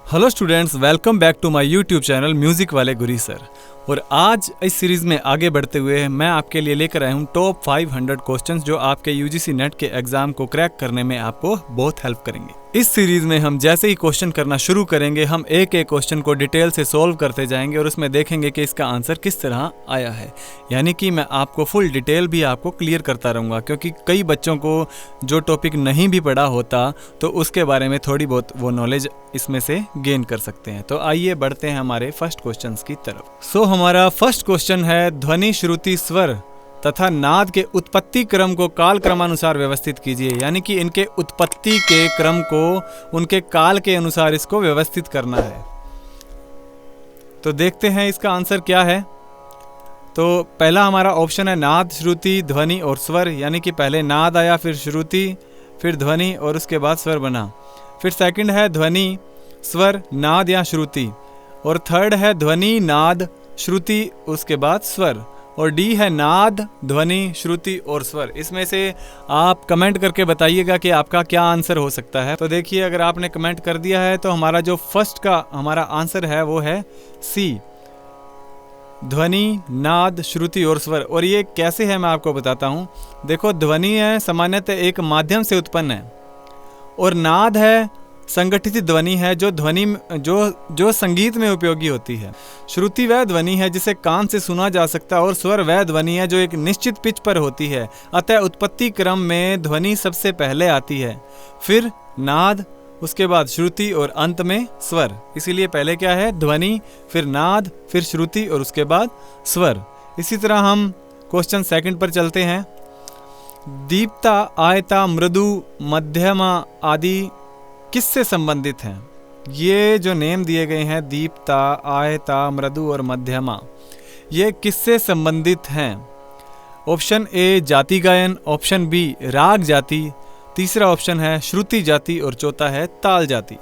Hello students, welcome back to my YouTube channel music वाले Guri sir. और आज इस सीरीज़ में आगे बढ़ते हुए मैं आपके लिए लेकर आया हूँ टॉप 500 क्वेश्चंस जो आपके यूजीसी नेट के एग्ज़ाम को क्रैक करने में आपको बहुत हेल्प करेंगे। इस सीरीज़ में हम जैसे ही क्वेश्चन करना शुरू करेंगे, हम एक एक क्वेश्चन को डिटेल से सॉल्व करते जाएंगे और उसमें देखेंगे कि इसका आंसर किस तरह आया है। यानी कि मैं आपको फुल डिटेल भी आपको क्लियर करता रहूँगा, क्योंकि कई बच्चों को जो टॉपिक नहीं भी पढ़ा होता तो उसके बारे में थोड़ी बहुत वो नॉलेज इसमें से गेन कर सकते हैं। तो आइए बढ़ते हैं हमारे फर्स्ट क्वेश्चन की तरफ। हमारा फर्स्ट क्वेश्चन है, ध्वनि, श्रुति, स्वर तथा नाद के उत्पत्ति क्रम को काल क्रमानुसार व्यवस्थित कीजिए। यानी कि इनके उत्पत्ति के क्रम को उनके काल के अनुसार इसको व्यवस्थित करना है। तो देखते हैं इसका आंसर क्या है। तो पहला हमारा ऑप्शन है नाद, श्रुति, ध्वनि और स्वर। यानी कि पहले नाद आया, फिर श्रुति, फिर ध्वनि और उसके बाद स्वर बना। फिर सेकंड है ध्वनि, स्वर, नाद या श्रुति। और थर्ड है ध्वनि, नाद, श्रुति, उसके बाद स्वर। और डी है नाद, ध्वनि, श्रुति और स्वर। इसमें से आप कमेंट करके बताइएगा कि आपका क्या आंसर हो सकता है। तो देखिए, अगर आपने कमेंट कर दिया है तो हमारा जो फर्स्ट का हमारा आंसर है वो है सी, ध्वनि, नाद, श्रुति और स्वर। और ये कैसे है मैं आपको बताता हूँ। देखो, ध्वनि है सामान्यतः एक माध्यम से उत्पन्न है, और नाद है संगठित ध्वनि है जो जो संगीत में उपयोगी होती है। श्रुति वह ध्वनि है जिसे कान से सुना जा सकता है, और स्वर वह ध्वनि है जो एक निश्चित पिच पर होती है। अतः उत्पत्ति क्रम में ध्वनि सबसे पहले आती है, फिर नाद, उसके बाद श्रुति और अंत में स्वर। इसीलिए पहले क्या है, ध्वनि, फिर नाद, फिर श्रुति और उसके बाद स्वर। इसी तरह हम क्वेश्चन सेकंड पर चलते हैं। दीप्ता, आयता, मृदु, मध्यमा आदि किससे संबंधित हैं? ये जो नेम दिए गए हैं, दीप्ता, आयता, मृदु और मध्यमा, ये किससे संबंधित हैं? ऑप्शन ए जाति गायन, ऑप्शन बी राग जाति, तीसरा ऑप्शन है श्रुति जाति और चौथा है ताल जाति।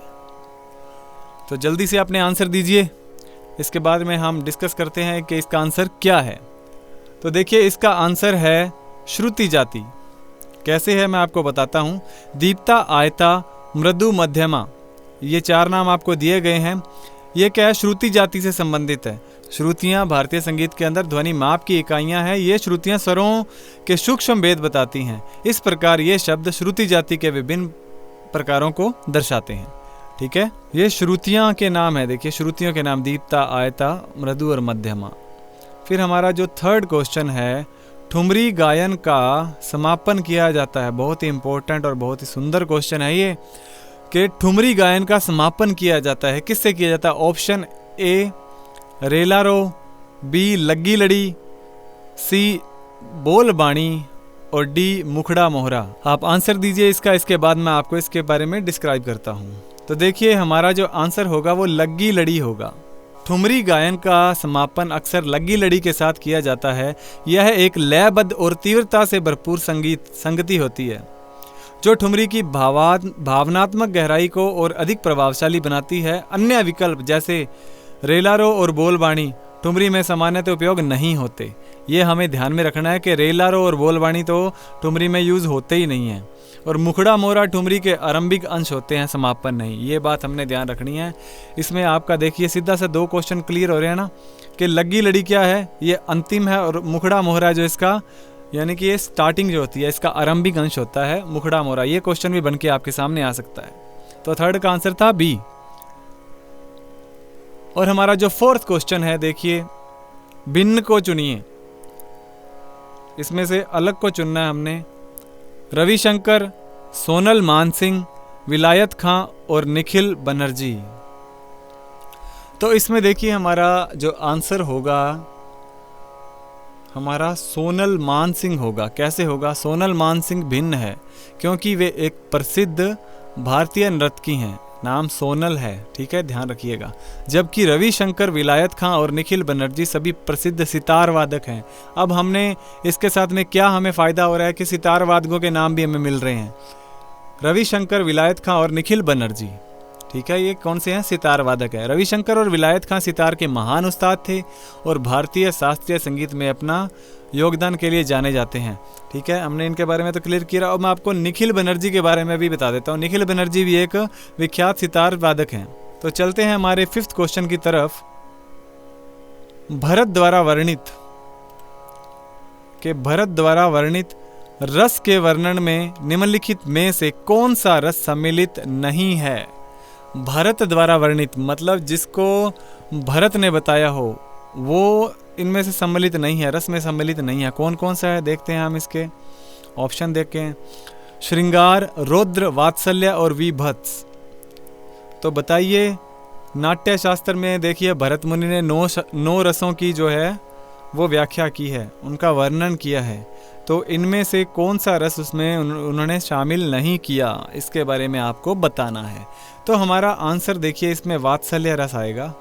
तो जल्दी से अपने आंसर दीजिए, इसके बाद में हम डिस्कस करते हैं कि इसका आंसर क्या है। तो देखिए, इसका आंसर है श्रुति जाति। कैसे है मैं आपको बताता हूँ। दीप्ता, आयता, मृदु, मध्यमा, ये चार नाम आपको दिए गए हैं। ये क्या है, श्रुति जाति से संबंधित है। श्रुतियाँ भारतीय संगीत के अंदर ध्वनि माप की इकाइयाँ हैं। ये श्रुतियाँ स्वरों के सूक्ष्म भेद बताती हैं। इस प्रकार ये शब्द श्रुति जाति के विभिन्न प्रकारों को दर्शाते हैं। ठीक है, ये श्रुतियाँ के नाम है। देखिए, श्रुतियों के नाम दीप्ता, आयता, मृदु और मध्यमा। फिर हमारा जो थर्ड क्वेश्चन है, ठुमरी गायन का समापन किया जाता है। बहुत ही इंपॉर्टेंट और बहुत ही सुंदर क्वेश्चन है ये, कि ठुमरी गायन का समापन किया जाता है, किससे किया जाता है? ऑप्शन ए रेलारो, बी लग्गी लड़ी, सी बोल बाणी और डी मुखड़ा मोहरा। आप आंसर दीजिए इसका, इसके बाद मैं आपको इसके बारे में डिस्क्राइब करता हूँ। तो देखिए, हमारा जो आंसर होगा वो लग्गी लड़ी होगा। ठुमरी गायन का समापन अक्सर लग्गी लड़ी के साथ किया जाता है। यह एक लयबद्ध और तीव्रता से भरपूर संगति होती है, जो ठुमरी की भावनात्मक गहराई को और अधिक प्रभावशाली बनाती है। अन्य विकल्प जैसे रेलारो और बोलबाणी ठुमरी में सामान्यतः उपयोग नहीं होते। ये हमें ध्यान में रखना है कि रेलारो और बोलबाणी तो ठुमरी में यूज़ होते ही नहीं हैं, और मुखड़ा मोहरा ठुमरी के आरंभिक अंश होते हैं, समापन नहीं। ये बात हमने ध्यान रखनी है। इसमें आपका देखिए सीधा से दो क्वेश्चन क्लियर हो रहे हैं ना, कि लग्गी लड़ी क्या है, ये अंतिम है, और मुखड़ा मोहरा जो इसका यानी कि ये स्टार्टिंग जो होती है, इसका आरंभिक अंश होता है मुखड़ा मोहरा। ये क्वेश्चन भी बन के आपके सामने आ सकता है। तो थर्ड का आंसर था बी। और हमारा जो फोर्थ क्वेश्चन है, देखिए, भिन्न को चुनिए। इसमें से अलग को चुनना है हमने। रविशंकर, सोनल मानसिंह, विलायत खां और निखिल बनर्जी। तो इसमें देखिए, हमारा जो आंसर होगा, हमारा सोनल मानसिंह होगा। कैसे होगा? सोनल मानसिंह भिन्न है क्योंकि वे एक प्रसिद्ध भारतीय नर्तकी हैं, नाम सोनल है। ठीक है, ध्यान रखिएगा। जबकि रविशंकर, विलायत खां और निखिल बनर्जी सभी प्रसिद्ध सितार वादक हैं। अब हमने इसके साथ में क्या हमें फ़ायदा हो रहा है कि सितार वादकों के नाम भी हमें मिल रहे हैं, रविशंकर, विलायत खां और निखिल बनर्जी। ठीक है, ये कौन से हैं? सितार वादक है। रविशंकर और विलायत खां सितार के महान उस्ताद थे और भारतीय शास्त्रीय संगीत में अपना योगदान के लिए जाने जाते हैं। ठीक है, हमने इनके बारे में तो क्लियर किया। और मैं आपको निखिल बनर्जी के बारे में भी बता देता हूँ। निखिल बनर्जी भी एक विख्यात सितार वादक हैं। तो चलते हैं हमारे 5th क्वेश्चन की तरफ। भरत द्वारा वर्णित रस के वर्णन में निम्नलिखित में से कौन सा रस सम्मिलित नहीं है? भरत द्वारा वर्णित मतलब जिसको भरत ने बताया हो वो इनमें से सम्मिलित नहीं है, रस में सम्मिलित नहीं है। कौन कौन सा है देखते हैं हम इसके ऑप्शन देख के। श्रृंगार, रौद्र, वात्सल्य और विभत्स। तो बताइए, नाट्य शास्त्र में देखिए भरत मुनि ने 9 रसों की जो है वो व्याख्या की है, उनका वर्णन किया है। तो इनमें से कौन सा रस उसमें उन्होंने शामिल नहीं किया, इसके बारे में आपको बताना है। तो हमारा आंसर देखिए इसमें वात्सल्य रस आएगा,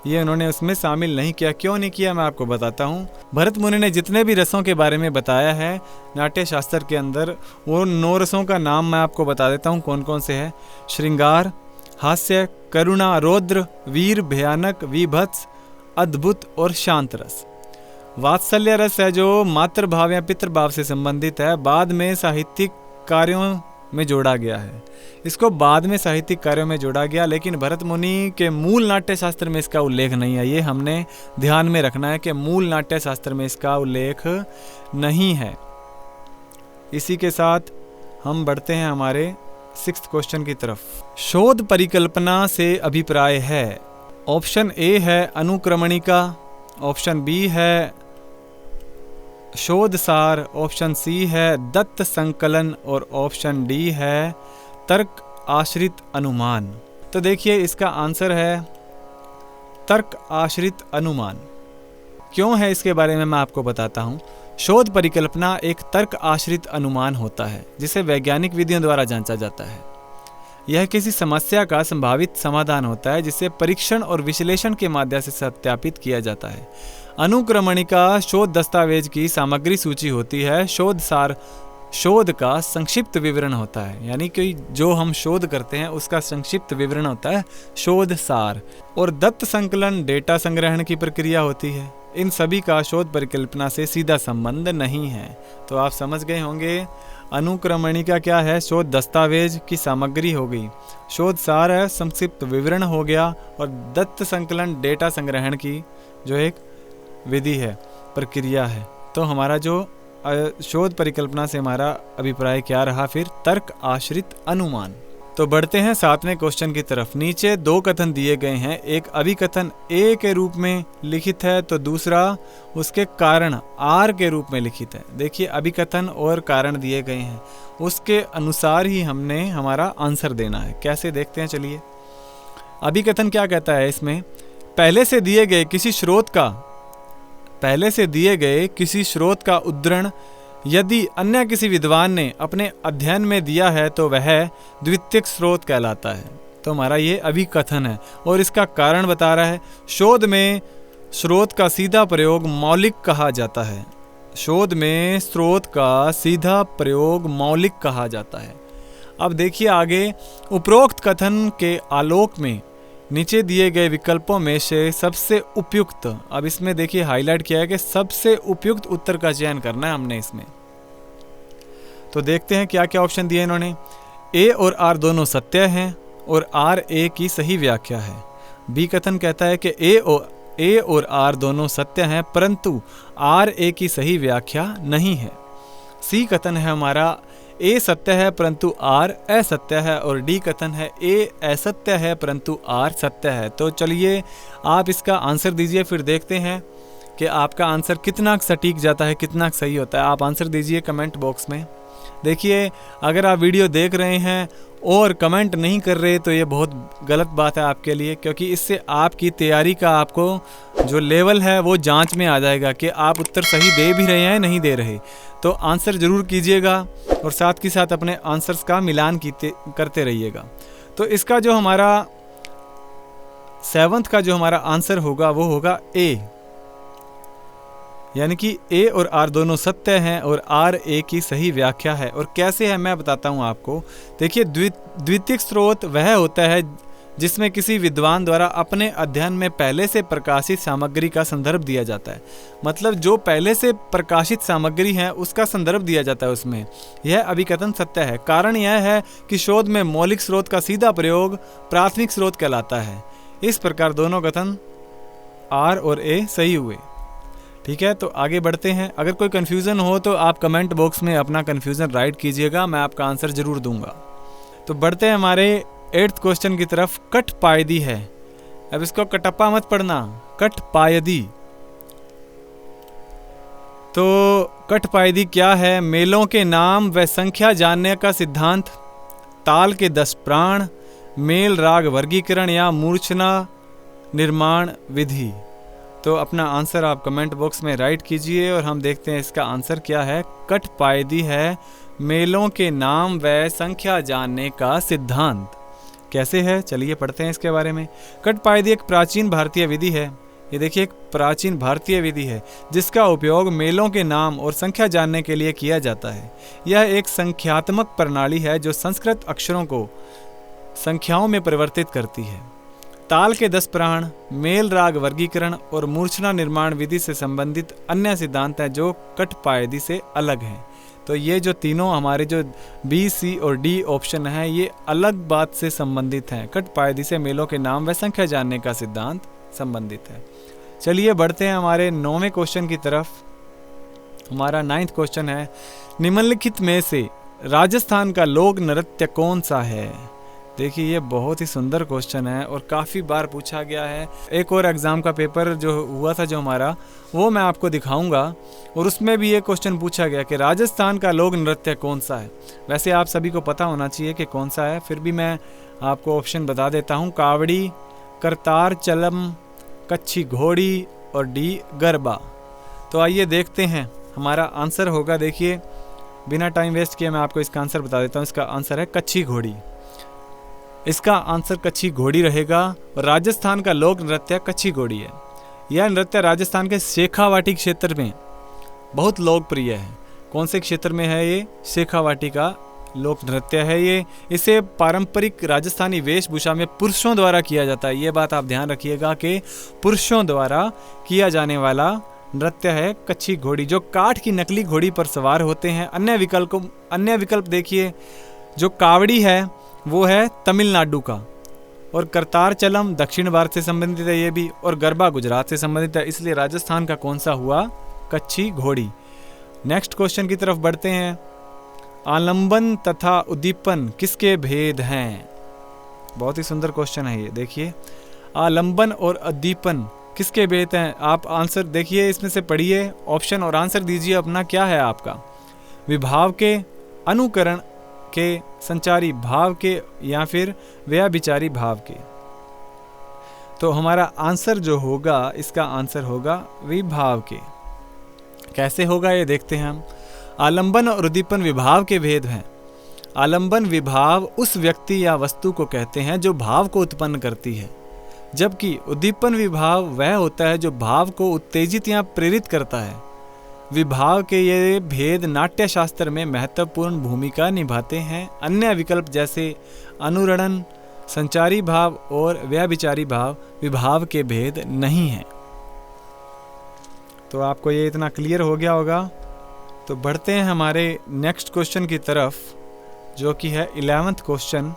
ये उन्होंने उसमें शामिल नहीं किया। क्यों नहीं किया मैं आपको बताता हूँ। भरत मुनि ने जितने भी रसों के बारे में बताया है नाट्य शास्त्र के अंदर, वो 9 रसों का नाम मैं आपको बता देता हूँ कौन कौन से हैं। श्रृंगार, हास्य, करुणा, रौद्र, वीर, भयानक, विभत्स, अद्भुत और शांत रस। वात्सल्य रस है जो मातृभाव या पितृभाव से संबंधित है, बाद में साहित्यिक कार्यों में जोड़ा गया है। इसको बाद में साहित्यिक कार्यों में जोड़ा गया, लेकिन भरत मुनि के मूल नाट्य शास्त्र में इसका उल्लेख नहीं है। ये हमने ध्यान में रखना है कि मूल नाट्य शास्त्र में इसका उल्लेख नहीं है। इसी के साथ हम बढ़ते हैं हमारे 6th क्वेश्चन की तरफ। शोध परिकल्पना से अभिप्राय है। ऑप्शन ए है अनुक्रमणिका, ऑप्शन बी है शोध सार, ऑप्शन सी है दत्त संकलन और ऑप्शन डी है तर्क आश्रित अनुमान। तो देखिए इसका आंसर है तर्क आश्रित अनुमान। क्यों है इसके बारे में मैं आपको बताता हूँ। शोध परिकल्पना एक तर्क आश्रित अनुमान होता है जिसे वैज्ञानिक विधियों द्वारा जांचा जाता है। यह किसी समस्या का संभावित समाधान होता है जिसे परीक्षण और विश्लेषण के माध्यम से सत्यापित किया जाता है। अनुक्रमणिका शोध दस्तावेज की सामग्री सूची होती है। शोध सार शोध का संक्षिप्त विवरण होता है, यानी कि जो हम शोध करते हैं उसका संक्षिप्त विवरण होता है शोध सार। और दत्त संकलन डेटा संग्रहण की प्रक्रिया होती है। इन सभी का शोध परिकल्पना से सीधा संबंध नहीं है। तो आप समझ गए होंगे अनुक्रमणिका क्या है, शोध दस्तावेज की सामग्री हो गई, शोध सार है संक्षिप्त विवरण हो गया, और दत्त संकलन डेटा संग्रहण की जो एक विधि है, प्रक्रिया है। तो हमारा जो शोध परिकल्पना से हमारा अभिप्राय क्या रहा फिर, तर्क आश्रित अनुमान। तो बढ़ते हैं 7वें क्वेश्चन की तरफ। नीचे 2 कथन दिए गए हैं, एक अभिकथन ए के रूप में लिखित है तो दूसरा उसके कारण आर के रूप में लिखित है। देखिए अभिकथन और कारण दिए गए हैं, उसके अनुसार ही हमने हमारा आंसर देना है। कैसे देखते हैं चलिए। अभिकथन क्या कहता है इसमें, पहले से दिए गए किसी स्रोत का उद्धरण यदि अन्य किसी विद्वान ने अपने अध्ययन में दिया है तो वह द्वितीयक स्रोत कहलाता है। तो हमारा ये अभिकथन है और इसका कारण बता रहा है, शोध में स्रोत का सीधा प्रयोग मौलिक कहा जाता है। शोध में स्रोत का सीधा प्रयोग मौलिक कहा जाता है। अब देखिए आगे, उपरोक्त कथन के आलोक में नीचे दिए गए विकल्पों में से सबसे उपयुक्त, अब इसमें देखिए हाईलाइट किया है कि सबसे उपयुक्त उत्तर का चयन करना है हमने इसमें। तो देखते हैं क्या क्या ऑप्शन दिए इन्होंने। ए और आर दोनों सत्य हैं और आर ए की सही व्याख्या है। बी कथन कहता है कि ए और आर दोनों सत्य हैं परंतु आर ए की सही व्याख्या नहीं है। सी कथन है हमारा ए सत्य है परंतु आर असत्य है, और डी कथन है ए असत्य है परंतु आर सत्य है। तो चलिए आप इसका आंसर दीजिए, फिर देखते हैं कि आपका आंसर कितना सटीक जाता है, कितना सही होता है। आप आंसर दीजिए कमेंट बॉक्स में। देखिए अगर आप वीडियो देख रहे हैं और कमेंट नहीं कर रहे तो ये बहुत गलत बात है आपके लिए, क्योंकि इससे आपकी तैयारी का आपको जो लेवल है वो जांच में आ जाएगा कि आप उत्तर सही दे भी रहे हैं नहीं दे रहे। तो आंसर ज़रूर कीजिएगा और साथ ही साथ अपने आंसर्स का मिलान करते रहिएगा। तो इसका जो हमारा 7th का जो हमारा आंसर होगा वो होगा ए, यानी कि ए और आर दोनों सत्य हैं और आर ए की सही व्याख्या है। और कैसे है मैं बताता हूँ आपको। देखिए द्वितीयक स्रोत वह होता है जिसमें किसी विद्वान द्वारा अपने अध्ययन में पहले से प्रकाशित सामग्री का संदर्भ दिया जाता है। मतलब जो पहले से प्रकाशित सामग्री है उसका संदर्भ दिया जाता है उसमें। यह अभिकथन सत्य है। कारण यह है कि शोध में मौलिक स्रोत का सीधा प्रयोग प्राथमिक स्रोत कहलाता है। इस प्रकार दोनों कथन आर और ए सही हुए। ठीक है, तो आगे बढ़ते हैं। अगर कोई कन्फ्यूज़न हो तो आप कमेंट बॉक्स में अपना कन्फ्यूज़न राइट कीजिएगा, मैं आपका आंसर ज़रूर दूंगा। तो बढ़ते हैं हमारे 8th क्वेश्चन की तरफ। कठपायदी है, अब इसको कटप्पा मत पढ़ना, कठपायदी। तो कठपायदी क्या है? मेलों के नाम व संख्या जानने का सिद्धांत, ताल के 10 प्राण, मेल राग वर्गीकरण या मूर्छना निर्माण विधि। तो अपना आंसर आप कमेंट बॉक्स में राइट कीजिए और हम देखते हैं इसका आंसर क्या है। कठपायदी है मेलों के नाम व संख्या जानने का सिद्धांत। कैसे है, चलिए पढ़ते हैं इसके बारे में। कठपायदी एक प्राचीन भारतीय विधि है। ये देखिए, एक प्राचीन भारतीय विधि है जिसका उपयोग मेलों के नाम और संख्या जानने के लिए किया जाता है। यह एक संख्यात्मक प्रणाली है जो संस्कृत अक्षरों को संख्याओं में परिवर्तित करती है। ताल के 10 प्राण, मेल राग वर्गीकरण और मूर्छना निर्माण विधि से संबंधित अन्य सिद्धांत हैं जो कठपायदी से अलग हैं। तो ये जो तीनों हमारे जो बी, सी और डी ऑप्शन है ये अलग बात से संबंधित हैं। कठपायदी से मेलों के नाम व संख्या जानने का सिद्धांत संबंधित है। चलिए बढ़ते हैं हमारे 9वें क्वेश्चन की तरफ। हमारा 9th क्वेश्चन है, निम्नलिखित में से राजस्थान का लोक नृत्य कौन सा है? देखिए, ये बहुत ही सुंदर क्वेश्चन है और काफ़ी बार पूछा गया है। एक और एग्ज़ाम का पेपर जो हुआ था जो हमारा, वो मैं आपको दिखाऊंगा और उसमें भी ये क्वेश्चन पूछा गया कि राजस्थान का लोक नृत्य कौन सा है। वैसे आप सभी को पता होना चाहिए कि कौन सा है, फिर भी मैं आपको ऑप्शन बता देता हूँ। कावड़ी, करतार चलम, कच्छी घोड़ी और डी गरबा। तो आइए देखते हैं हमारा आंसर होगा। देखिए, बिना टाइम वेस्ट किए मैं आपको इसका आंसर बता देता हूँ। इसका आंसर है कच्छी घोड़ी। इसका आंसर कच्छी घोड़ी रहेगा और राजस्थान का लोक नृत्य कच्छी घोड़ी है। यह नृत्य राजस्थान के शेखावाटी क्षेत्र में बहुत लोकप्रिय है। कौन से क्षेत्र में है ये? शेखावाटी का लोक नृत्य है ये। इसे पारंपरिक राजस्थानी वेशभूषा में पुरुषों द्वारा किया जाता है। ये बात आप ध्यान रखिएगा कि पुरुषों द्वारा किया जाने वाला नृत्य है कच्छी घोड़ी, जो काठ की नकली घोड़ी पर सवार होते हैं। अन्य विकल्प देखिए, जो कावड़ी है वो है तमिलनाडु का, और करतार चलम दक्षिण भारत से संबंधित है ये भी, और गरबा गुजरात से संबंधित है। इसलिए राजस्थान का कौन सा हुआ? कच्छी घोड़ी। नेक्स्ट क्वेश्चन की तरफ बढ़ते हैं। आलंबन तथा उद्दीपन किसके भेद हैं? बहुत ही सुंदर क्वेश्चन है ये। देखिए, आलंबन और उद्दीपन किसके भेद हैं? आप आंसर देखिए, इसमें से पढ़िए ऑप्शन और आंसर दीजिए अपना। क्या है आपका? विभाव के, अनुकरण के, संचारी भाव के या फिर व्यभिचारी भाव के। तो हमारा आंसर जो होगा, इसका आंसर होगा विभाव के। कैसे होगा ये देखते हैं हम। आलंबन और उद्दीपन विभाव के भेद हैं। आलंबन विभाव उस व्यक्ति या वस्तु को कहते हैं जो भाव को उत्पन्न करती है, जबकि उद्दीपन विभाव वह होता है जो भाव को उत्तेजित या प्रेरित करता है। विभाव के ये भेद नाट्य शास्त्र में महत्वपूर्ण भूमिका निभाते हैं। अन्य विकल्प जैसे अनुरणन, संचारी भाव और व्यभिचारी भाव विभाव के भेद नहीं हैं। तो आपको ये इतना क्लियर हो गया होगा। तो बढ़ते हैं हमारे नेक्स्ट क्वेश्चन की तरफ, जो कि है 11th क्वेश्चन।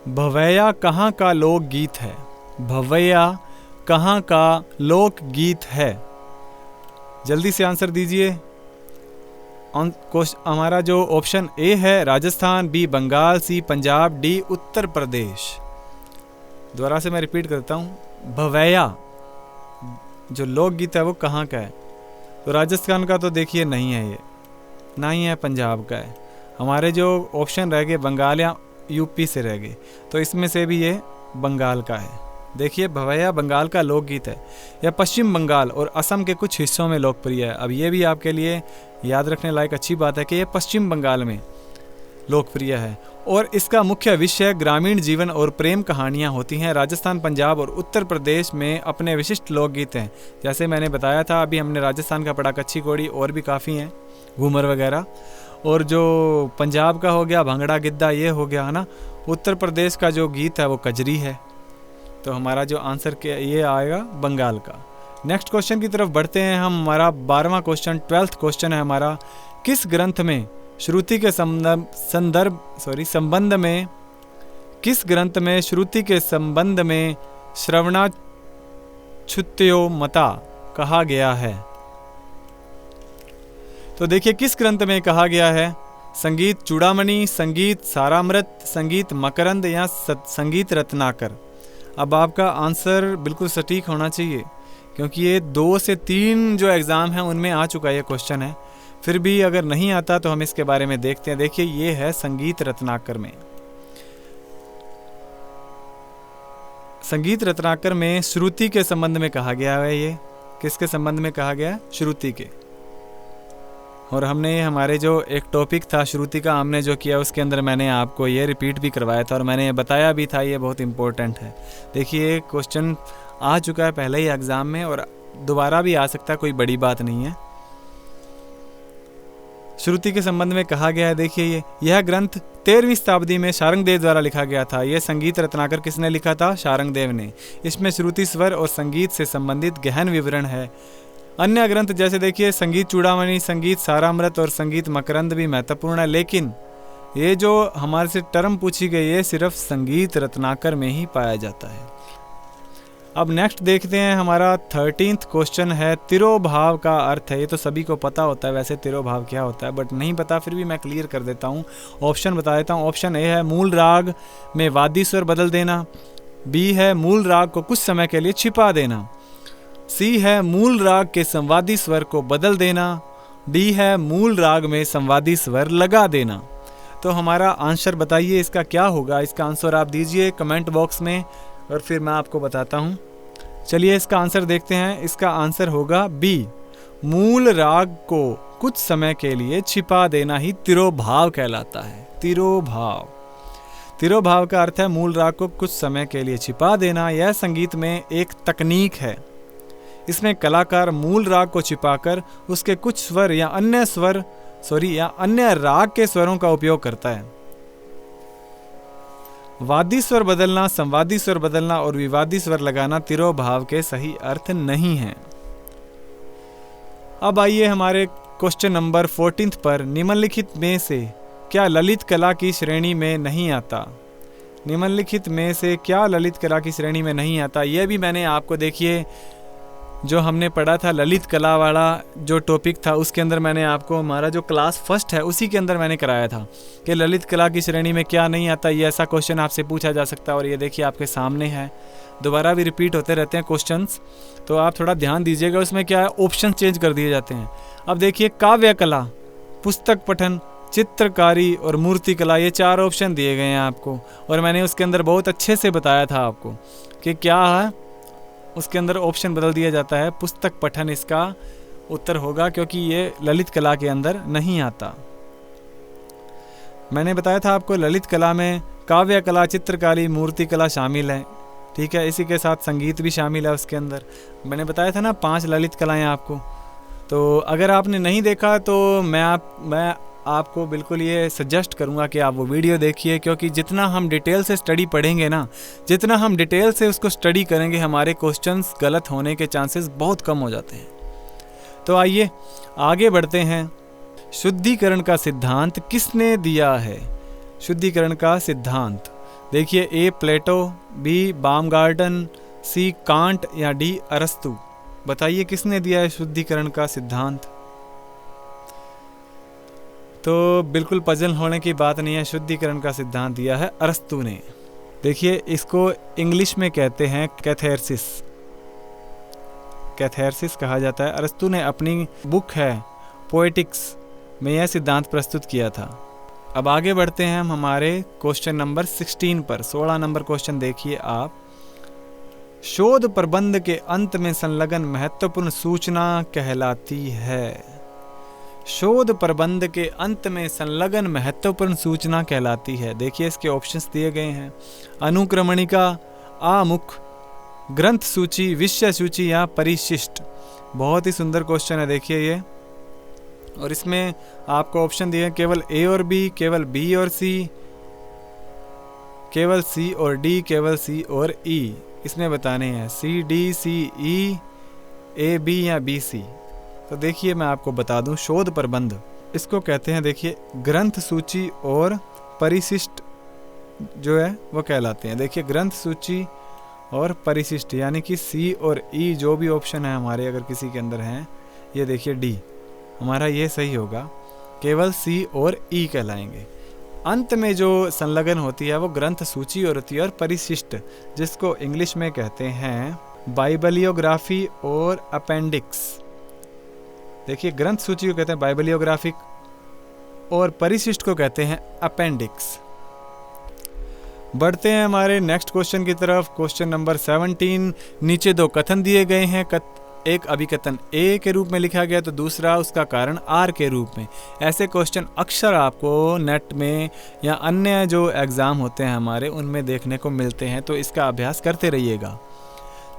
भवैया कहाँ का लोकगीत है? भवैया कहाँ का लोकगीत है? जल्दी से आंसर दीजिए। हमारा जो ऑप्शन ए है राजस्थान, बी बंगाल, सी पंजाब, डी उत्तर प्रदेश। दोबारा से मैं रिपीट करता हूँ। भवैया जो लोकगीत है वो कहाँ का है? तो राजस्थान का तो देखिए नहीं है ये, ना ही है पंजाब का है। हमारे जो ऑप्शन रह गए बंगाल या यूपी से रह गए, तो इसमें से भी ये बंगाल का है। देखिए, भवैया बंगाल का लोकगीत है। यह पश्चिम बंगाल और असम के कुछ हिस्सों में लोकप्रिय है। अब ये भी आपके लिए याद रखने लायक अच्छी बात है कि यह पश्चिम बंगाल में लोकप्रिय है और इसका मुख्य विषय ग्रामीण जीवन और प्रेम कहानियाँ होती हैं। राजस्थान, पंजाब और उत्तर प्रदेश में अपने विशिष्ट लोकगीत हैं। जैसे मैंने बताया था, अभी हमने राजस्थान का पढ़ा कच्छी घोड़ी, और भी काफ़ी हैं, घूमर वगैरह। और जो पंजाब का हो गया भांगड़ा गिद्धा, ये हो गया है ना। उत्तर प्रदेश का जो गीत है वो कजरी है। तो हमारा जो आंसर के ये आएगा बंगाल का। नेक्स्ट क्वेश्चन की तरफ बढ़ते हैं हम। हमारा 12वां क्वेश्चन, 12th क्वेश्चन है हमारा, किस ग्रंथ में श्रुति के संबंध में किस ग्रंथ में श्रुति के संबंध में श्रवणाच्छुत्यो मता कहा गया है? तो देखिए किस ग्रंथ में कहा गया है, संगीत चूड़ामणि, संगीत सारामृत, संगीत मकरंद या संगीत रत्नाकर। अब आपका आंसर बिल्कुल सटीक होना चाहिए क्योंकि ये 2 से 3 जो एग्ज़ाम हैं उनमें आ चुका ये क्वेश्चन है। फिर भी अगर नहीं आता तो हम इसके बारे में देखते हैं। देखिए ये है संगीत रत्नाकर में। संगीत रत्नाकर में श्रुति के संबंध में कहा गया है। ये किसके संबंध में कहा गया? श्रुति के। और हमने हमारे जो एक टॉपिक था श्रुति का हमने जो किया उसके अंदर मैंने आपको ये रिपीट भी करवाया था और मैंने बताया भी था ये बहुत इम्पोर्टेंट है। देखिए क्वेश्चन आ चुका है पहले ही एग्ज़ाम में और दोबारा भी आ सकता है, कोई बड़ी बात नहीं है। श्रुति के संबंध में कहा गया है। देखिए यह ग्रंथ 13वीं शताब्दी में शारंगदेव द्वारा लिखा गया था। यह संगीत रत्नाकर किसने लिखा था? शारंगदेव ने। इसमें श्रुति स्वर और संगीत से संबंधित गहन विवरण है। अन्य ग्रंथ जैसे देखिए संगीत चूड़ामणि, संगीत सारामृत और संगीत मकरंद भी महत्वपूर्ण है, लेकिन ये जो हमारे से टर्म पूछी गई है सिर्फ संगीत रत्नाकर में ही पाया जाता है। अब नेक्स्ट देखते हैं हमारा 13th क्वेश्चन है, तिरोभाव का अर्थ है। ये तो सभी को पता होता है वैसे तिरोभाव क्या होता है, बट नहीं पता फिर भी मैं क्लियर कर देता हूँ। ऑप्शन बता देता हूँ। ऑप्शन ए है मूल राग में वादी स्वर बदल देना, बी है मूल राग को कुछ समय के लिए छिपा देना, सी है मूल राग के संवादी स्वर को बदल देना, डी है मूल राग में संवादी स्वर लगा देना। तो हमारा आंसर बताइए इसका क्या होगा? इसका आंसर आप दीजिए कमेंट बॉक्स में और फिर मैं आपको बताता हूँ। चलिए इसका आंसर देखते हैं। इसका आंसर होगा बी, मूल राग को कुछ समय के लिए छिपा देना ही तिरोभाव कहलाता है। तिरोभाव, तिरोभाव का अर्थ है मूल राग को कुछ समय के लिए छिपा देना। यह संगीत में एक तकनीक है। इसमें कलाकार मूल राग को छिपाकर उसके कुछ स्वर या अन्य राग के स्वरों का उपयोग करता है। वादी स्वर बदलना, संवादी स्वर बदलना और विवादी स्वर लगाना तिरोभाव के सही अर्थ नहीं है। अब आइए हमारे क्वेश्चन नंबर 14 पर, निम्नलिखित में से क्या ललित कला की श्रेणी में नहीं आता? निम्नलिखित में से क्या ललित कला की श्रेणी में नहीं आता? यह भी मैंने आपको देखिए जो हमने पढ़ा था ललित कला वाला जो टॉपिक था उसके अंदर मैंने आपको हमारा जो क्लास फर्स्ट है उसी के अंदर मैंने कराया था कि ललित कला की श्रेणी में क्या नहीं आता। ये ऐसा क्वेश्चन आपसे पूछा जा सकता है और ये देखिए आपके सामने है। दोबारा भी रिपीट होते रहते हैं क्वेश्चंस, तो आप थोड़ा ध्यान दीजिएगा। उसमें क्या है, ऑप्शन चेंज कर दिए जाते हैं। अब देखिए काव्य कला, पुस्तक पठन, चित्रकारी और मूर्ति कला, ये 4 ऑप्शन दिए गए हैं आपको और मैंने उसके अंदर बहुत अच्छे से बताया था आपको कि क्या है। उसके अंदर ऑप्शन बदल दिया जाता है। पुस्तक पठन इसका उत्तर होगा क्योंकि ये ललित कला के अंदर नहीं आता। मैंने बताया था आपको ललित कला में काव्य कला, चित्रकारी, मूर्ति कला शामिल है। ठीक है, इसी के साथ संगीत भी शामिल है उसके अंदर। मैंने बताया था ना 5 ललित कलाएं आपको। तो अगर आपने नहीं देखा तो मैं आपको बिल्कुल ये सजेस्ट करूंगा कि आप वो वीडियो देखिए, क्योंकि जितना हम डिटेल से स्टडी पढ़ेंगे ना, जितना हम डिटेल से उसको स्टडी करेंगे, हमारे क्वेश्चंस गलत होने के चांसेस बहुत कम हो जाते हैं। तो आइए आगे बढ़ते हैं। शुद्धिकरण का सिद्धांत किसने दिया है? शुद्धिकरण का सिद्धांत देखिए, ए प्लेटो, बी बामगार्डन, सी कांट या डी अरस्तु। बताइए किसने दिया है शुद्धिकरण का सिद्धांत? तो बिल्कुल पजल होने की बात नहीं है, शुद्धिकरण का सिद्धांत दिया है अरस्तु ने। देखिए इसको इंग्लिश में कहते हैं कैथेरसिस, कैथेरसिस कहा जाता है। अरस्तु ने अपनी बुक है पोएटिक्स में यह सिद्धांत प्रस्तुत किया था। अब आगे बढ़ते हैं हम हमारे क्वेश्चन नंबर 16 पर। 16 नंबर क्वेश्चन देखिए आप। शोध प्रबंध के अंत में संलग्न महत्वपूर्ण सूचना कहलाती है। शोध प्रबंध के अंत में संलग्न महत्वपूर्ण सूचना कहलाती है। देखिए इसके ऑप्शंस दिए गए हैं। अनुक्रमणिका, आमुख, ग्रंथ सूची, विषय सूची या परिशिष्ट। बहुत ही सुंदर क्वेश्चन है देखिए ये, और इसमें आपको ऑप्शन दिए हैं केवल ए और बी, केवल बी और सी, केवल सी और डी, केवल सी और ई, इसमें बताने हैं C D C E, A B या बी सी। तो देखिए मैं आपको बता दूं, शोध प्रबंध इसको कहते हैं। देखिए ग्रंथ सूची और परिशिष्ट जो है वो कहलाते हैं। देखिए ग्रंथ सूची और परिशिष्ट यानी कि सी और ई जो भी ऑप्शन है हमारे अगर किसी के अंदर हैं, ये देखिए डी हमारा ये सही होगा, केवल सी और ई कहलाएंगे। अंत में जो संलग्न होती है वो ग्रंथ सूची होती है और परिशिष्ट, जिसको इंग्लिश में कहते हैं बाइबलियोग्राफी और अपेंडिक्स। देखिए ग्रंथ सूची को कहते हैं बाइबलियोग्राफिक और परिशिष्ट को कहते हैं अपेंडिक्स। बढ़ते हैं हमारे नेक्स्ट क्वेश्चन की तरफ। Question number 17। नीचे दो कथन दिए गए हैं, एक अभिकथन ए के रूप में लिखा गया तो दूसरा उसका कारण आर के रूप में। ऐसे क्वेश्चन अक्सर आपको नेट में या अन्य जो एग्ज़ाम होते हैं हमारे उनमें देखने को मिलते हैं, तो इसका अभ्यास करते रहिएगा।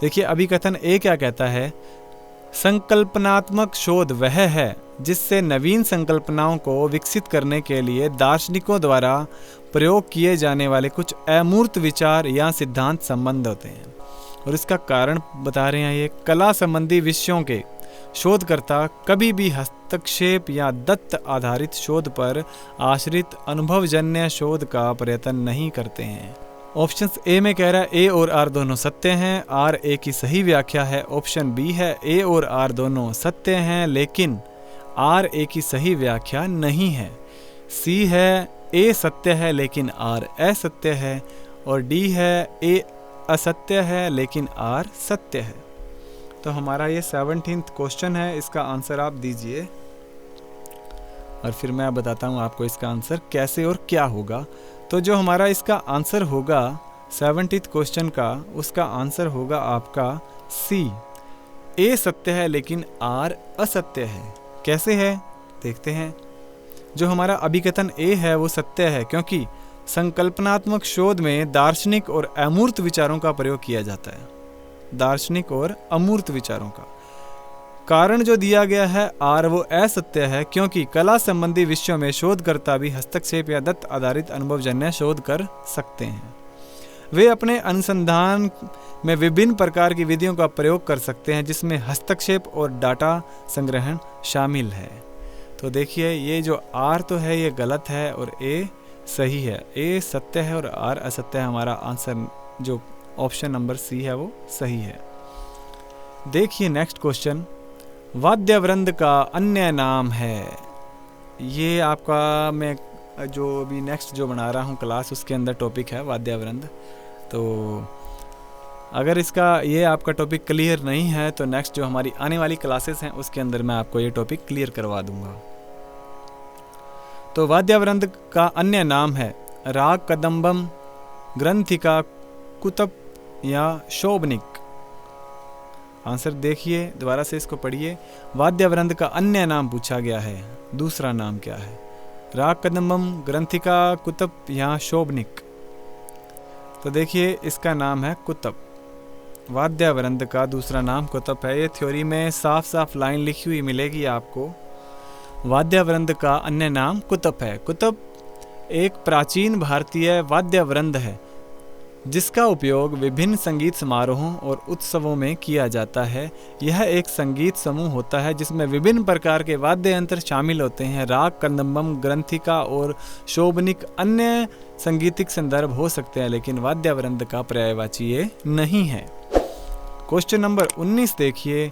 देखिए अभिकथन ए क्या कहता है, संकल्पनात्मक शोध वह है जिससे नवीन संकल्पनाओं को विकसित करने के लिए दार्शनिकों द्वारा प्रयोग किए जाने वाले कुछ अमूर्त विचार या सिद्धांत संबंध होते हैं। और इसका कारण बता रहे हैं ये, कला संबंधी विषयों के शोधकर्ता कभी भी हस्तक्षेप या दत्त आधारित शोध पर आश्रित अनुभवजन्य शोध का प्रयत्न नहीं करते हैं। ऑप्शन ए में कह रहा है ए और आर दोनों सत्य हैं, आर ए की सही व्याख्या है। ऑप्शन बी है ए और आर दोनों सत्य हैं लेकिन आर ए की सही व्याख्या नहीं है। सी है ए सत्य है लेकिन आर असत्य है। और डी है ए असत्य है लेकिन आर सत्य है। तो हमारा ये 17th क्वेश्चन है, इसका आंसर आप दीजिए और फिर मैं बताता हूँ आपको इसका आंसर कैसे और क्या होगा। तो जो हमारा इसका आंसर होगा 17th क्वेश्चन का, उसका आंसर होगा आपका सी, ए सत्य है लेकिन आर असत्य है। कैसे है देखते हैं। जो हमारा अभिकथन ए है वो सत्य है क्योंकि संकल्पनात्मक शोध में दार्शनिक और अमूर्त विचारों का प्रयोग किया जाता है। दार्शनिक और अमूर्त विचारों का कारण जो दिया गया है आर वो असत्य है क्योंकि कला संबंधी विषयों में शोधकर्ता भी हस्तक्षेप या दत्त आधारित अनुभवजन्य शोध कर सकते हैं। वे अपने अनुसंधान में विभिन्न प्रकार की विधियों का प्रयोग कर सकते हैं जिसमें हस्तक्षेप और डाटा संग्रहण शामिल है। तो देखिए ये जो आर तो है ये गलत है और ए सही है। ए सत्य है और आर असत्य है। हमारा आंसर जो ऑप्शन नंबर सी है वो सही है। देखिए नेक्स्ट क्वेश्चन, वाद्यवृंद का अन्य नाम है। ये आपका मैं जो अभी नेक्स्ट जो बना रहा हूँ क्लास उसके अंदर टॉपिक है वाद्यवृंद। तो अगर इसका ये आपका टॉपिक क्लियर नहीं है तो नेक्स्ट जो हमारी आने वाली क्लासेस हैं उसके अंदर मैं आपको ये टॉपिक क्लियर करवा दूंगा। तो वाद्यवृंद का अन्य नाम है राग कदम्बम, ग्रंथिका, कुतप या शोभनिक। आंसर देखिए, दोबारा से इसको पढ़िए। वाद्यवृंद का अन्य नाम पूछा गया है, दूसरा नाम क्या है? राग कदम्बम, ग्रंथिका, कुतप या शोभनिक। तो देखिए इसका नाम है कुतप। वाद्यवृंद का दूसरा नाम कुतप है। ये थ्योरी में साफ साफ लाइन लिखी हुई मिलेगी आपको। वाद्यवृंद का अन्य नाम कुतप है। कुतप एक प्राचीन भारतीय वाद्यवृंद है जिसका उपयोग विभिन्न संगीत समारोहों और उत्सवों में किया जाता है। यह एक संगीत समूह होता है जिसमें विभिन्न प्रकार के वाद्य यंत्र शामिल होते हैं। राग, कदम्बम, ग्रंथिका और शोभनिक अन्य संगीतिक संदर्भ हो सकते हैं लेकिन वाद्यवृंद का पर्यायवाची ये नहीं है। क्वेश्चन नंबर 19 देखिए।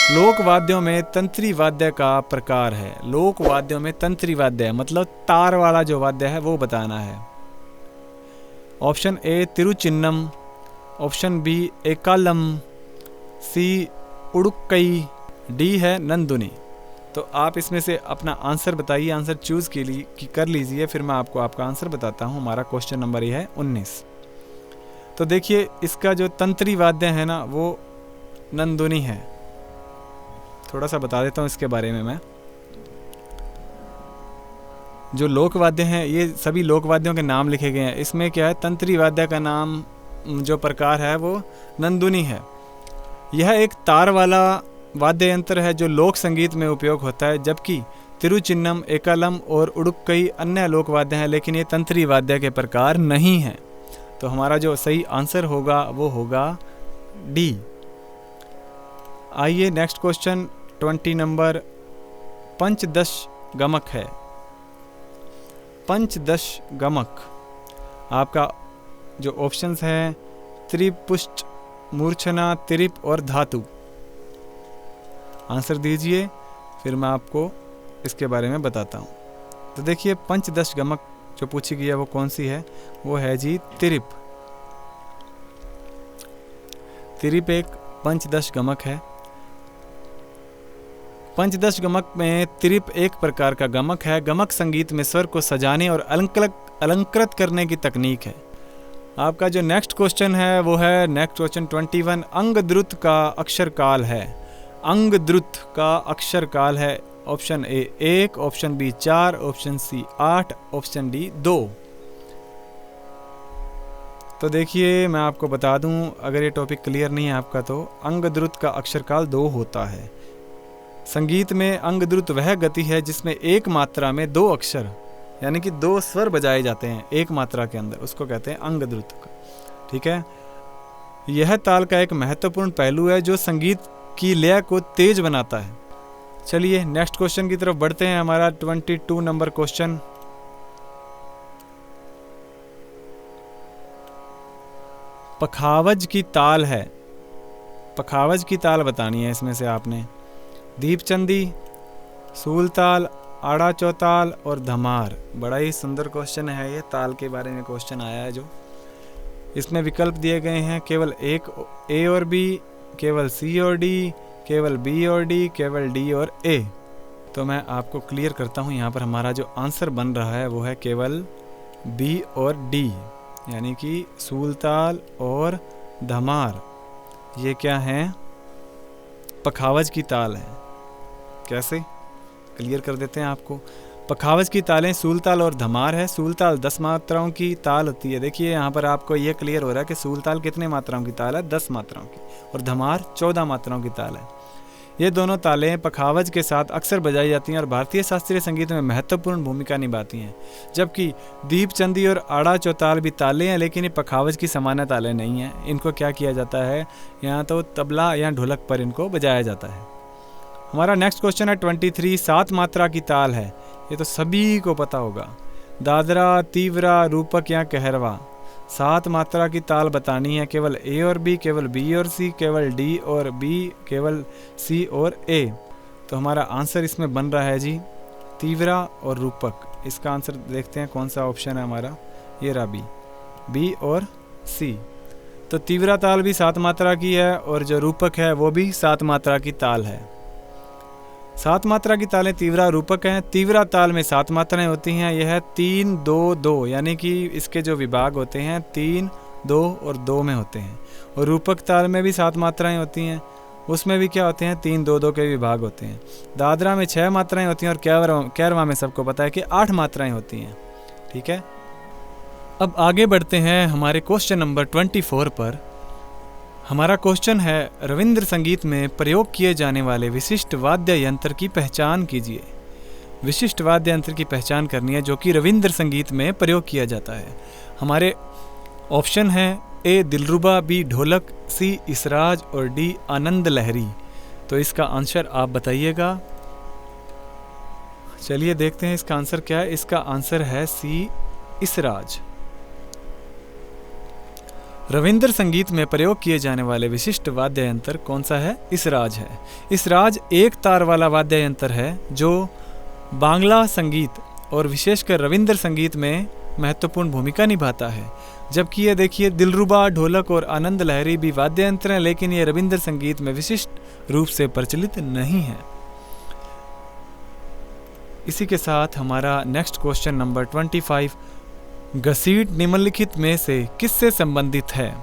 लोक वाद्यों में तंत्री वाद्य का प्रकार है। लोक वाद्यों में तंत्री वाद्य है मतलब तार वाला जो वाद्य है वो बताना है। ऑप्शन ए तिरुचिन्नम, ऑप्शन बी एकालम, सी उडुक्कई, डी है नंदुनी। तो आप इसमें से अपना आंसर बताइए, आंसर चूज कर लीजिए, फिर मैं आपको आपका आंसर बताता हूँ। हमारा क्वेश्चन नंबर ये है 19। तो देखिए इसका जो तंत्री वाद्य है ना वो नंदुनी है। थोड़ा सा बता देता हूँ इसके बारे में मैं। जो लोक वाद्य हैं ये सभी लोक वाद्यों के नाम लिखे गए हैं। इसमें क्या है, तंत्री वाद्य का नाम जो प्रकार है वो नंदुनी है। यह एक तार वाला वाद्य यंत्र है जो लोक संगीत में उपयोग होता है, जबकि तिरुचिन्नम, एकालम और उडुक्कई अन्य लोक वाद्य हैं लेकिन ये तंत्री वाद्य के प्रकार नहीं हैं। तो हमारा जो सही आंसर होगा वो होगा डी। आइए नेक्स्ट क्वेश्चन 20 नंबर, पंचदश गमक है। पंचदश गमक आपका जो ऑप्शंस हैं त्रिपुष्ट, मूर्छना, त्रिप और धातु। आंसर दीजिए, फिर मैं आपको इसके बारे में बताता हूँ। तो देखिए पंचदश गमक जो पूछी गई है वो कौन सी है, वो है जी त्रिप। त्रिप एक पंचदश गमक है। पंचदश गमक में त्रिप एक प्रकार का गमक है। गमक संगीत में स्वर को सजाने और अलंकृत करने की तकनीक है। आपका जो नेक्स्ट क्वेश्चन है वो है नेक्स्ट क्वेश्चन 21, अंग द्रुत का अक्षर काल है। अंग द्रुत का अक्षर काल है option A 1, option B 4, option C 8, option D 2। तो देखिए मैं आपको बता दूं, अगर ये टॉपिक क्लियर नहीं है आपका, तो अंग द्रुत का अक्षर काल 2 होता है। संगीत में अंग द्रुत वह गति है जिसमें एक मात्रा में 2 अक्षर यानी कि 2 स्वर बजाए जाते हैं एक मात्रा के अंदर, उसको कहते हैं अंग द्रुत का। ठीक है, यह ताल का एक महत्वपूर्ण पहलू है जो संगीत की लय को तेज बनाता है। चलिए नेक्स्ट क्वेश्चन की तरफ बढ़ते हैं। हमारा 22 नंबर क्वेश्चन, पखावज की ताल है। पखावज की ताल बतानी है इसमें से आपने। दीपचंदी, सूलताल, आड़ा चौताल और धमार। बड़ा ही सुंदर क्वेश्चन है ये, ताल के बारे में क्वेश्चन आया है जो। इसमें विकल्प दिए गए हैं केवल एक ए और बी, केवल सी और डी, केवल बी और डी, केवल डी और ए। तो मैं आपको क्लियर करता हूँ, यहाँ पर हमारा जो आंसर बन रहा है वो है केवल बी और डी, यानी कि सूलताल और धमार ये क्या हैं, पखावज की ताल है। कैसे क्लियर कर देते हैं आपको। पखावज की तालें सूलताल और धमार है। सूलताल 10 मात्राओं की ताल होती है। देखिए यहाँ पर आपको ये क्लियर हो रहा है कि सूलताल कितने मात्राओं की ताल है, 10 मात्राओं की, और धमार 14 मात्राओं की ताल है। ये दोनों तालें पखावज के साथ अक्सर बजाई जाती हैं और भारतीय शास्त्रीय संगीत में महत्वपूर्ण भूमिका निभाती हैं। जबकि दीपचंदी और आड़ा चौताल भी तालें हैं, लेकिन ये पखावज की समान तालें नहीं हैं। इनको क्या किया जाता है, यहाँ तो तबला या ढोलक पर इनको बजाया जाता है। हमारा नेक्स्ट क्वेश्चन है 23, 7 मात्रा की ताल है। ये तो सभी को पता होगा। दादरा, तीव्रा, रूपक या कहरवा। 7 मात्रा की ताल बतानी है, केवल ए और बी, केवल बी और सी, केवल डी और बी, केवल सी और ए। तो हमारा आंसर इसमें बन रहा है जी तीव्रा और रूपक। इसका आंसर देखते हैं कौन सा ऑप्शन है हमारा, ये रहा बी और सी। तो तीव्रा ताल भी 7 मात्रा की है और जो रूपक है वो भी 7 मात्रा की ताल है। 7 मात्रा की तालें तीव्रा रूपक हैं। तीव्रा ताल में 7 मात्राएं होती हैं। यह है 3, 2, 2, यानी कि इसके जो विभाग होते हैं 3, 2 और 2 में होते हैं। और रूपक ताल में भी 7 मात्राएं होती हैं, उसमें भी क्या होते हैं, 3, 2, 2 के विभाग होते हैं। दादरा में 6 मात्राएं होती हैं और कैरवा में सबको पता है कि 8 मात्राएं होती हैं। ठीक है, अब आगे बढ़ते हैं हमारे क्वेश्चन नंबर 24 पर। हमारा क्वेश्चन है, रविंद्र संगीत में प्रयोग किए जाने वाले विशिष्ट वाद्य यंत्र की पहचान कीजिए। विशिष्ट वाद्य यंत्र की पहचान करनी है जो कि रविंद्र संगीत में प्रयोग किया जाता है। हमारे ऑप्शन है ए दिलरुबा, बी ढोलक, सी इसराज और डी आनंद लहरी। तो इसका आंसर आप बताइएगा। चलिए देखते हैं इसका आंसर क्या है। इसका आंसर है सी इसराज। रविंद्र संगीत में प्रयोग किए जाने वाले विशिष्ट वाद्य यंत्र कौन सा है, इसराज है। इसराज एक तार वाला वाद्य यंत्र है जो बांग्ला संगीत और विशेषकर रविंद्र संगीत में महत्वपूर्ण भूमिका निभाता है। जबकि ये देखिए दिलरुबा, ढोलक और आनंद लहरी भी वाद्य यंत्र हैं, लेकिन ये रविंद्र संगीत में विशिष्ट रूप से प्रचलित नहीं है। इसी के साथ हमारा नेक्स्ट क्वेश्चन नंबर 25, घसीट निम्नलिखित में से किससे संबंधित है।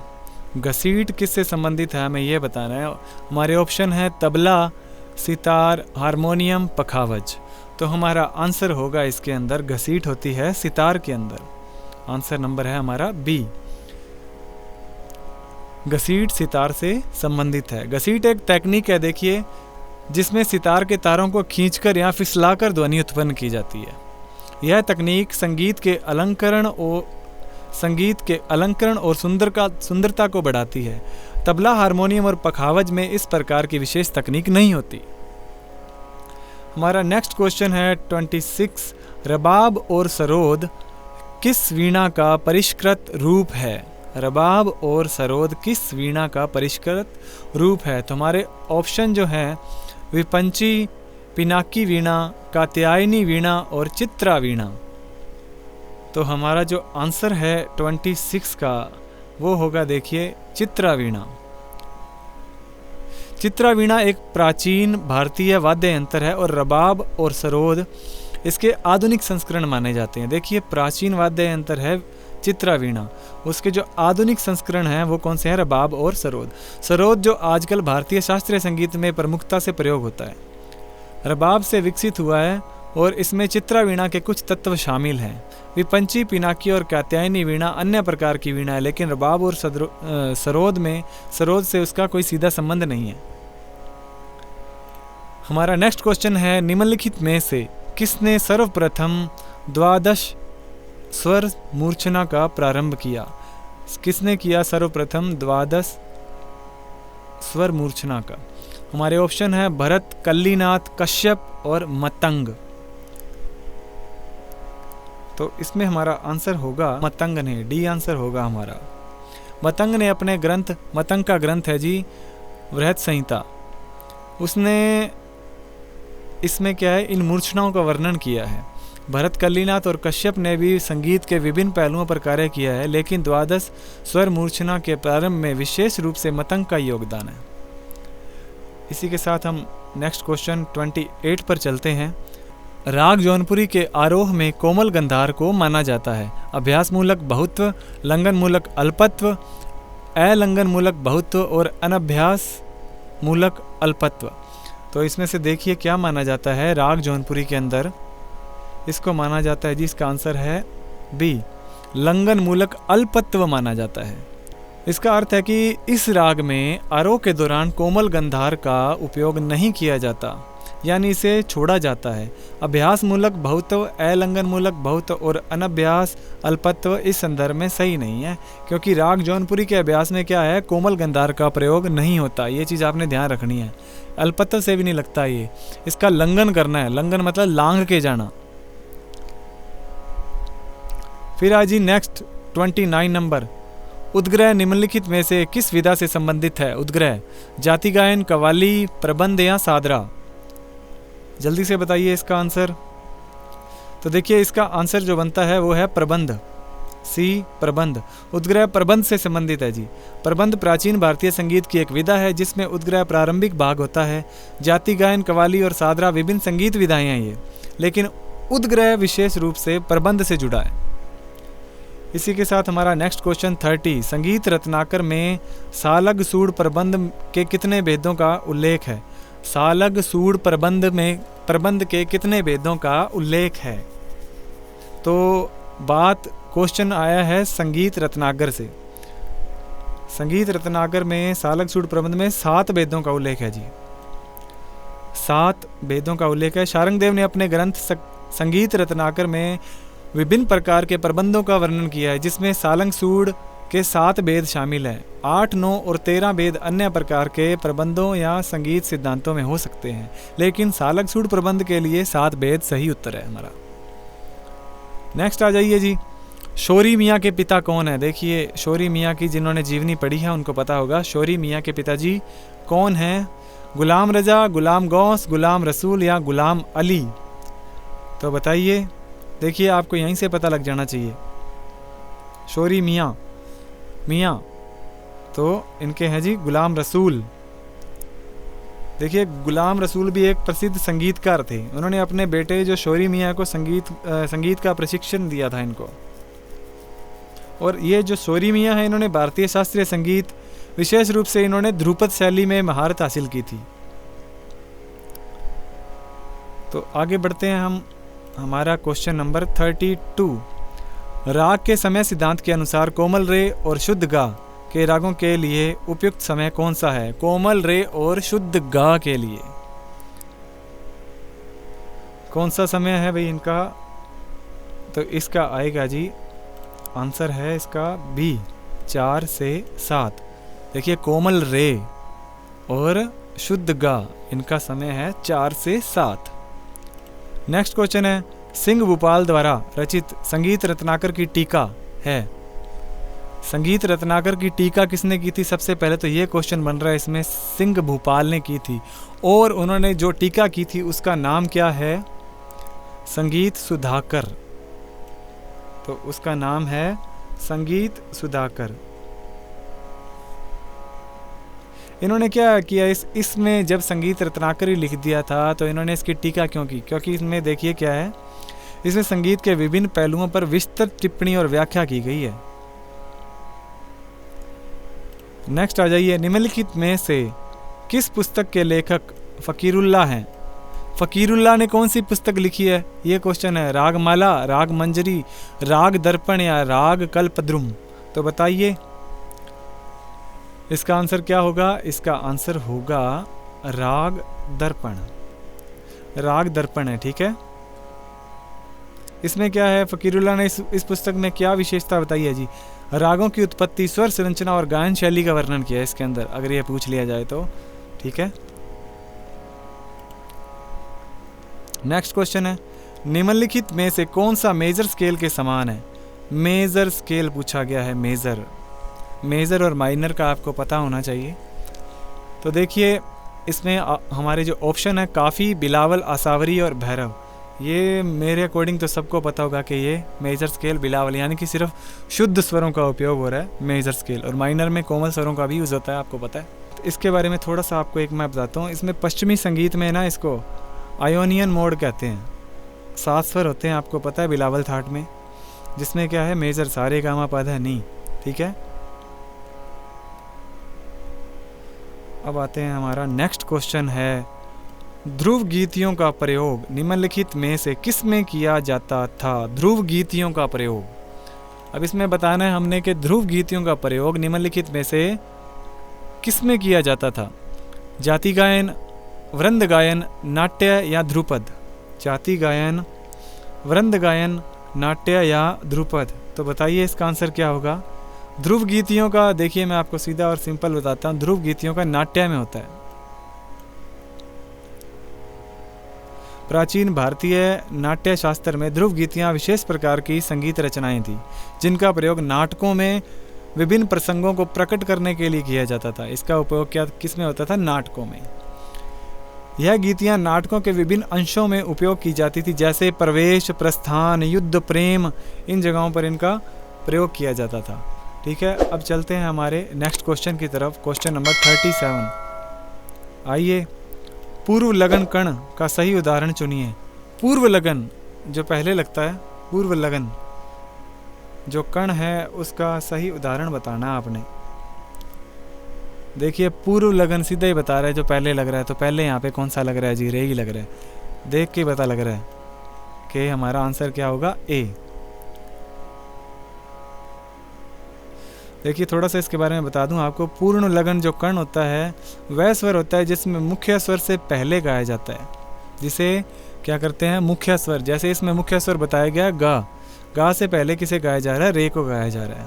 घसीट किससे संबंधित है हमें यह बताना है। हमारे ऑप्शन है तबला, सितार, हारमोनियम, पखावज। तो हमारा आंसर होगा इसके अंदर घसीट होती है सितार के अंदर। आंसर नंबर है हमारा बी। घसीट सितार से संबंधित है। घसीट एक तकनीक है देखिए जिसमें सितार के तारों को खींचकर या फिसलाकर ध्वनि उत्पन्न की जाती है। यह तकनीक संगीत के अलंकरण संगीत के अलंकरण और सुंदरता को बढ़ाती है। तबला, हारमोनियम और पखावज में इस प्रकार की विशेष तकनीक नहीं होती। हमारा नेक्स्ट क्वेश्चन है 26। रबाब और सरोद किस वीणा का परिष्कृत रूप है? रबाब और सरोद किस वीणा का परिष्कृत रूप है? तो हमारे ऑप्शन जो हैं विपंची, पिनाकी वीणा, कात्यायनी वीणा और चित्रा वीणा। तो हमारा जो आंसर है 26 का वो होगा, देखिए, चित्रा वीणा। चित्रा वीणा एक प्राचीन भारतीय वाद्य यंत्र है और रबाब और सरोद इसके आधुनिक संस्करण माने जाते हैं। देखिए, प्राचीन वाद्य यंत्र है चित्रा वीणा, उसके जो आधुनिक संस्करण हैं वो कौन से हैं? रबाब और सरोद। सरोद जो आजकल भारतीय शास्त्रीय संगीत में प्रमुखता से प्रयोग होता है, रबाब से विकसित हुआ है और इसमें चित्रा वीणा के कुछ तत्व शामिल हैं। विपंची, पिनाकी और कात्यायनी वीणा अन्य प्रकार की वीणा है, लेकिन रबाब और सरोद से उसका कोई सीधा संबंध नहीं है। हमारा नेक्स्ट क्वेश्चन है, निम्नलिखित में से किसने सर्वप्रथम 12 स्वर मूर्छना का प्रारंभ किया? किसने किया सर्वप्रथम 12 स्वर मूर्छना का? हमारे ऑप्शन है भरत, कल्लीनाथ, कश्यप और मतंग। तो इसमें हमारा आंसर होगा मतंग ने, डी आंसर होगा हमारा। मतंग ने अपने ग्रंथ, मतंग का ग्रंथ है जी बृहत संहिता, उसने इसमें क्या है, इन मूर्छनाओं का वर्णन किया है। भरत, कल्लीनाथ और कश्यप ने भी संगीत के विभिन्न पहलुओं पर कार्य किया है, लेकिन 12 स्वर मूर्छना के प्रारंभ में विशेष रूप से मतंग का योगदान है। इसी के साथ हम नेक्स्ट क्वेश्चन 28 पर चलते हैं। राग जौनपुरी के आरोह में कोमल गंधार को माना जाता है। अभ्यास मूलक बहुत्व, लंघन मूलक अल्पत्व, अलंघन मूलक बहुत्व और अनभ्यास मूलक अल्पत्व। तो इसमें से देखिए क्या माना जाता है राग जौनपुरी के अंदर? इसको माना जाता है जी, इसका आंसर है बी, लंघन मूलक अल्पत्व माना जाता है। इसका अर्थ है कि इस राग में आरोह के दौरान कोमल गंधार का उपयोग नहीं किया जाता, यानी इसे छोड़ा जाता है। अभ्यास मूलक बहुत्व, अलंघन मूलक बहुत्व और अनभ्यास अल्पत्व इस संदर्भ में सही नहीं है, क्योंकि राग जौनपुरी के अभ्यास में क्या है, कोमल गंधार का प्रयोग नहीं होता। ये चीज़ आपने ध्यान रखनी है। अल्पत्व से भी नहीं लगता ये, इसका लंघन करना है। लंघन मतलब लांघ के जाना। फिर आज नेक्स्ट 29 नंबर, उद्ग्रह निम्नलिखित में से किस विधा से संबंधित है? उद्ग्रह जाति गायन, कव्वाली, प्रबंध या सादरा? जल्दी से बताइए इसका आंसर। तो देखिए इसका आंसर जो बनता है वो है प्रबंध, सी, प्रबंध। उद्ग्रह प्रबंध से संबंधित है जी। प्रबंध प्राचीन भारतीय संगीत की एक विधा है जिसमें उद्ग्रह प्रारंभिक भाग होता है। जाति गायन, कव्वाली और सादरा विभिन्न संगीत विधाएं हैं ये, लेकिन उद्ग्रह विशेष रूप से प्रबंध से जुड़ा है। इसी के साथ हमारा नेक्स्ट क्वेश्चन 30, संगीत रत्नाकर में सालग सूड़ प्रबंध के कितने भेदों का उल्लेख है? सालग सूड़ प्रबंध में प्रबंध के कितने भेदों का उल्लेख है? तो बात क्वेश्चन आया है संगीत रत्नाकर से। संगीत रत्नाकर में सालग सूड़ प्रबंध में 7 भेदों का उल्लेख है जी, 7 भेदों का उल्लेख है। शारंगदेव ने अपने ग्रंथ संगीत रत्नाकर में विभिन्न प्रकार के प्रबंधों का वर्णन किया है, जिसमें सालंग सूड़ के 7 भेद शामिल हैं। 8, 9 और 13 भेद अन्य प्रकार के प्रबंधों या संगीत सिद्धांतों में हो सकते हैं, लेकिन सालग सूड़ प्रबंध के लिए 7 भेद सही उत्तर है हमारा। नेक्स्ट आ जाइए जी, शौरी मियाँ के पिता कौन है? देखिए शौरी मियाँ की जिन्होंने जीवनी पढ़ी है उनको पता होगा शौरी मियाँ के पिताजी कौन हैं। गुलाम रजा, गुलाम गौस, गुलाम रसूल या गुलाम अली? तो बताइए। देखिए आपको यहीं से पता लग जाना चाहिए। शौरी मियाँ तो इनके हैं जी गुलाम रसूल। देखिए गुलाम रसूल भी एक प्रसिद्ध संगीतकार थे। उन्होंने अपने बेटे जो शौरी मियाँ को संगीत का प्रशिक्षण दिया था इनको। और ये जो शौरी मियाँ हैं इन्होंने भारतीय शास्त्रीय संगीत, विशेष रूप से इन्होंने ध्रुपद शैली में महारत हासिल की थी। तो आगे बढ़ते हैं हम। हमारा क्वेश्चन नंबर 32, राग के समय सिद्धांत के अनुसार कोमल रे और शुद्ध गा के रागों के लिए उपयुक्त समय कौन सा है? कोमल रे और शुद्ध गा के लिए कौन सा समय है भाई इनका? तो इसका आएगा जी आंसर है इसका बी, 4 से 7। देखिए कोमल रे और शुद्ध गा, इनका समय है 4 से 7। नेक्स्ट क्वेश्चन है, सिंह भूपाल द्वारा रचित संगीत रत्नाकर की टीका है। संगीत रत्नाकर की टीका किसने की थी? सबसे पहले तो ये क्वेश्चन बन रहा है इसमें, सिंह भूपाल ने की थी, और उन्होंने जो टीका की थी उसका नाम क्या है? संगीत सुधाकर। तो उसका नाम है संगीत सुधाकर। इन्होंने क्या किया, इसमें जब संगीत रत्नाकर ही लिख दिया था तो इन्होंने इसकी टीका क्यों की? क्योंकि इसमें देखिए क्या है, इसमें संगीत के विभिन्न पहलुओं पर विस्तृत टिप्पणी और व्याख्या की गई है। नेक्स्ट आ जाइए, निम्नलिखित में से किस पुस्तक के लेखक फ़कीरुल्लाह हैं? फ़कीरुल्लाह ने कौन सी पुस्तक लिखी है? ये क्वेश्चन है। रागमाला, राग मंजरी, राग दर्पण या राग कल्पद्रुम? तो बताइए इसका आंसर क्या होगा? इसका आंसर होगा राग दर्पण। राग दर्पण है, ठीक है। इसमें क्या है, फ़कीरुल्लाह ने इस पुस्तक में क्या विशेषता बताई है जी? रागों की उत्पत्ति, स्वर संरचना और गायन शैली का वर्णन किया है इसके अंदर, अगर ये पूछ लिया जाए तो, ठीक है। नेक्स्ट क्वेश्चन है, निम्नलिखित में से कौन सा मेजर स्केल के समान है? मेजर स्केल पूछा गया है। मेजर और माइनर का आपको पता होना चाहिए। तो देखिए इसमें हमारे जो ऑप्शन है काफ़ी, बिलावल, आसावरी और भैरव, ये मेरे अकॉर्डिंग तो सबको पता होगा कि ये मेजर स्केल बिलावल, यानी कि सिर्फ शुद्ध स्वरों का उपयोग हो रहा है मेजर स्केल, और माइनर में कोमल स्वरों का भी यूज़ होता है, आपको पता है। तो इसके बारे में थोड़ा सा आपको एक मैं बताता हूँ। इसमें पश्चिमी संगीत में ना इसको आयोनियन मोड कहते हैं। 7 स्वर होते हैं, आपको पता है बिलावल थाट में, जिसमें क्या है मेजर सारे गामा पधा नी, ठीक है। अब आते हैं, हमारा नेक्स्ट क्वेश्चन है, ध्रुव गीतियों का प्रयोग निम्नलिखित में से किस में किया जाता था? ध्रुव गीतियों का प्रयोग, अब इसमें बताना है हमने कि ध्रुव गीतियों का प्रयोग निम्नलिखित में से किस में किया जाता था? जाति गायन, वृंद गायन, नाट्य या ध्रुपद? जाति गायन, वृंद गायन, नाट्य या ध्रुपद? तो बताइए इसका आंसर क्या होगा? ध्रुव गीतियों का, देखिए मैं आपको सीधा और सिंपल बताता हूँ, ध्रुव गीतियों का नाट्य में होता है। प्राचीन भारतीय नाट्य शास्त्र में ध्रुव गीतियाँ विशेष प्रकार की संगीत रचनाएं थी, जिनका प्रयोग नाटकों में विभिन्न प्रसंगों को प्रकट करने के लिए किया जाता था। इसका उपयोग क्या किस में होता था? नाटकों में। यह गीतियाँ नाटकों के विभिन्न अंशों में उपयोग की जाती थी, जैसे प्रवेश, प्रस्थान, युद्ध, प्रेम, इन जगहों पर इनका प्रयोग किया जाता था, ठीक है। अब चलते हैं हमारे नेक्स्ट क्वेश्चन की तरफ, क्वेश्चन नंबर 37। आइए, पूर्व लगन कण का सही उदाहरण चुनिए। पूर्व लगन जो पहले लगता है, पूर्व लगन जो कण है उसका सही उदाहरण बताना आपने। देखिए पूर्व लगन सीधा ही बता रहा है जो पहले लग रहा है, तो पहले यहाँ पे कौन सा लग रहा है जी? रे ही लग रहा है, देख के पता लग रहा है कि हमारा आंसर क्या होगा? ए। देखिए थोड़ा सा इसके बारे में बता दूं आपको। पूर्ण लगन जो कर्ण होता है वह स्वर होता है जिसमें मुख्य स्वर से पहले गाया जाता है, जिसे क्या करते हैं? मुख्य स्वर। जैसे इसमें मुख्य स्वर बताया गया गा, गा से पहले किसे गाया जा रहा है? रे को गाया जा रहा है।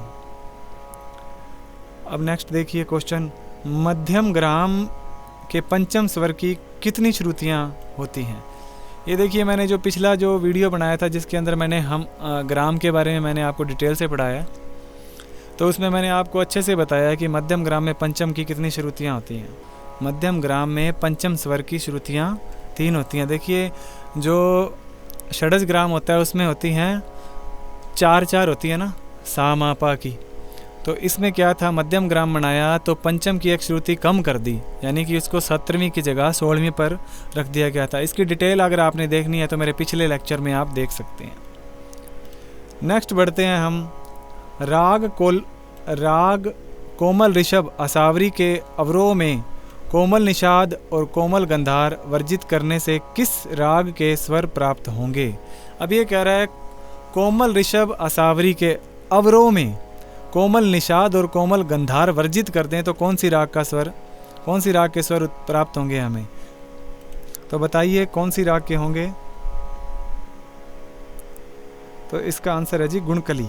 अब नेक्स्ट देखिए क्वेश्चन, मध्यम ग्राम के पंचम स्वर की कितनी श्रुतियाँ होती हैं? ये देखिए मैंने जो पिछला जो वीडियो बनाया था जिसके अंदर मैंने हम ग्राम के बारे में मैंने आपको डिटेल से पढ़ाया है, तो उसमें मैंने आपको अच्छे से बताया कि मध्यम ग्राम में पंचम की कितनी श्रुतियाँ होती हैं। मध्यम ग्राम में पंचम स्वर की श्रुतियाँ 3 होती हैं। देखिए जो षडज ग्राम होता है उसमें होती हैं 4 होती है ना, सा मा पा की। तो इसमें क्या था, मध्यम ग्राम बनाया तो पंचम की एक श्रुति कम कर दी, यानी कि उसको 17वीं की जगह 16वीं पर रख दिया गया था। इसकी डिटेल अगर आपने देखनी है तो मेरे पिछले लेक्चर में आप देख सकते हैं। नेक्स्ट बढ़ते हैं हम, राग कोमल ऋषभ असावरी के अवरोह में कोमल निषाद और कोमल गंधार वर्जित करने से किस राग के स्वर प्राप्त होंगे? अब ये कह रहा है कोमल ऋषभ असावरी के अवरोह में कोमल निषाद और कोमल गंधार वर्जित कर दें तो कौन सी राग के स्वर प्राप्त होंगे हमें? तो बताइए कौन सी राग के होंगे? तो इसका आंसर है जी गुणकली।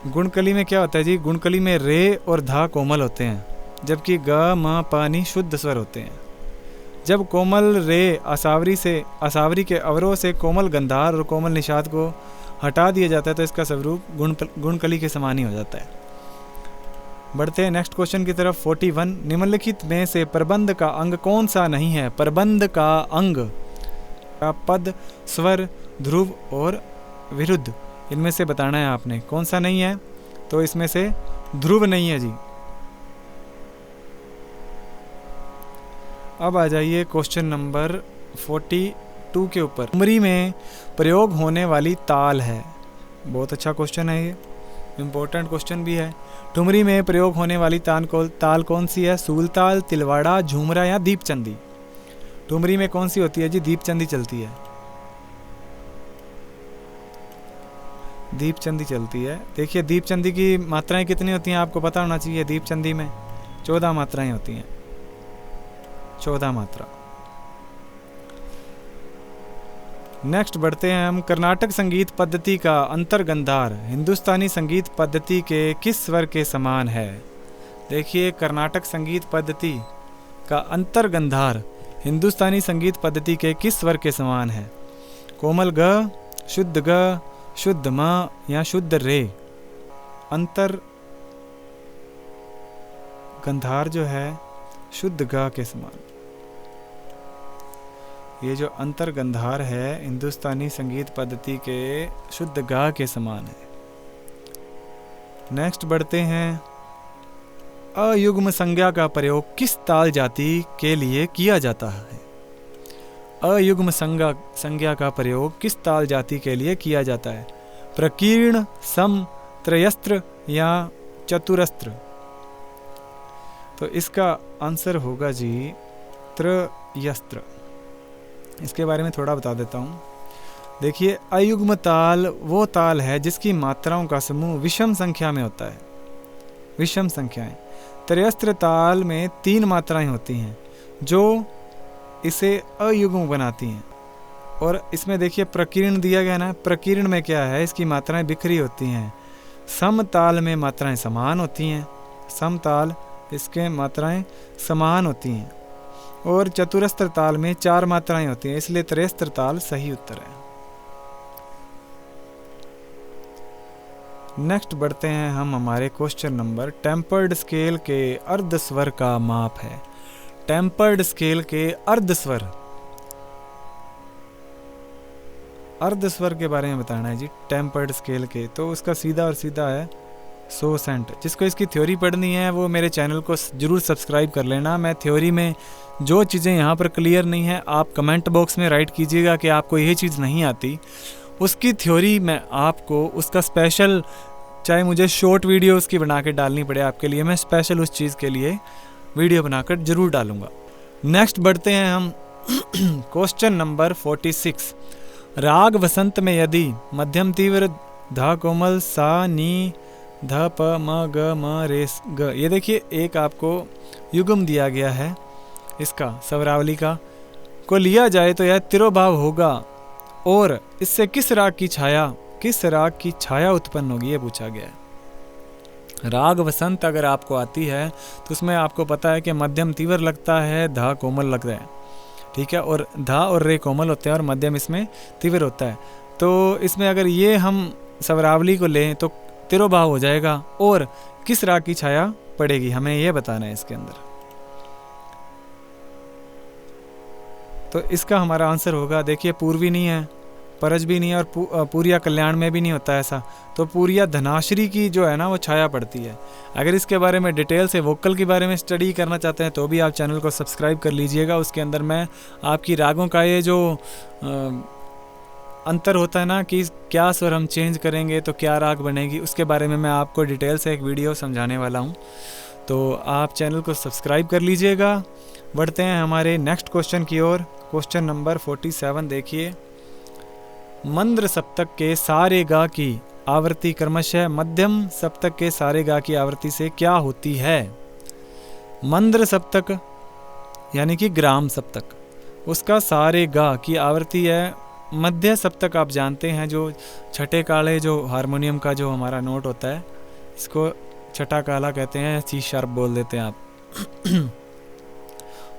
गुणकली में क्या होता है जी, गुणकली में रे और धा कोमल होते हैं, जबकि ग म प नि शुद्ध स्वर होते हैं। जब कोमल रे असावरी के अवरोह से कोमल गंधार और कोमल निषाद को हटा दिया जाता है तो इसका स्वरूप गुणकली के समान ही हो जाता है। बढ़ते हैं नेक्स्ट क्वेश्चन की तरफ। 41, निम्नलिखित में से प्रबंध का अंग कौन सा नहीं है? प्रबंध का अंग का पद, स्वर, ध्रुव और विरुद्ध, इनमें से बताना है आपने कौन सा नहीं है। तो इसमें से ध्रुव नहीं है जी। अब आ जाइए क्वेश्चन नंबर 42 के ऊपर। ठुमरी में प्रयोग होने वाली ताल है। बहुत अच्छा क्वेश्चन है, ये इम्पोर्टेंट क्वेश्चन भी है। ठुमरी में प्रयोग होने वाली ताल कौन सी है? सूलताल, तिलवाड़ा, झूमरा या दीपचंदी। ठुमरी में कौन सी होती है जी? दीपचंदी चलती है, दीपचंदी चलती है। देखिए दीपचंदी की मात्राएं कितनी होती हैं आपको पता होना चाहिए। दीपचंदी में 14 मात्राएं होती हैं, 14 मात्रा। नेक्स्ट बढ़ते हैं हम। कर्नाटक संगीत पद्धति का अंतर्गंधार हिंदुस्तानी संगीत पद्धति के किस स्वर के समान है? देखिए कर्नाटक संगीत पद्धति का अंतर्गंधार हिंदुस्तानी संगीत पद्धति के किस स्वर के समान है? कोमल ग, शुद्ध ग, शुद्ध म या शुद्ध रे। अंतर गंधार जो है शुद्ध ग के समान। ये जो अंतर गंधार है हिंदुस्तानी संगीत पद्धति के शुद्ध ग के समान है। नेक्स्ट बढ़ते हैं। अयुग्म संज्ञा का प्रयोग किस ताल जाति के लिए किया जाता है? अयुग्म संज्ञा का प्रयोग किस ताल जाति के लिए किया जाता है? प्रकीर्ण, सम, त्रयस्त्र या चतुरस्त्र। तो इसका आंसर होगा जी त्रयस्त्र। इसके बारे में थोड़ा बता देता हूँ। देखिए अयुग्म ताल वो ताल है जिसकी मात्राओं का समूह विषम संख्या में होता है, विषम संख्याएं। त्रयस्त्र ताल में 3 मात्राएं होती हैं जो इसे अयुग्म बनाती हैं। और इसमें देखिए प्रकीर्ण दिया गया ना, प्रकीर्ण में क्या है? इसकी मात्राएं बिखरी होती हैं। सम ताल में मात्राएं समान होती हैं, सम ताल इसके मात्राएं समान होती हैं। और चतुरस्त्र ताल में 4 मात्राएं होती हैं, इसलिए त्रयस्त्र ताल सही उत्तर है। नेक्स्ट बढ़ते हैं हम हमारे क्वेश्चन नंबर। टेम्पर्ड स्केल के अर्ध स्वर का माप है। टेम्पर्ड स्केल के अर्ध स्वर, अर्ध स्वर के बारे में बताना है जी। टेम्पर्ड स्केल के तो उसका सीधा और सीधा है 100 सेंट। जिसको इसकी थ्योरी पढ़नी है वो मेरे चैनल को जरूर सब्सक्राइब कर लेना। मैं थ्योरी में जो चीज़ें यहाँ पर क्लियर नहीं है आप कमेंट बॉक्स में राइट कीजिएगा कि आपको ये चीज़ नहीं आती। उसकी थ्योरी मैं आपको उसका स्पेशल, चाहे मुझे शॉर्ट वीडियो उसकी बना के डालनी पड़े आपके लिए, मैं स्पेशल उस चीज़ के लिए वीडियो बनाकर जरूर डालूंगा। नेक्स्ट बढ़ते हैं हम क्वेश्चन नंबर 46। राग वसंत में यदि मध्यम तीव्र धा कोमल सा नी ध प म ग म रे ग, ये देखिए एक आपको युग्म दिया गया है इसका स्वरावली का को लिया जाए तो यह तिरोभाव होगा और इससे किस राग की छाया उत्पन्न होगी, ये पूछा गया है। राग वसंत अगर आपको आती है तो उसमें आपको पता है कि मध्यम तीव्र लगता है, धा कोमल लगता है, ठीक है, और धा और रे कोमल होते हैं और मध्यम इसमें तीव्र होता है। तो इसमें अगर ये हम स्वरावली को लें तो तिरोभाव हो जाएगा और किस राग की छाया पड़ेगी, हमें ये बताना है इसके अंदर। तो इसका हमारा आंसर होगा, देखिए पूर्वी नहीं है, परज भी नहीं है और पूरिया कल्याण में भी नहीं होता ऐसा, तो पूरिया धनाश्री की जो है ना वो छाया पड़ती है। अगर इसके बारे में डिटेल से वोकल के बारे में स्टडी करना चाहते हैं तो भी आप चैनल को सब्सक्राइब कर लीजिएगा। उसके अंदर मैं आपकी रागों का ये जो अंतर होता है ना कि क्या स्वर हम चेंज करेंगे तो क्या राग बनेगी, उसके बारे में मैं आपको डिटेल से एक वीडियो समझाने वाला हूँ, तो आप चैनल को सब्सक्राइब कर लीजिएगा। बढ़ते हैं हमारे नेक्स्ट क्वेश्चन की ओर। क्वेश्चन नंबर 47 देखिए। मंद्र सप्तक के सारे गा की आवृत्ति क्रमशः मध्यम सप्तक के सारे गा की आवृत्ति से क्या होती है? मंद्र सप्तक यानी कि ग्राम सप्तक, उसका सारे गा की आवृत्ति है मध्य सप्तक आप जानते हैं, जो छठे काले जो हारमोनियम का जो हमारा नोट होता है, इसको छठा काला कहते हैं, सी शार्प बोल देते हैं आप।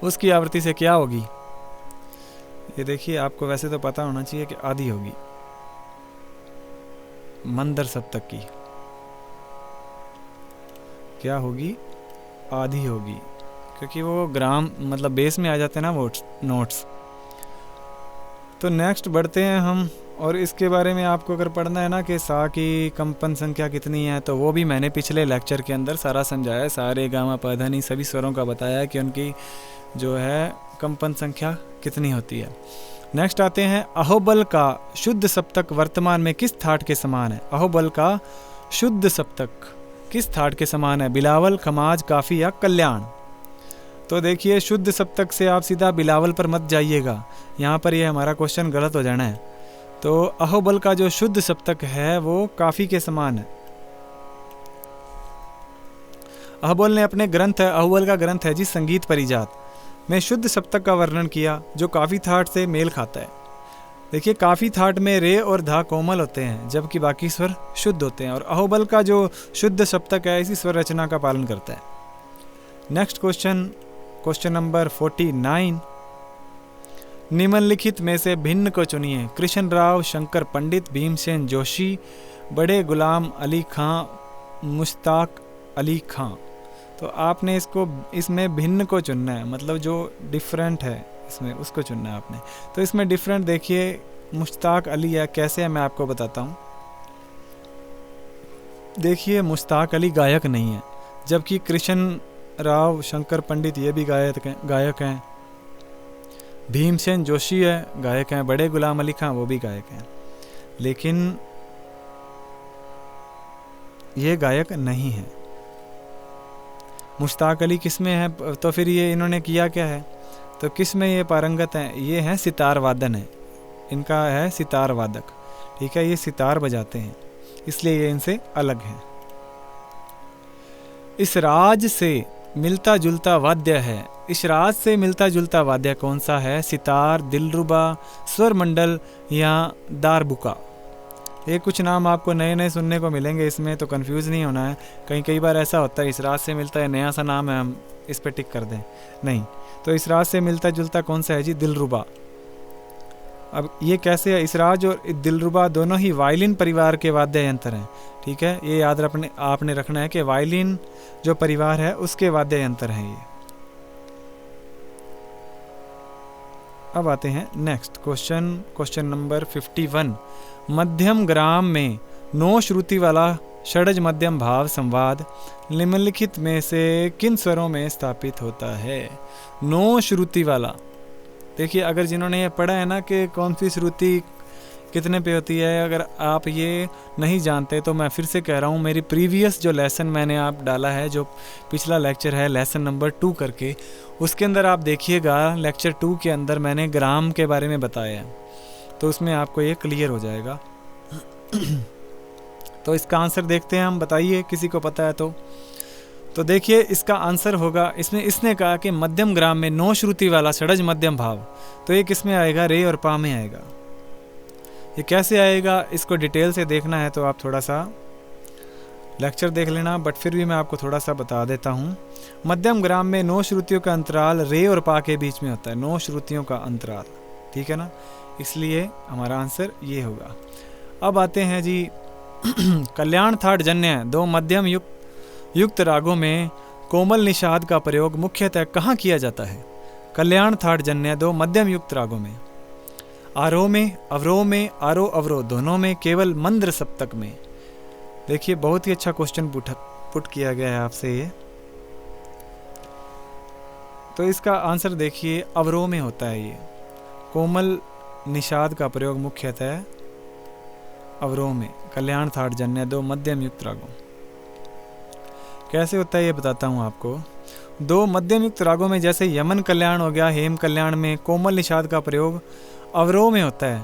उसकी आवृत्ति से क्या होगी, ये देखिए, आपको वैसे तो पता होना चाहिए कि आधी होगी मंदर सप्तक की। क्या होगी, आधी होगी, क्योंकि वो ग्राम मतलब बेस में आ जाते हैं ना वो नोट्स। तो नेक्स्ट बढ़ते हैं हम, और इसके बारे में आपको अगर पढ़ना है ना कि सा की कंपन संख्या कितनी है, तो वो भी मैंने पिछले लेक्चर के अंदर सारा समझाया है। सारे गामा पधनी सभी स्वरों का बताया कि उनकी जो है कंपन संख्या कितनी होती है। नेक्स्ट आते हैं, अहोबल का शुद्ध सप्तक वर्तमान में किस थाट के समान है। अहोबल का शुद्ध सप्तक किस थाट के समान है, बिलावल, खमाज, काफी या कल्याण। तो देखिए, शुद्ध सप्तक से आप सीधा बिलावल पर मत जाइएगा, यहाँ पर ये हमारा क्वेश्चन गलत हो जाना है। तो अहोबल का जो शुद्ध सप्तक है वो काफी के समान है। अहोबल ने अपने ग्रंथ है, अहोबल का ग्रंथ है जी संगीत परिजात में शुद्ध सप्तक का वर्णन किया जो काफी थाट से मेल खाता है। देखिए, काफी थाट में रे और धा कोमल होते हैं जबकि बाकी स्वर शुद्ध होते हैं, और अहोबल का जो शुद्ध सप्तक है इसी स्वर रचना का पालन करता है। नेक्स्ट क्वेश्चन, क्वेश्चन नंबर 49, निम्नलिखित में से भिन्न को चुनिए। कृष्ण राव, शंकर पंडित, भीमसेन जोशी, बड़े गुलाम अली खां, मुश्ताक अली खां। तो आपने इसमें भिन्न को चुनना है, मतलब जो डिफरेंट है इसमें उसको चुनना है आपने। तो इसमें डिफरेंट देखिए, मुश्ताक अली है, कैसे है मैं आपको बताता हूँ। देखिए, मुश्ताक अली गायक नहीं है, जबकि कृष्ण राव, शंकर पंडित ये भी गायक हैं। भीमसेन जोशी है, गायक हैं। बड़े गुलाम अली खां वो भी गायक हैं, लेकिन ये गायक नहीं है। मुश्ताक अली किस में है, तो फिर ये इन्होंने किया क्या है, तो किस में ये पारंगत हैं, ये हैं सितार वादन है, इनका है सितार वादक, ठीक है, ये सितार बजाते हैं, इसलिए ये इनसे अलग हैं। इस राज से मिलता जुलता वाद्य है, इस राज से मिलता जुलता वाद्य कौन सा है, सितार, दिलरुबा, स्वर मंडल या दारबुका। ये कुछ नाम आपको नए नए सुनने को मिलेंगे, इसमें तो कंफ्यूज नहीं होना है। कई बार ऐसा होता है इस राज से मिलता है, नया सा नाम है, हम इस पे टिक कर दें, नहीं। तो इस राज से मिलता जुलता कौन सा है जी, दिलरुबा। अब ये कैसे है, इस राज और दिलरुबा दोनों ही वायलिन परिवार के वाद्य यंत्र हैं, ठीक है, ये याद आपने रखना है कि वायलिन जो परिवार है उसके वाद्य यंत्र हैं ये। अब आते हैं नेक्स्ट क्वेश्चन, क्वेश्चन नंबर 51, मध्यम ग्राम में 9 श्रुति वाला षडज मध्यम भाव संवाद निम्नलिखित में से किन स्वरों में स्थापित होता है। 9 श्रुति वाला, देखिए, अगर जिन्होंने ये पढ़ा है ना कि कौन सी श्रुति कितने पे होती है, अगर आप ये नहीं जानते तो मैं फिर से कह रहा हूँ, मेरी प्रीवियस जो लेसन मैंने आप डाला है, जो पिछला लेक्चर है लेसन नंबर 2 करके, उसके अंदर आप देखिएगा, लेक्चर 2 के अंदर मैंने ग्राम के बारे में बताया है, तो उसमें आपको ये क्लियर हो जाएगा। तो इसका आंसर देखते हैं हम, बताइए किसी को पता है तो देखिए इसका आंसर होगा, इसने कहा कि मध्यम ग्राम में 9 श्रुति वाला षडज मध्यम भाव, तो ये किस में आएगा, रे और पा में आएगा। ये कैसे आएगा, इसको डिटेल से देखना है तो आप थोड़ा सा लेक्चर देख लेना, बट फिर भी मैं आपको थोड़ा सा बता देता हूँ। मध्यम ग्राम में 9 श्रुतियों का अंतराल रे और पा के बीच में होता है, 9 श्रुतियों का अंतराल, ठीक है ना, इसलिए हमारा आंसर ये होगा। अब आते हैं जी कल्याण थाट जन्य 2 मध्यम युक्त रागों में कोमल निषाद का प्रयोग मुख्यतः कहाँ किया जाता है। कल्याण थाट जन्य 2 मध्यम युक्त रागों में, आरोह में, अवरोह में, आरोह अवरोह दोनों में, केवल मंद्र सप्तक में। देखिए, बहुत ही अच्छा क्वेश्चन पुट किया गया है आपसे ये। तो इसका आंसर देखिए, अवरोह में होता है ये, कोमल निषाद का प्रयोग मुख्यतः अवरोह में, कल्याण थाट जन्य 2 मध्यम युक्त रागों। कैसे होता है ये बताता हूँ आपको। 2 मध्यम युक्त रागों में, जैसे यमन कल्याण हो गया, हेम कल्याण में कोमल निषाद का प्रयोग अवरोह में होता है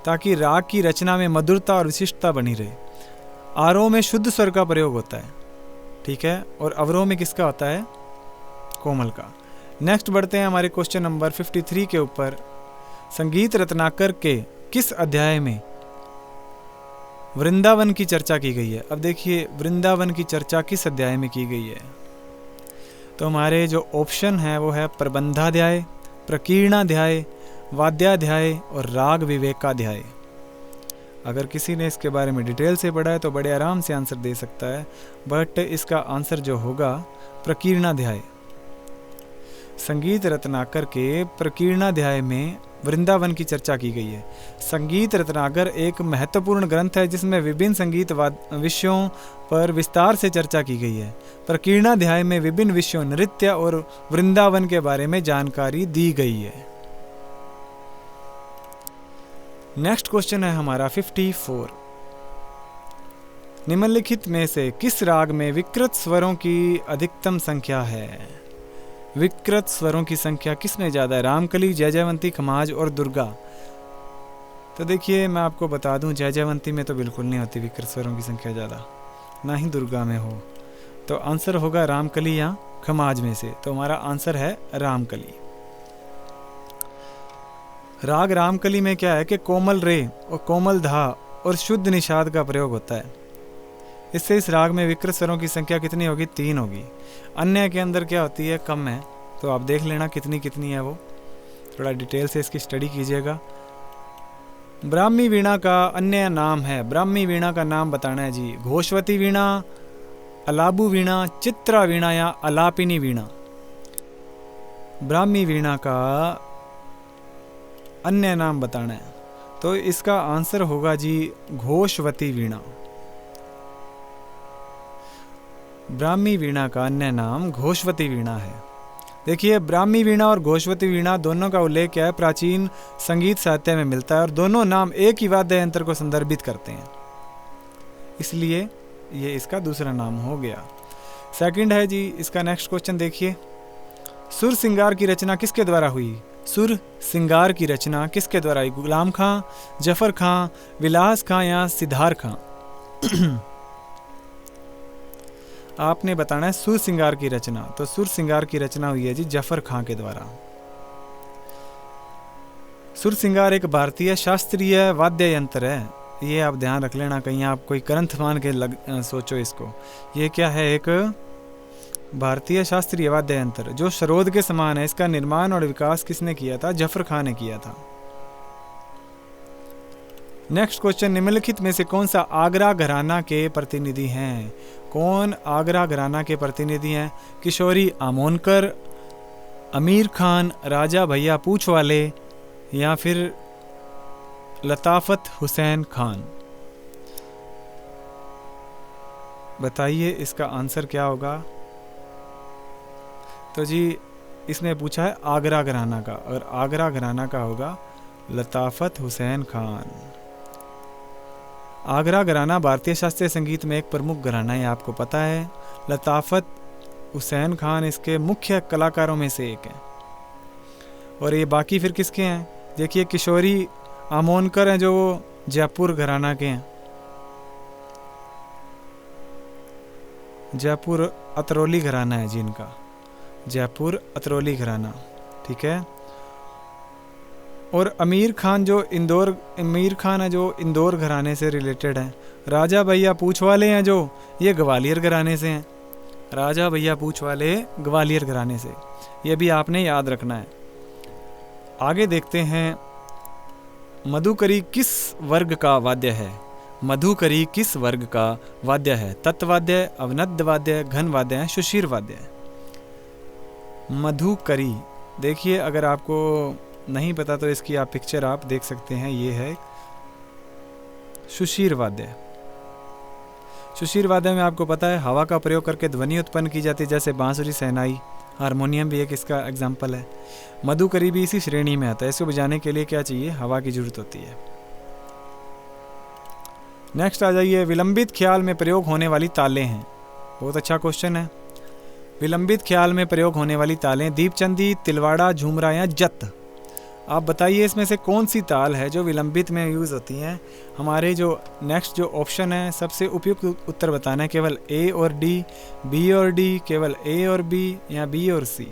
ताकि राग की रचना में मधुरता और विशिष्टता बनी रहे। आरोह में शुद्ध स्वर का प्रयोग होता है, ठीक है, और अवरोह में किसका होता है, कोमल का। नेक्स्ट बढ़ते हैं हमारे क्वेश्चन नंबर 53 के ऊपर। संगीत रत्नाकर के किस अध्याय में वृंदावन की चर्चा की गई है? अब देखिए वृंदावन की चर्चा किस अध्याय में की गई है? तो हमारे जो ऑप्शन है वो है प्रबंधाध्याय, प्रकीर्णाध्याय, वाद्याध्याय और राग विवेकाध्याय। अगर किसी ने इसके बारे में डिटेल से पढ़ा है तो बड़े आराम से आंसर दे सकता है, बट इसका आंसर जो होगा प्रकीर्णाध्याय। संगीत रत्नाकर के प्रकीर्णाध्याय में वृंदावन की चर्चा की गई है। संगीत रत्नाकर एक महत्वपूर्ण ग्रंथ है जिसमें विभिन्न संगीत विषयों पर विस्तार से चर्चा की गई है। प्रकीर्णाध्याय में विभिन्न विषयों, नृत्य और वृंदावन के बारे में जानकारी दी गई है। नेक्स्ट क्वेश्चन है हमारा 54। निम्नलिखित में से किस राग में विकृत स्वरों की अधिकतम संख्या है? विकृत स्वरों की संख्या किसमें ज़्यादा है? रामकली, जयजयवंती, खमाज और दुर्गा। तो देखिए मैं आपको बता दूं, जयजयवंती में तो बिल्कुल नहीं होती विकृत स्वरों की संख्या ज़्यादा, ना ही दुर्गा में हो। तो आंसर होगा रामकली या खमाज में से। तो हमारा आंसर है रामकली। राग रामकली में क्या है कि कोमल रे और कोमल धा और शुद्ध निषाद का प्रयोग होता है। इससे इस राग में विकृत स्वरों की संख्या कितनी होगी? 3 होगी। अन्य के अंदर क्या होती है? कम है। तो आप देख लेना कितनी कितनी है, वो थोड़ा डिटेल से इसकी स्टडी कीजिएगा। ब्राह्मी वीणा का अन्य नाम है, ब्राह्मी वीणा का नाम बताना है जी। घोषवती वीणा, अलाबू वीणा, चित्रा वीणा या अलापिनी वीणा। ब्राह्मी वीणा का अन्य नाम बताना है, तो इसका आंसर होगा जी घोषवती वीणा। ब्राह्मी वीणा का अन्य नाम घोषवती वीणा है। देखिए ब्राह्मी वीणा और घोषवती वीणा दोनों का उल्लेख क्या है? प्राचीन संगीत साहित्य में मिलता है और दोनों नाम एक ही वाद्य यंत्र को संदर्भित करते हैं, इसलिए ये इसका दूसरा नाम हो गया। सेकंड है जी इसका नेक्स्ट क्वेश्चन देखिए। सुर सिंगार की रचना किसके द्वारा हुई? सुर सिंगार की रचना किसके द्वारा हुई? गुलाम खां, जफर खां, विलास खां या सिद्धार खां? आपने बताना है सुर सिंगार की रचना। तो सुर सिंगार की रचना हुई है जी जफर खां के द्वारा। सुर सिंगार एक भारतीय शास्त्रीय वाद्य यंत्र है, ये आप ध्यान रख लेना, कहीं आप कोई ग्रंथ मान के सोचो इसको। ये क्या है? एक भारतीय शास्त्रीय वाद्य यंत्र जो सरोद के समान है। इसका निर्माण और विकास किसने किया था? जफर खां ने किया था। नेक्स्ट क्वेश्चन, निम्नलिखित में से कौन सा आगरा घराना के प्रतिनिधि हैं? कौन आगरा घराना के प्रतिनिधि हैं? किशोरी आमोनकर, अमीर खान, राजा भैया पूछवाले या फिर लताफत हुसैन खान? बताइए इसका आंसर क्या होगा? तो जी इसने पूछा है आगरा घराना का, और आगरा घराना का होगा लताफत हुसैन खान। आगरा घराना भारतीय शास्त्रीय संगीत में एक प्रमुख घराना है, आपको पता है। लताफत हुसैन खान इसके मुख्य कलाकारों में से एक है। और ये बाकी फिर किसके हैं? देखिए किशोरी आमोनकर हैं जो जयपुर घराना के हैं, जयपुर अतरौली घराना है जिनका, जयपुर अतरौली घराना, ठीक है। और अमीर खान है जो इंदौर घराने से रिलेटेड है। राजा भैया पूछवाले हैं जो ये ग्वालियर घराने से हैं, राजा भैया पूछवाले ग्वालियर घराने से, ये भी आपने याद रखना है। आगे देखते हैं, मधुकरी किस वर्ग का वाद्य है? मधुकरी किस वर्ग का वाद्य है? तत्वाद्य, अवनद्य वाद्य, घन वाद्य है, सुशीर वाद्य है? मधुकरी, देखिए अगर आपको नहीं पता तो इसकी आप पिक्चर आप देख सकते हैं, ये है सुशीर वाद्य। सुशीर वाद्य में आपको पता है हवा का प्रयोग करके ध्वनि उत्पन्न की जाती है, जैसे बांसुरी, शहनाई, हारमोनियम भी एक इसका एग्जाम्पल है। मधुकरी भी इसी श्रेणी में आता है। इसको बजाने के लिए क्या चाहिए? हवा की जरूरत होती है। नेक्स्ट आ जाइए, विलंबित ख्याल में प्रयोग होने वाली तालें हैं। बहुत अच्छा क्वेश्चन है। विलंबित ख्याल में प्रयोग होने वाली तालें दीपचंदी, तिलवाड़ा, झूमरा या जत। आप बताइए इसमें से कौन सी ताल है जो विलंबित में यूज़ होती हैं? हमारे जो नेक्स्ट जो ऑप्शन है सबसे उपयुक्त उत्तर बताना है, केवल ए और डी, बी और डी, केवल ए और बी या बी और सी।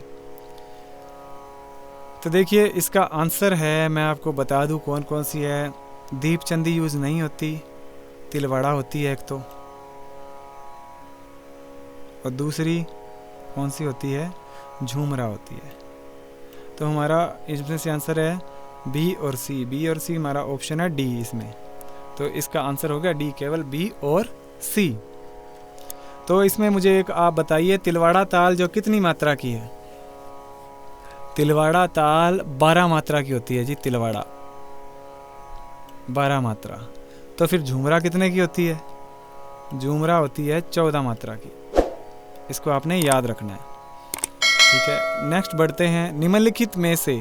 तो देखिए इसका आंसर है, मैं आपको बता दूं कौन कौन सी है। दीप चंदी यूज़ नहीं होती, तिलवाड़ा होती है एक तो, और दूसरी कौन सी होती है, झूमरा होती है। तो हमारा इसमें से आंसर है बी और सी। बी और सी हमारा ऑप्शन है डी इसमें, तो इसका आंसर हो गया डी, केवल बी और सी। तो इसमें मुझे एक आप बताइए, तिलवाड़ा ताल जो कितनी मात्रा की है? तिलवाड़ा ताल 12 मात्रा की होती है जी, तिलवाड़ा 12 मात्रा। तो फिर झूमरा कितने की होती है? झूमरा होती है 14 मात्रा की। इसको आपने याद रखना है, ठीक है। नेक्स्ट बढ़ते हैं, निम्नलिखित में से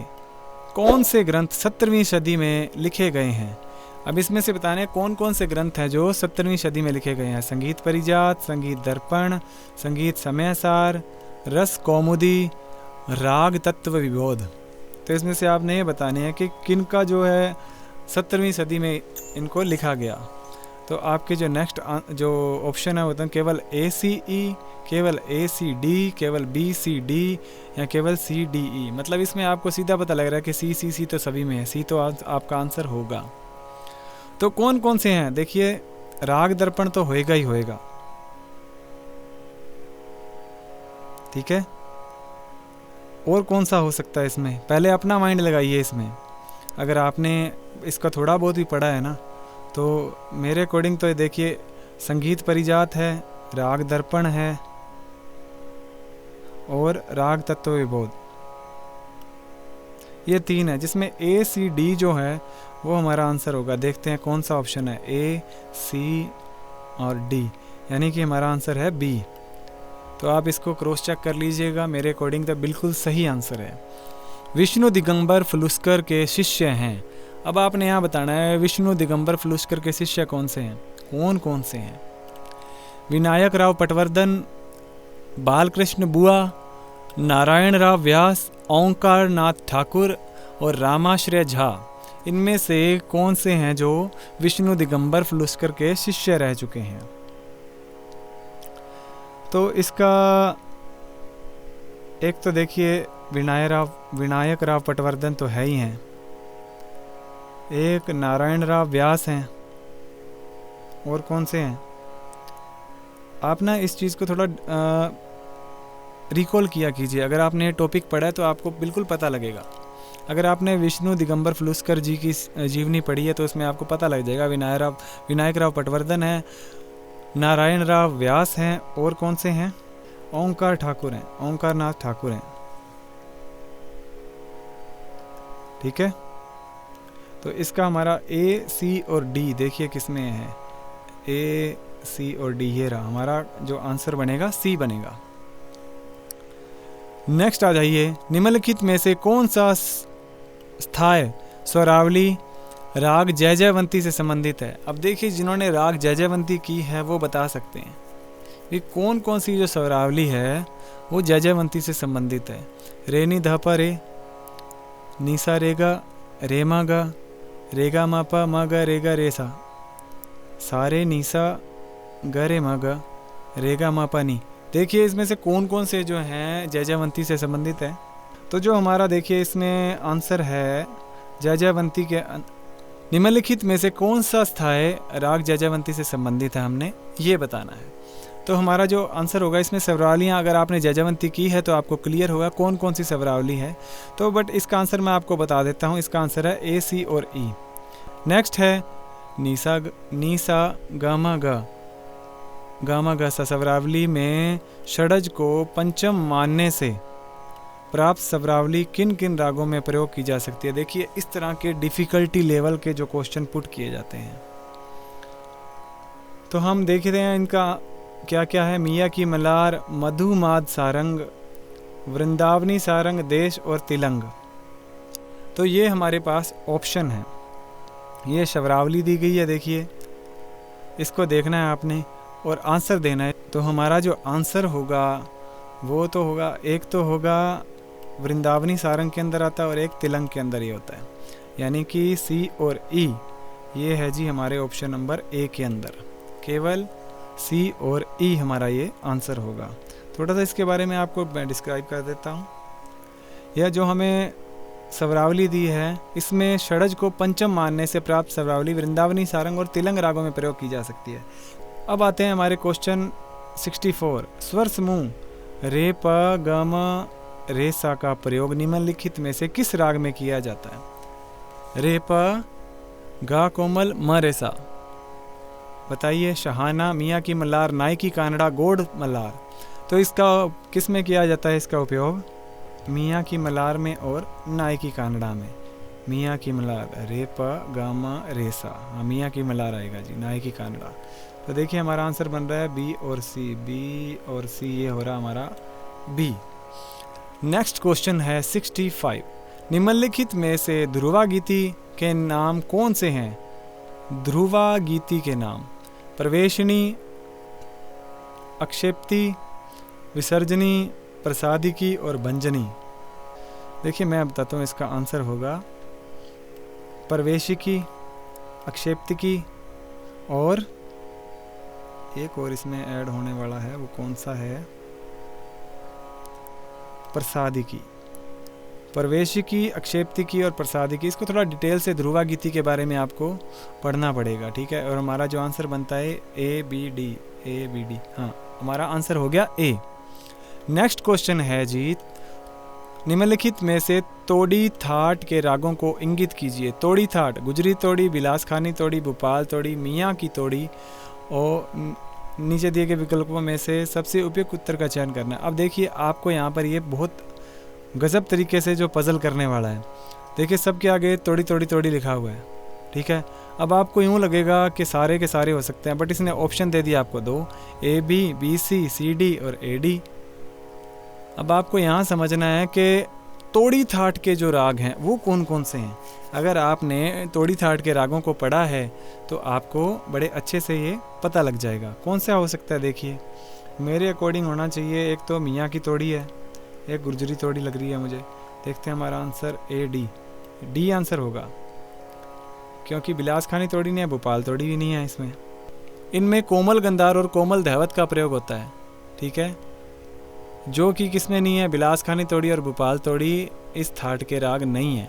कौन से ग्रंथ 17वीं सदी में लिखे गए हैं? अब इसमें से बताने कौन कौन से ग्रंथ हैं जो 17वीं सदी में लिखे गए हैं। संगीत परिजात, संगीत दर्पण, संगीत समयसार, रस कौमुदी, राग तत्व विबोध। तो इसमें से आपने ये बताने हैं कि किन का जो है 17वीं सदी में इनको लिखा गया। तो आपके जो नेक्स्ट जो ऑप्शन है वो तो केवल ACE, केवल ACD, केवल BCD या केवल CDE। मतलब इसमें आपको सीधा पता लग रहा है कि C तो सभी में है, C तो आपका आंसर होगा। तो कौन कौन से हैं? देखिए, राग दर्पण तो होएगा ही होएगा, ठीक है। और कौन सा हो सकता है इसमें? पहले अपना माइंड लगाइए इसमें। अगर आपने इसका थोड़ा बहुत भी पढ़ा है ना, तो मेरे अकॉर्डिंग तो देखिए, संगीत परिजात है, राग दर्पण है और राग तत्व विबोध, ये 3 है, जिसमें ACD जो है वो हमारा आंसर होगा। देखते हैं कौन सा ऑप्शन है, A, C और D, यानी कि हमारा आंसर है B। तो आप इसको क्रॉस चेक कर लीजिएगा, मेरे अकॉर्डिंग तो बिल्कुल सही आंसर है। विष्णु दिगंबर फुलुस्कर के शिष्य हैं। अब आपने यहाँ बताना है विष्णु दिगंबर फुलुस्कर के शिष्य कौन से हैं, कौन कौन से हैं। विनायक राव पटवर्धन, बालकृष्ण बुआ, नारायण राव व्यास, ओंकार नाथ ठाकुर और रामाश्रय झा। इनमें से कौन से हैं जो विष्णु दिगंबर फुलुस्कर के शिष्य रह चुके हैं? तो इसका एक तो देखिए, विनायक राव पटवर्धन तो है ही हैं, एक नारायण राव व्यास हैं, और कौन से हैं? आप ना इस चीज़ को थोड़ा रिकॉल किया कीजिए। अगर आपने टॉपिक पढ़ा है तो आपको बिल्कुल पता लगेगा। अगर आपने विष्णु दिगंबर फुलुस्कर जी की जीवनी पढ़ी है तो उसमें आपको पता लग जाएगा। विनायक राव पटवर्धन है, नारायण राव व्यास हैं, और कौन से हैं? ओंकार ठाकुर हैं, ओंकार नाथ ठाकुर हैं, ठीक है। तो इसका हमारा A, C और D देखिए किस में है, A, C और D, ये रहा हमारा जो आंसर बनेगा, C बनेगा। नेक्स्ट आ जाइए, निम्नलिखित में से कौन सा स्थाय स्वरावली राग जयजयवंती से संबंधित है? अब देखिए, जिन्होंने राग जयजयवंती की है वो बता सकते हैं कि कौन कौन सी जो स्वरावली है वो जयजयवंती से संबंधित है। रेनी धपा रे, नीसा रेगा, रेमा गा, रेगा मापा मागा रेगा रेसा, सारे नीसा गरे मागा, रेगा मापा नी। देखिए इसमें से कौन कौन से जो हैं जयजयवंती से संबंधित है। तो जो हमारा देखिए इसमें आंसर है जयजयवंती के निम्नलिखित में से कौन सा स्थाय राग जयजयवंती से संबंधित है, हमने ये बताना है। तो हमारा जो आंसर होगा इसमें स्वरावलियाँ, अगर आपने जयजयवंती की है तो आपको क्लियर होगा कौन कौन सी स्वरावली है। तो बट इसका आंसर मैं आपको बता देता हूँ, इसका आंसर है A, C और E। नेक्स्ट है नीसा गामा गा, गामा गा सा। स्वरावली में षडज को पंचम मानने से प्राप्त स्वरावली किन किन रागों में प्रयोग की जा सकती है? देखिए इस तरह के डिफ़िकल्टी लेवल के जो क्वेश्चन पुट किए जाते हैं तो हम देखते हैं इनका क्या क्या है। मिया की मलार, मधुमाद सारंग, वृंदावनी सारंग, देश और तिलंग। तो ये हमारे पास ऑप्शन है, ये शवरावली दी गई है। देखिए इसको देखना है आपने और आंसर देना है। तो हमारा जो आंसर होगा वो तो होगा, एक तो होगा वृंदावनी सारंग के अंदर आता है और एक तिलंग के अंदर ही होता है, यानी कि C और E ये है जी हमारे ऑप्शन नंबर A के अंदर। केवल C और E हमारा ये आंसर होगा। थोड़ा सा इसके बारे में आपको मैं डिस्क्राइब कर देता हूँ। यह जो हमें स्वरावली दी है, इसमें षडज को पंचम मानने से प्राप्त स्वरावली वृंदावनी, सारंग और तिलंग रागों में प्रयोग की जा सकती है। अब आते हैं हमारे क्वेश्चन 64। स्वर समूह रे प ग म रे सा का प्रयोग निम्नलिखित में से किस राग में किया जाता है? रे प गा कोमल म रे सा। बताइए। शहाना, मियाँ की मल्हार, नाई की कानड़ा, गोड मल्हार। तो इसका किस में किया जाता है इसका उपयोग? मियाँ की मल्हार में और नाई की कानड़ा में। मियाँ की मल्हार रे प गा म रे सा। हाँ, मियाँ की मल्हार आएगा जी, नाई की कानड़ा। तो देखिए हमारा आंसर बन रहा है बी और सी। बी और सी, ये हो रहा हमारा बी। नेक्स्ट क्वेश्चन है 65। निम्नलिखित में से ध्रुवा गीति के नाम कौन से हैं? ध्रुवा गीति के नाम: प्रवेशिनी, अक्षेप्ति, विसर्जनी, प्रसादिकी और भंजनी। देखिए मैं बताता हूँ, इसका आंसर होगा प्रवेशिकी, अक्षेप्तिकी और एक और इसमें ऐड होने वाला है, वो कौन सा है? प्रसादिकी। प्रवेशिकी, अक्षेप्तिकी और प्रसादिकी। इसको थोड़ा डिटेल से ध्रुवा गीति के बारे में आपको पढ़ना पड़ेगा, ठीक है। और हमारा जो आंसर बनता है A B D. A B D, हाँ हमारा आंसर हो गया ए। नेक्स्ट क्वेश्चन है जी, निम्नलिखित में से तोड़ी थाट के रागों को इंगित कीजिए। तोड़ी थाट: गुजरी तोड़ी, बिलासखानी तोड़ी, भोपाल तोड़ी, मियाँ की तोड़ी। और नीचे दिए गए विकल्पों में से सबसे उपयुक्त उत्तर का चयन करना है। अब देखिए आपको यहाँ पर ये बहुत गजब तरीके से जो पजल करने वाला है। देखिए सबके आगे तोड़ी तोड़ी तोड़ी लिखा हुआ है, ठीक है। अब आपको यूँ लगेगा कि सारे के सारे हो सकते हैं, बट इसने ऑप्शन दे दिया आपको दो, A B, B C, C D और ए डी। अब आपको यहाँ समझना है कि तोड़ी थाट के जो राग हैं वो कौन कौन से हैं। अगर आपने तोड़ी थाट के रागों को पढ़ा है तो आपको बड़े अच्छे से ये पता लग जाएगा कौन सा हो सकता है। देखिए मेरे अकॉर्डिंग होना चाहिए, एक तो मियाँ की तोड़ी है, एक गुर्जरी तोड़ी लग रही है मुझे। देखते हैं हमारा answer A D. D answer होगा, क्योंकि बिलासखानी तोड़ी नहीं है, भोपाल तोड़ी भी नहीं है इसमें। इनमें कोमल गंधार और कोमल धैवत का प्रयोग होता है, ठीक है, जो कि किसमें नहीं है? बिलासखानी तोड़ी और भोपाल तोड़ी इस थाट के राग नहीं है।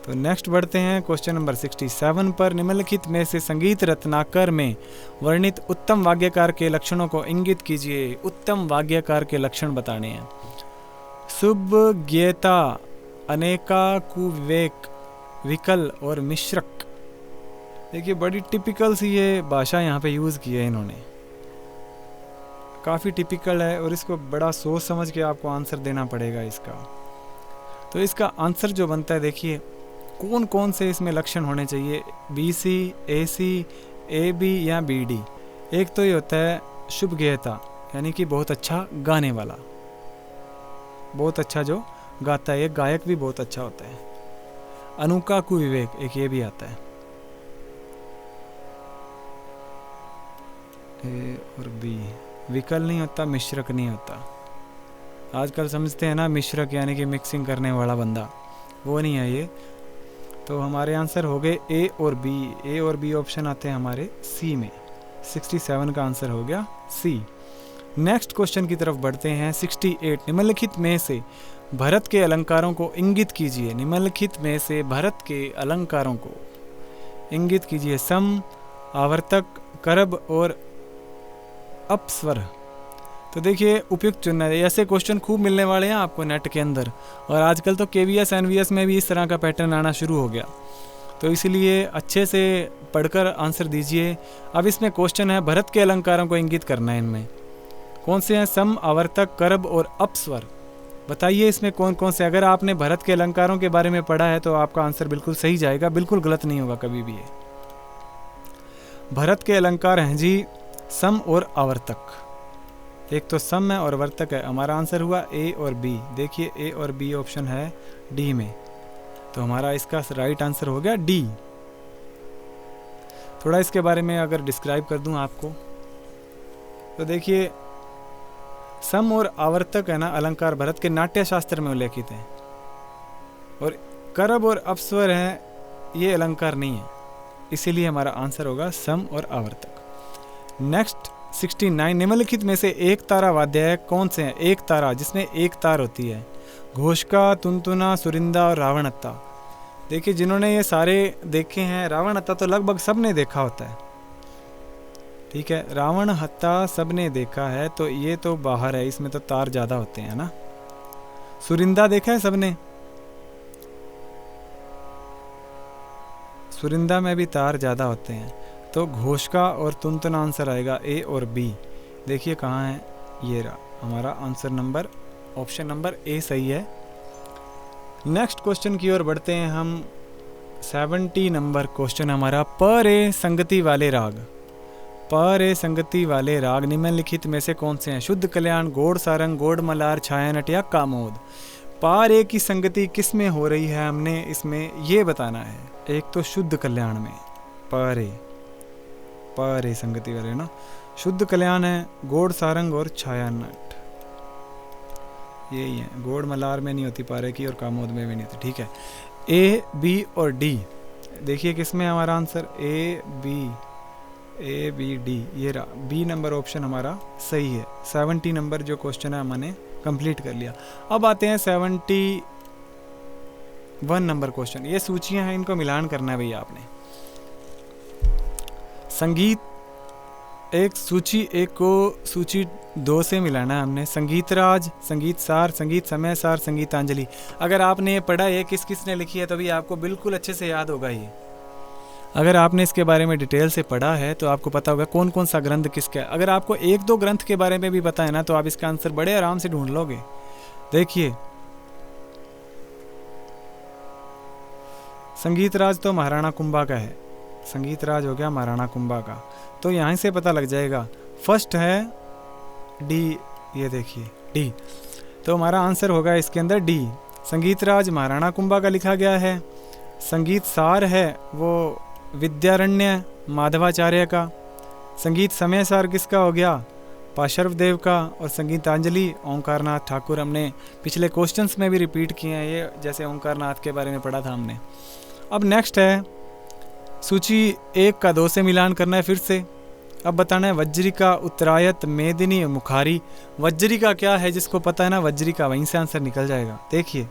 तो नेक्स्ट बढ़ते हैं क्वेश्चन नंबर 67 पर। निम्नलिखित में से संगीत रत्नाकर में वर्णित उत्तम वाद्यकार के लक्षणों को इंगित कीजिए। उत्तम वाद्यकार के लक्षण बताने हैं। सुभज्ञता, अनेका, कुविवेक, विकल और मिश्रक। देखिए बड़ी टिपिकल सी ये भाषा यहाँ पे यूज़ की है इन्होंने, काफ़ी टिपिकल है और इसको बड़ा सोच समझ के आपको आंसर देना पड़ेगा इसका। तो इसका आंसर जो बनता है, देखिए कौन कौन से इसमें लक्षण होने चाहिए, B C, A C, A B या बी डी। एक तो ये होता है शुभ गेयता, यानी कि बहुत अच्छा गाने वाला, बहुत अच्छा जो गाता है, एक गायक भी बहुत अच्छा होता है। अनूका कुविवेक, एक ये भी आता है। ए और बी। विकल नहीं होता, मिश्रक नहीं होता। आजकल समझते हैं ना मिश्रक यानी कि मिक्सिंग करने वाला बंदा, वो नहीं है ये। तो हमारे आंसर हो गए ए और बी। ए और बी ऑप्शन आते हैं हमारे सी में। 67 का आंसर हो गया सी। नेक्स्ट क्वेश्चन की तरफ बढ़ते हैं 68। निम्नलिखित में से भरत के अलंकारों को इंगित कीजिए। निम्नलिखित में से भरत के अलंकारों को इंगित कीजिए। सम, आवर्तक, करब और अपस्वर। तो देखिए उपयुक्त चुनना है। ऐसे क्वेश्चन खूब मिलने वाले हैं आपको नेट के अंदर, और आजकल तो केवीएस एनवीएस में भी इस तरह का पैटर्न आना शुरू हो गया, तो इसलिए अच्छे से पढ़कर आंसर दीजिए। अब इसमें क्वेश्चन है भरत के अलंकारों को इंगित करना है। इनमें कौन से हैं? सम, आवर्तक, करब और अपस्वर। बताइए इसमें कौन कौन से। अगर आपने भरत के अलंकारों के बारे में पढ़ा है तो आपका आंसर बिल्कुल सही जाएगा, बिल्कुल गलत नहीं होगा कभी भी ये। भरत के अलंकार हैं जी सम और आवर्तक। एक तो सम है और वर्तक है। हमारा आंसर हुआ ए और बी। देखिए ए और बी ऑप्शन है डी में, तो हमारा इसका राइट आंसर हो गया डी। थोड़ा इसके बारे में अगर डिस्क्राइब कर दूं आपको, तो देखिए सम और आवर्तक है ना अलंकार भरत के नाट्य शास्त्र में उल्लेखित हैं, और करब और अपस्वर हैं ये अलंकार नहीं है, इसीलिए हमारा आंसर होगा सम और आवर्तक। नेक्स्ट 69 निम्नलिखित में से एक तारा वाद्य है कौन से हैं? एक तारा जिसमें एक तार होती है, घोषका, तुनतुना, सुरिंदा और रावणत्ता। देखिए जिन्होंने ये सारे देखे हैं, रावणत्ता तो लगभग सब ने देखा होता है, ठीक है, रावण हत्ता सब ने देखा है, तो ये तो बाहर है, इसमें तो तार ज़्यादा होते हैं ना। सुरिंदा देखा है सबने, सुरिंदा में भी तार ज़्यादा होते हैं, तो घोषका और तुनतुना आंसर आएगा ए और बी। देखिए कहाँ है, ये रहा हमारा answer number, option number A सही है। नेक्स्ट क्वेश्चन की ओर बढ़ते हैं हम। 70 नंबर क्वेश्चन हमारा, प रे संगति वाले राग, प रे संगति वाले राग निम्नलिखित में से कौन से हैं? शुद्ध कल्याण, गौड़ सारंग, गौड़ मलार, छायानट या कामोद। पा रे की संगति किस में हो रही है, हमने इसमें ये बताना है। एक तो शुद्ध कल्याण में प रे संगति वाले ना, शुद्ध कल्याण है, गौड़ सारंग और छायानट, यही है। गौड़ मलार में नहीं होती पा रे की और कामोद में भी नहीं होती, ठीक है। ए बी और डी, देखिए किसमें हमारा आंसर, ए बी डी, ये रहा बी नंबर ऑप्शन हमारा सही है। 70 नंबर जो क्वेश्चन है हमने कंप्लीट कर लिया। अब आते हैं 71 नंबर क्वेश्चन। ये सूचियां हैं, इनको मिलान करना है भैया आपने। संगीत एक सूची एक को सूची 2 से मिलाना है हमने। संगीत राज, संगीत सार, संगीत समय सार, संगीतांजलि। अगर आपने ये पढ़ा है किस किस ने लिखी है, तभी आपको बिल्कुल अच्छे से याद होगा ये। अगर आपने इसके बारे में डिटेल से पढ़ा है तो आपको पता होगा कौन कौन सा ग्रंथ किसका है। अगर आपको एक दो ग्रंथ के बारे में भी पता है ना, तो आप इसका आंसर बड़े आराम से ढूंढ लोगे। देखिए संगीत राज तो महाराणा कुंभा का है, संगीत राज हो गया महाराणा कुंभा का, तो यहाँ से पता लग जाएगा। फर्स्ट है डी, ये देखिए डी, तो हमारा आंसर होगा इसके अंदर डी। संगीत राज महाराणा कुंभा का लिखा गया है। संगीत सार है वो विद्यारण्य माधवाचार्य का। संगीत समय सार किसका हो गया, पार्श्व देव का। और संगीतांजलि ओंकारनाथ ठाकुर, हमने पिछले क्वेश्चंस में भी रिपीट किए हैं ये, जैसे ओंकारनाथ के बारे में पढ़ा था हमने। अब नेक्स्ट है सूची 1 का 2 से मिलान करना है फिर से। अब बताना है वज्रिका, उत्तरायत, मेदिनी, मुखारी। वज्रिका क्या है, जिसको पता है ना वज्रिका, वहीं से आंसर निकल जाएगा। देखिए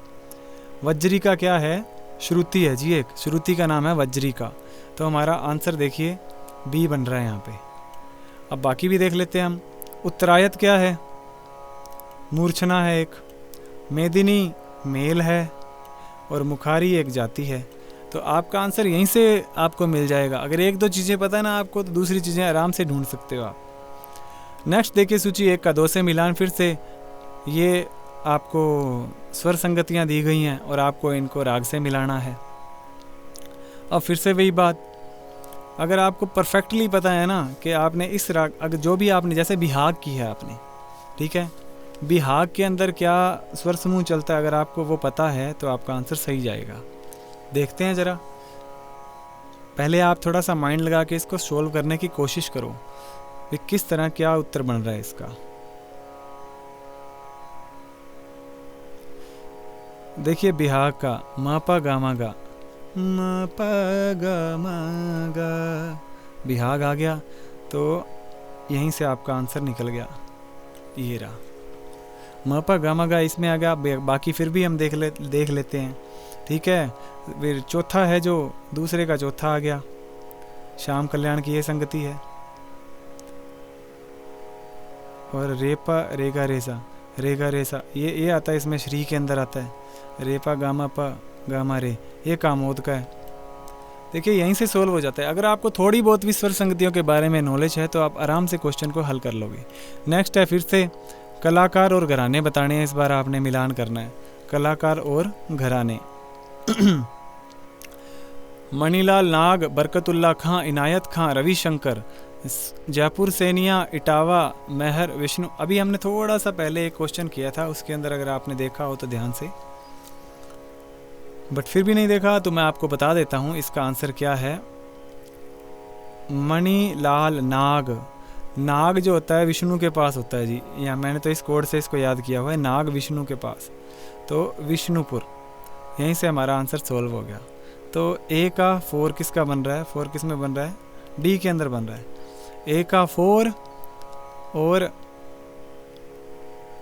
वज्रिका क्या है, श्रुति है जी, एक श्रुति का नाम है वज्रिका, तो हमारा आंसर देखिए बी बन रहा है यहाँ पे। अब बाकी भी देख लेते हैं हम। उत्तरायत क्या है, मूर्छना है एक, मेदिनी मेल है, और मुखारी एक जाति है। तो आपका आंसर यहीं से आपको मिल जाएगा। अगर एक दो चीज़ें पता है ना आपको, तो दूसरी चीज़ें आराम से ढूंढ सकते हो आप। नेक्स्ट देखिए सूची 1 का 2 से मिलान फिर से। ये आपको स्वर संगतियाँ दी गई हैं और आपको इनको राग से मिलाना है। अब फिर से वही बात, अगर आपको परफेक्टली पता है ना कि आपने इस राग, अगर जो भी आपने जैसे बिहाग की है आपने, ठीक है, बिहाग के अंदर क्या स्वर समूह चलता है, अगर आपको वो पता है तो आपका आंसर सही जाएगा। देखते हैं ज़रा, पहले आप थोड़ा सा माइंड लगा के इसको सोल्व करने की कोशिश करो कि किस तरह क्या उत्तर बन रहा है इसका। देखिए बिहाग का म प गा मा गा, म प ग म ग, बिहाग आ गया, तो यहीं से आपका आंसर निकल गया, ये रहा म प ग म ग, इसमें आ गया। बाकी फिर भी हम देख लेते हैं, ठीक है। फिर चौथा है जो दूसरे का चौथा आ गया, श्याम कल्याण की ये संगति है। और रेपा रेगा रेसा, रेगा रेसा ये आता है इसमें, श्री के अंदर आता है। रेपा गामा पा गामा रे, ये कामोद का है। देखिए यहीं से सोल्व हो जाता है। अगर आपको थोड़ी बहुत भी स्वर संगतियों के बारे में नॉलेज है तो आप आराम से क्वेश्चन को हल कर लोगे। नेक्स्ट है फिर से कलाकार और घराने बताने हैं, इस बार आपने मिलान करना है कलाकार और घराने। मणिलाल नाग, बरकतुल्ला खां, इनायत खां, रविशंकर, जयपुर सैनिया, इटावा, मेहर, विष्णु। अभी हमने थोड़ा सा पहले एक क्वेश्चन किया था, उसके अंदर अगर आपने देखा हो तो ध्यान से, बट फिर भी नहीं देखा तो मैं आपको बता देता हूँ इसका आंसर क्या है। मणिलाल नाग, नाग जो होता है विष्णु के पास होता है जी, या मैंने तो इस कोड से इसको याद किया हुआ है, नाग विष्णु के पास, तो विष्णुपुर। यहीं से हमारा आंसर सोल्व हो गया। तो ए का 4 किसका बन रहा है, 4 किस में बन रहा है, डी के अंदर बन रहा है। ए का 4 और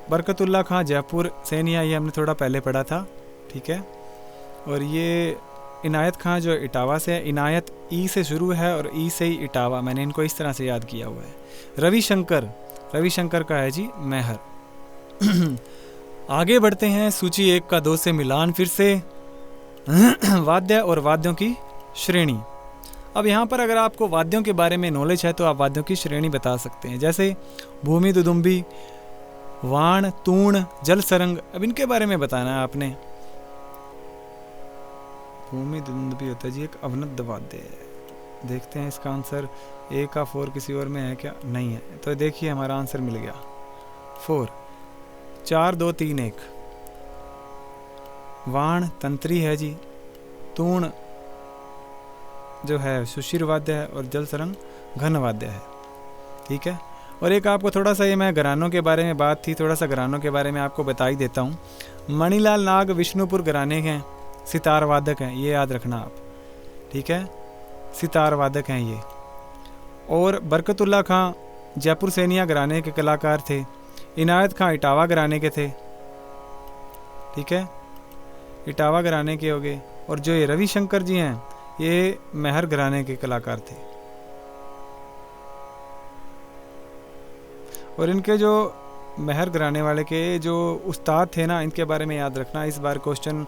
बरकतुल्ला खां जयपुर सैनिया, ये हमने थोड़ा पहले पढ़ा था, ठीक है। और ये इनायत खां जो इटावा से है, इनायत ई से शुरू है और ई से ही इटावा, मैंने इनको इस तरह से याद किया हुआ है। रविशंकर का है जी मेहर। आगे बढ़ते हैं, सूची 1 का 2 से मिलान फिर से। वाद्य और वाद्यों की श्रेणी। अब यहाँ पर अगर आपको वाद्यों के बारे में नॉलेज है तो आप वाद्यों की श्रेणी बता सकते हैं, जैसे भूमि दुदुम्बी, वाण, तूण, जल सरंग। अब इनके बारे में बताना है आपने। भूमि दुदुम्बी होता है जी एक अवनद वाद्य है। देखते हैं इसका आंसर ए का 4 किसी और में है क्या? नहीं है। तो देखिए हमारा आंसर मिल गया 4। 4 2 3 1। वाण तंत्री है जी, तूण जो है सुशिर वाद्य है और जल सरंग घन वाद्य है, ठीक है। और एक आपको थोड़ा सा, ये मैं घरानों के बारे में बात थी, थोड़ा सा घरानों के बारे में आपको बता ही देता हूँ। मणिलाल नाग विष्णुपुर घराने हैं, सितार वादक हैं, ये याद रखना आप, ठीक है। सितार वादक हैं ये। और बरकतुल्ला खां जयपुर सैनिया घराने के कलाकार थे। इनायत खां इटावा घराने के थे, ठीक है, इटावा घराने के हो गए। और जो ये रविशंकर जी हैं ये मेहर घराने के कलाकार थे। और इनके जो मेहर घराने वाले के जो उस्ताद थे ना, इनके बारे में याद रखना। इस बार क्वेश्चन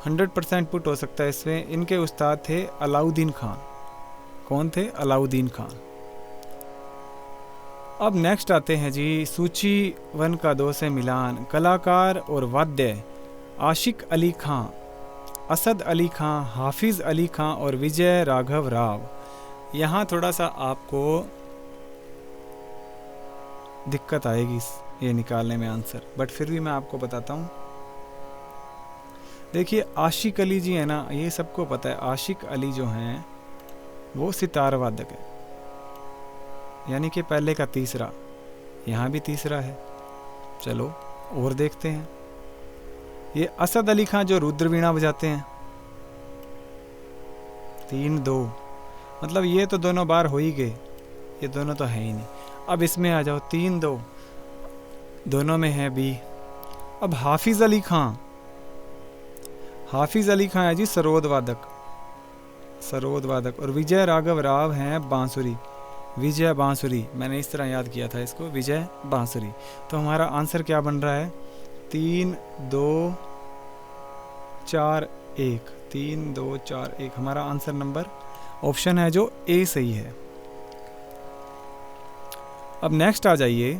100% पुट हो सकता है इसमें। इनके उस्ताद थे अलाउद्दीन खान। कौन थे? अलाउद्दीन खान। अब नेक्स्ट आते हैं जी, सूची 1 का 2 से मिलान। कलाकार और वाद्य। आशिक अली खां, असद अली खां, हाफिज अली खां और विजय राघव राव। यहाँ थोड़ा सा आपको दिक्कत आएगी ये निकालने में आंसर, बट फिर भी मैं आपको बताता हूँ। देखिए आशिक अली जी है ना, ये सबको पता है। आशिक अली जो हैं वो सितार वादक है, यानी कि पहले का तीसरा, यहाँ भी तीसरा है। चलो और देखते हैं। ये असद अली खां जो रुद्र वीणा बजाते हैं, 3-2, मतलब ये तो दोनों बार हो ही गए, ये दोनों तो है ही नहीं। अब इसमें आ जाओ, 3-2 दोनों में है बी। अब हाफिज अली खां, हाफिज अली खां है जी सरोद वादक, सरोद वादक। और विजय राघव राव हैं बांसुरी, विजय बांसुरी। मैंने इस तरह याद किया था इसको, विजय बांसुरी। तो हमारा आंसर क्या बन रहा है? 3 2 4 1, 3 2 4 1। हमारा आंसर नंबर ऑप्शन है जो ए सही है। अब नेक्स्ट आ जाइए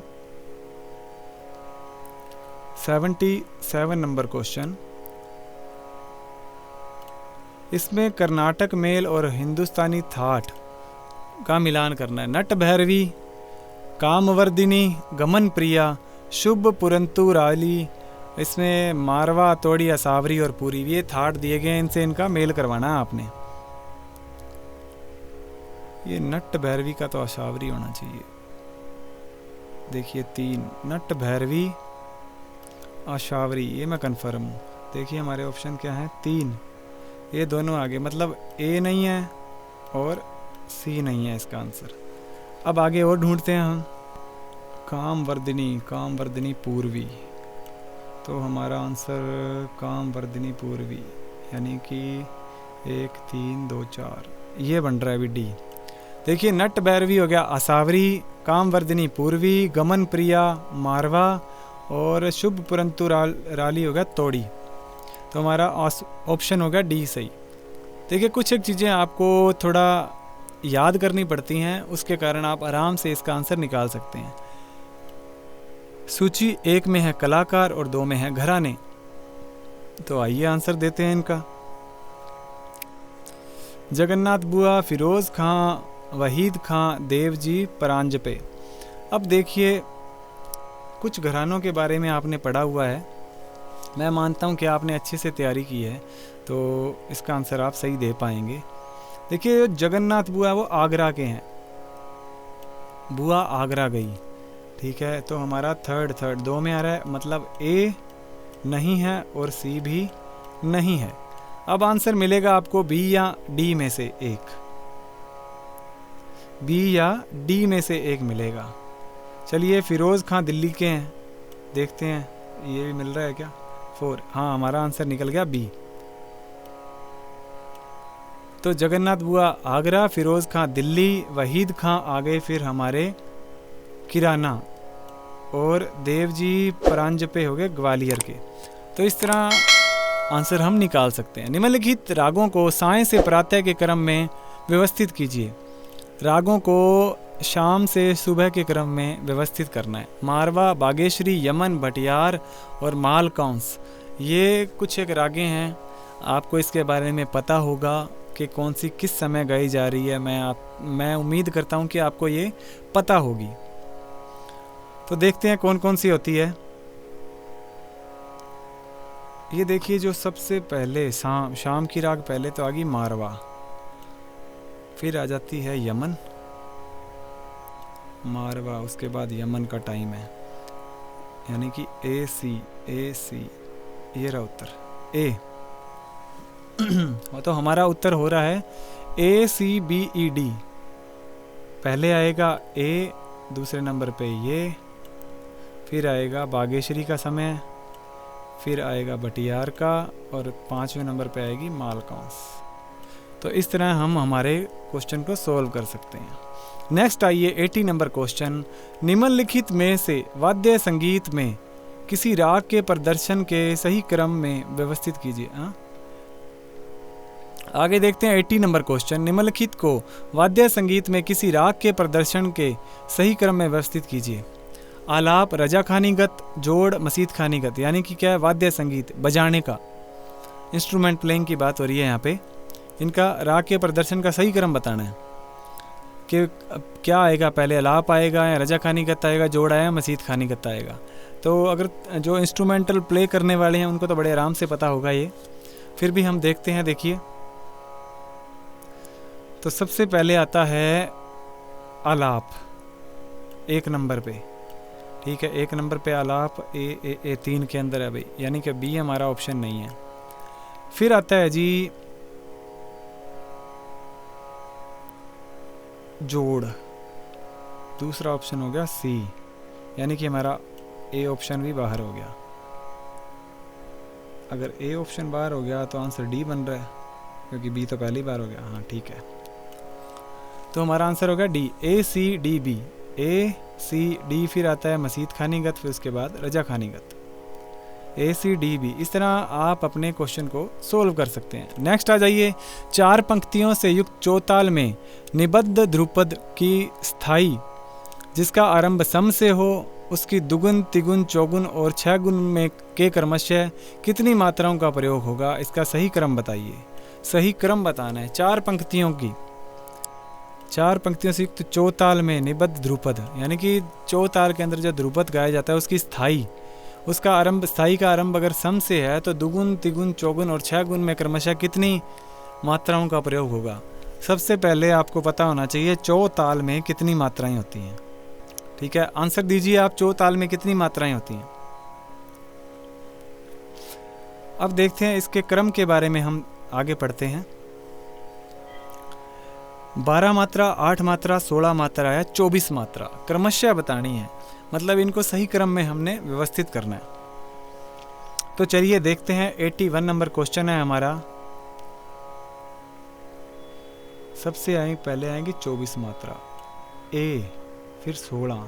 77 नंबर क्वेश्चन। इसमें कर्नाटक मेल और हिंदुस्तानी थाट का मिलान करना है। नट भैरवी, कामवर्दिनी, गमन प्रिया, शुभ पुरंतु राली। इसमें मारवा, तोड़ी, असावरी और पूरी, ये थाट दिए गए, इनसे इनका मेल करवाना है आपने। ये नट भैरवी का तो असावरी होना चाहिए। देखिए 3, नट भैरवी अशावरी, ये मैं कंफर्म हूँ। देखिए हमारे ऑप्शन क्या है? 3, ये दोनों आगे, मतलब ए नहीं है और सी नहीं है इसका आंसर। अब आगे और ढूंढते हैं हम। कामवर्दिनी, कामवर्दिनी पूर्वी, तो हमारा आंसर कामवर्दिनी पूर्वी, यानी कि 1 3 2 4 ये बन रहा है डी। देखिए नट भैरवी हो गया असावरी, कामवर्दिनी पूर्वी, गमन प्रिया मारवा और शुभ पुरंतु राली हो गया तोड़ी। तो हमारा ऑप्शन हो गया डी सही। देखिए कुछ एक चीज़ें आपको थोड़ा याद करनी पड़ती हैं, उसके कारण आप आराम से इसका आंसर निकाल सकते हैं। सूची 1 में है कलाकार और 2 में है घराने। तो आइए आंसर देते हैं इनका। जगन्नाथ बुआ, फिरोज खां, वहीद खां, देवजी, परांजपे। अब देखिए कुछ घरानों के बारे में आपने पढ़ा हुआ है, मैं मानता हूं कि आपने अच्छे से तैयारी की है, तो इसका आंसर आप सही दे पाएंगे। देखिए जगन्नाथ बुआ वो आगरा के हैं, बुआ आगरा गई, ठीक है। तो हमारा थर्ड 2 में आ रहा है, मतलब ए नहीं है और सी भी नहीं है। अब आंसर मिलेगा आपको बी या डी में से एक, बी या डी में से एक मिलेगा। चलिए फिरोज़ खां दिल्ली के हैं, देखते हैं ये भी मिल रहा है क्या। 4, हाँ हमारा आंसर निकल गया बी। तो जगन्नाथ बुआ आगरा, फिरोज़ खां दिल्ली, वहीद खां आ गए फिर हमारे किराना, और देव जी परांजपे हो गए ग्वालियर के। तो इस तरह आंसर हम निकाल सकते हैं। निम्नलिखित रागों को साय से प्रातः के क्रम में व्यवस्थित कीजिए। रागों को शाम से सुबह के क्रम में व्यवस्थित करना है। मारवा, बागेश्वरी, यमन, भटियार और मालकौंस, ये कुछ एक रागें हैं। आपको इसके बारे में पता होगा कि कौन सी किस समय गाई जा रही है। मैं उम्मीद करता हूँ कि आपको ये पता होगी। तो देखते हैं कौन कौन सी होती है। ये देखिए जो सबसे पहले शाम की राग पहले तो आ गई मारवा, फिर आ जाती है यमन, मारवा, उसके बाद यमन का टाइम है, यानी कि ए सी, ये रहा उत्तर ए। तो हमारा उत्तर हो रहा है ACBED। पहले आएगा ए, दूसरे नंबर पे ये, फिर आएगा बागेश्वरी का समय, फिर आएगा भटियार का, और 5वें नंबर पे आएगी मालकौंस। तो इस तरह हम हमारे क्वेश्चन को सोल्व कर सकते हैं। नेक्स्ट आइए 80 नंबर क्वेश्चन। निम्नलिखित में से वाद्य संगीत में किसी राग के प्रदर्शन के सही क्रम में व्यवस्थित कीजिए। आगे देखते हैं 80 नंबर क्वेश्चन। निम्नलिखित को वाद्य संगीत में किसी राग के प्रदर्शन के सही क्रम में व्यवस्थित कीजिए। आलाप, रजा खानीगत, जोड़, मसीत खानीगत, यानी कि क्या है, वाद्य संगीत बजाने का, इंस्ट्रूमेंट प्लेइंग की बात हो रही है यहाँ पे। इनका राग के प्रदर्शन का सही क्रम बताना है कि क्या आएगा, पहले आलाप आएगा या रजा खानीगत आएगा, जोड़ आएगा, मसीत खानीगत आएगा। तो अगर जो इंस्ट्रूमेंटल प्ले करने वाले हैं उनको तो बड़े आराम से पता होगा ये, फिर भी हम देखते हैं। देखिए तो सबसे पहले आता है आलाप 1 नंबर पे, ठीक है, 1 नंबर पे आलाप, ए 3 के अंदर है भाई, यानी कि बी हमारा ऑप्शन नहीं है। फिर आता है जी जोड़, दूसरा ऑप्शन हो गया सी, यानी कि हमारा ए ऑप्शन भी बाहर हो गया। अगर ए ऑप्शन बाहर हो गया तो आंसर डी बन रहा है, क्योंकि बी तो पहली बार हो गया। हाँ ठीक है, तो हमारा आंसर हो गया डी, ACDB, ACD। फिर आता है मसीत खानीगत, फिर उसके बाद रजा खानीगत, ACDB। इस तरह आप अपने क्वेश्चन को सोल्व कर सकते हैं। नेक्स्ट आ जाइए 4 पंक्तियों से युक्त चौताल में निबद्ध ध्रुपद की स्थाई, जिसका आरंभ सम से हो, उसकी दुगुन, तिगुन, चौगुन और 6 गुण में के क्रमशः कितनी मात्राओं का प्रयोग होगा। इसका सही क्रम बताइए। सही क्रम बताना है। 4 पंक्तियों से युक्त चौताल में निबद्ध ध्रुपद, यानी कि चौताल के अंदर जो ध्रुपद गाया जाता है उसकी स्थाई, उसका आरंभ, स्थाई का आरंभ अगर सम से है तो दुगुन, तिगुन, चौगुन और 6 गुण में क्रमशः कितनी मात्राओं का प्रयोग होगा। सबसे पहले आपको पता होना चाहिए चौताल में कितनी मात्राएं होती हैं। ठीक है, आंसर दीजिए आप, चौताल में कितनी मात्राएं होती हैं। अब देखते हैं इसके क्रम के बारे में, हम आगे पढ़ते हैं। 12 मात्रा, 8 मात्रा, 16 मात्रा या 24 मात्रा क्रमशः बतानी है, मतलब इनको सही क्रम में हमने व्यवस्थित करना है। तो चलिए देखते हैं 81 नंबर क्वेश्चन है हमारा। सबसे पहले आएंगी 24 मात्रा, ए, फिर 16,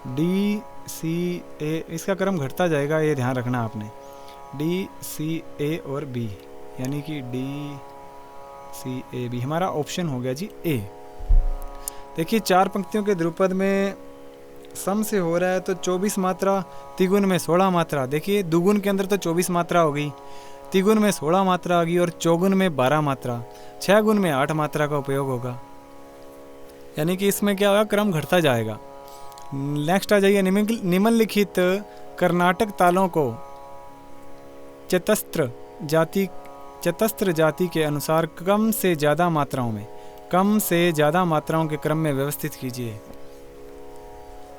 डी, सी, ए, इसका क्रम घटता जाएगा, ये ध्यान रखना आपने। डी, सी, ए और बी, यानी कि डी, सी, ए, बी, हमारा ऑप्शन हो गया जी ए। देखिए 4 पंक्तियों के ध्रुपद में सम से हो रहा है तो 24 मात्रा, तिगुन में 16 मात्रा। देखिए दुगुन के अंदर तो 24 मात्रा हो गई, तिगुन में 16 मात्रा आ गई और चौगुन में 12 मात्रा, 6 गुण में 8 मात्रा का उपयोग होगा, यानी कि इसमें क्या होगा, क्रम घटता जाएगा। नेक्स्ट आ जाइए निम्नलिखित कर्नाटक तालों को चतस्त्र जाति के अनुसार कम से ज़्यादा मात्राओं के क्रम में व्यवस्थित कीजिए।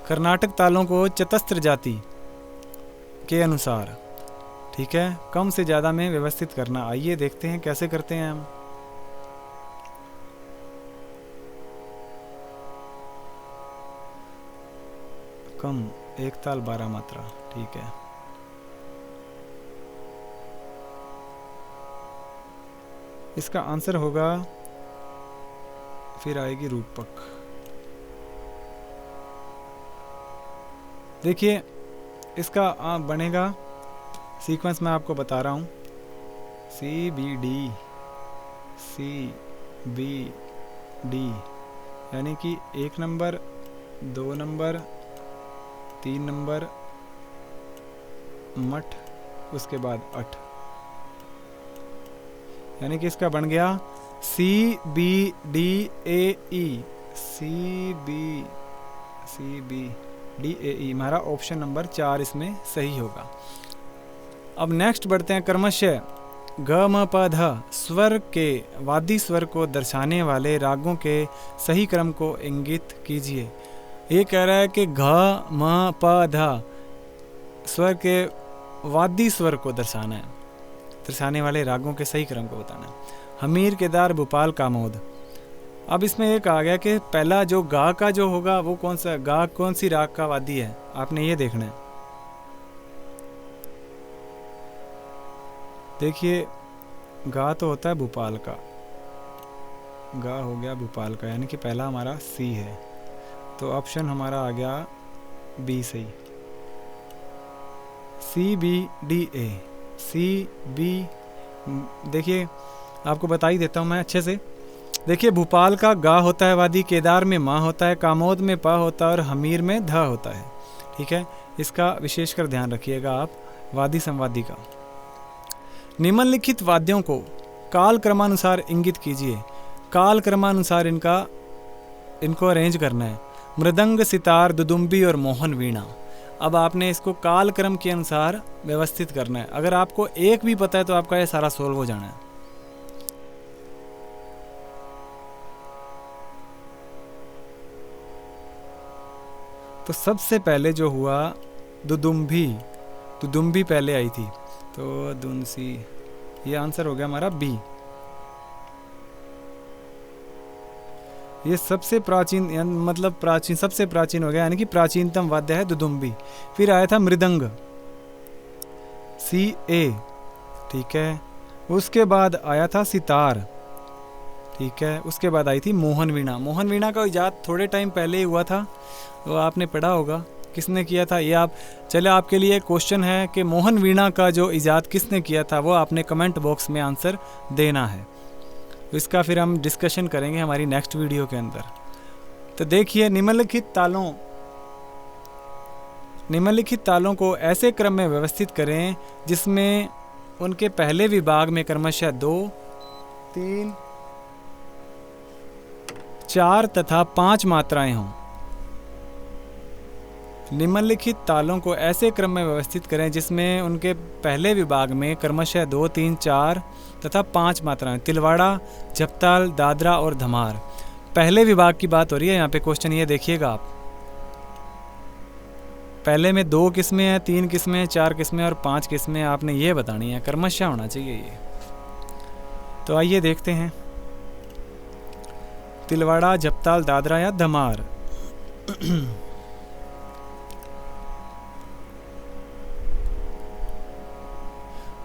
कर्नाटक तालों को चतस्त्र जाति के अनुसार, ठीक है, कम से ज़्यादा में व्यवस्थित करना। आइए देखते हैं कैसे करते हैं हम। कम, एक ताल 12 मात्रा, ठीक है। इसका आंसर होगा, फिर आएगी रूपक। देखिए इसका बनेगा सीक्वेंस, मैं आपको बता रहा हूँ, CBD CBD, यानी कि 1 नंबर, 2 नंबर, 3 नंबर, मठ, उसके बाद अठ, यानी कि इसका बन गया CBDAE, CBDAE, हमारा ऑप्शन नंबर 4 इसमें सही होगा। अब नेक्स्ट बढ़ते हैं क्रमशः ग म प ध स्वर के वादी स्वर को दर्शाने वाले रागों के सही क्रम को इंगित कीजिए। ये कह रहा है कि घ म प ध स्वर के वादी स्वर को दर्शाना है, दर्शाने वाले रागों के सही क्रम को बताना है। हमीर, केदार, भोपाल, कामोद। अब इसमें एक आ गया कि पहला जो गा का जो होगा वो कौन सा, गा कौन सी राग का वादी है, आपने ये देखना है। देखिए गा तो होता है भोपाल का, गा हो गया भोपाल का, यानी कि पहला हमारा सी है, तो ऑप्शन हमारा आ गया बी सही, CBDA, CB। देखिए आपको बता ही देता हूँ मैं अच्छे से। देखिए भोपाल का गा होता है वादी, केदार में मा होता है, कामोद में पा होता है और हमीर में ध होता है, ठीक है। इसका विशेषकर ध्यान रखिएगा आप वादी संवादी का। निम्नलिखित वाद्यों को काल क्रमानुसार इंगित कीजिए। काल क्रमानुसार इनको अरेंज करना है। मृदंग, सितार, दुदुम्बी और मोहन वीणा। अब आपने इसको काल क्रम के अनुसार व्यवस्थित करना है। अगर आपको एक भी पता है तो आपका ये सारा सोल्व हो जाना है। तो सबसे पहले जो हुआ दुदुम्बी, दुदुम्बी पहले आई थी, तो दुनसी, ये आंसर हो गया हमारा बी। ये सबसे प्राचीन, मतलब प्राचीन, सबसे प्राचीन हो गया, यानी कि प्राचीनतम वाद्य है दुदुम्बी। फिर आया था मृदंग, CA, ठीक है। उसके बाद आया था सितार, ठीक है। उसके बाद आई थी मोहन वीणा। मोहन वीणा का इजाद थोड़े टाइम पहले ही हुआ था, तो आपने पढ़ा होगा किसने किया था ये। आप चले, आपके लिए क्वेश्चन है कि मोहन वीणा का जो इजाद किसने किया था, वो आपने कमेंट बॉक्स में आंसर देना है। इसका फिर हम डिस्कशन करेंगे हमारी नेक्स्ट वीडियो के अंदर। तो देखिए निम्नलिखित तालों को ऐसे क्रम में व्यवस्थित करें जिसमें उनके पहले विभाग में क्रमशः 2, 3, 4 तथा 5 मात्राएं हों। निम्नलिखित तालों को ऐसे क्रम में व्यवस्थित करें जिसमें उनके पहले विभाग में क्रमशः 2, 3, 4 तथा 5 मात्राएं। तिलवाड़ा, झपताल, दादरा और धमार। पहले विभाग की बात हो रही है यहाँ पे। क्वेश्चन ये देखिएगा आप, पहले में 2 किस्में हैं, 3 किस्में हैं, 4 किस्में और 5 किस्में आपने ये बतानी है। क्रमशः होना चाहिए ये। तो आइए देखते हैं, तिलवाड़ा, झपताल, दादरा या धमार।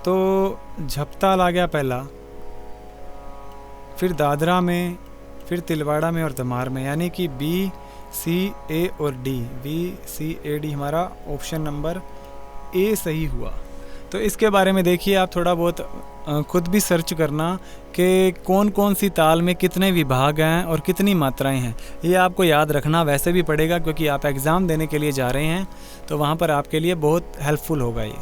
तो झपताल आ गया पहला, फिर दादरा में, फिर तिलवाड़ा में और धमार में, यानी कि B, C, A और D। B, C, A, D हमारा ऑप्शन नंबर A सही हुआ। तो इसके बारे में देखिए आप थोड़ा बहुत खुद भी सर्च करना कि कौन कौन सी ताल में कितने विभाग हैं और कितनी मात्राएं हैं। ये आपको याद रखना वैसे भी पड़ेगा, क्योंकि आप एग्ज़ाम देने के लिए जा रहे हैं, तो वहाँ पर आपके लिए बहुत हेल्पफुल होगा ये।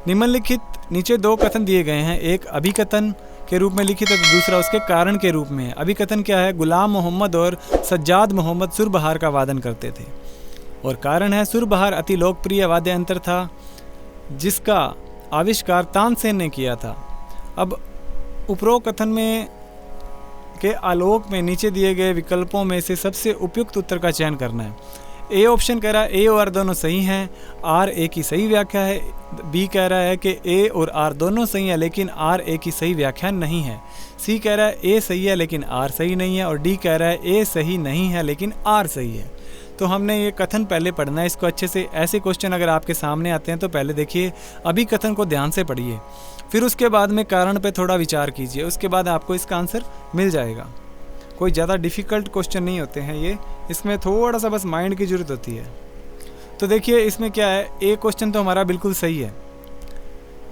निम्नलिखित नीचे 2 कथन दिए गए हैं, एक अभिकथन के रूप में लिखित है, दूसरा उसके कारण के रूप में। अभिकथन क्या है? गुलाम मोहम्मद और सज्जाद मोहम्मद सुरबहार का वादन करते थे। और कारण है, सुरबहार अति लोकप्रिय वाद्य यंत्र था जिसका आविष्कार तानसेन ने किया था। अब उपरोक्त कथन में के आलोक में नीचे दिए गए विकल्पों में से सबसे उपयुक्त उत्तर का चयन करना है। ए ऑप्शन कह रहा है ए और आर दोनों सही हैं, आर ए की सही व्याख्या है। बी कह रहा है कि ए और आर दोनों सही है लेकिन आर ए की सही व्याख्या नहीं है। सी कह रहा है ए सही है लेकिन आर सही नहीं है। और डी कह रहा है ए सही नहीं है लेकिन आर सही है। तो हमने ये कथन पहले पढ़ना है इसको अच्छे से। ऐसे क्वेश्चन अगर आपके सामने आते हैं तो पहले देखिए अभी कथन को ध्यान से पढ़िए, फिर उसके बाद में कारण पे थोड़ा विचार कीजिए, उसके बाद आपको इसका आंसर मिल जाएगा। कोई ज़्यादा डिफ़िकल्ट क्वेश्चन नहीं होते हैं ये, इसमें थोड़ा सा बस माइंड की ज़रूरत होती है। तो देखिए इसमें क्या है, ए क्वेश्चन तो हमारा बिल्कुल सही है।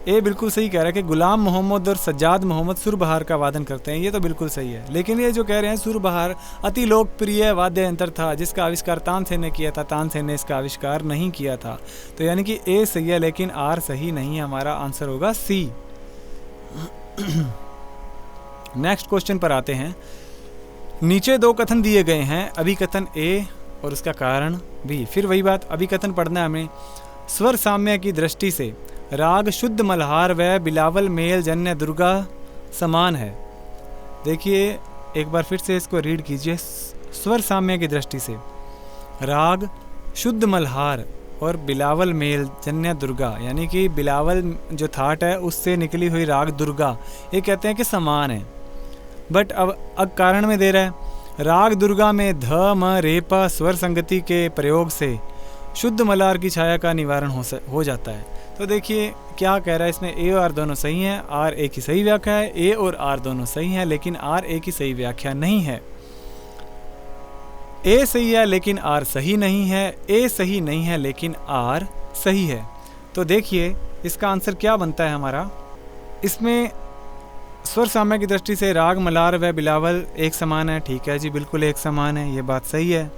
ए बिल्कुल सही कह रहा है कि गुलाम मोहम्मद और सज्जाद मोहम्मद सुरबहार का वादन करते हैं, ये तो बिल्कुल सही है। लेकिन ये जो कह रहे हैं सुरबहार अति लोकप्रिय वाद्य यंत्र था जिसका आविष्कार तानसेन ने किया था, तानसेन ने इसका आविष्कार नहीं किया था। तो यानी कि ए सही है लेकिन आर सही नहीं है, हमारा आंसर होगा सी। नेक्स्ट क्वेश्चन पर आते हैं। नीचे दो कथन दिए गए हैं, अभिकथन ए और उसका कारण बी। फिर वही बात, अभिकथन पढ़ना है हमें। स्वर साम्य की दृष्टि से राग शुद्ध मल्हार व बिलावल मेल जन्य दुर्गा समान है। देखिए एक बार फिर से इसको रीड कीजिए। स्वर साम्य की दृष्टि से राग शुद्ध मल्हार और बिलावल मेल जन्य दुर्गा, यानी कि बिलावल जो थाट है उससे निकली हुई राग दुर्गा, ये कहते हैं कि समान है। बट अब कारण में दे रहा है, राग दुर्गा में ध म रे प स्वर संगति के प्रयोग से शुद्ध मल्हार की छाया का निवारण हो जाता है। तो देखिए क्या कह रहा है इसमें, ए और आर दोनों सही हैं, आर ए की सही व्याख्या है। ए और आर दोनों सही हैं लेकिन आर ए की सही व्याख्या नहीं है। ए सही है लेकिन आर सही नहीं है, ए सही नहीं है लेकिन आर सही है। तो देखिए इसका आंसर क्या बनता है हमारा। इसमें स्वर साम्य की दृष्टि से राग मल्हार व बिलावल एक समान है, ठीक है जी, बिल्कुल एक समान है, ये बात सही है।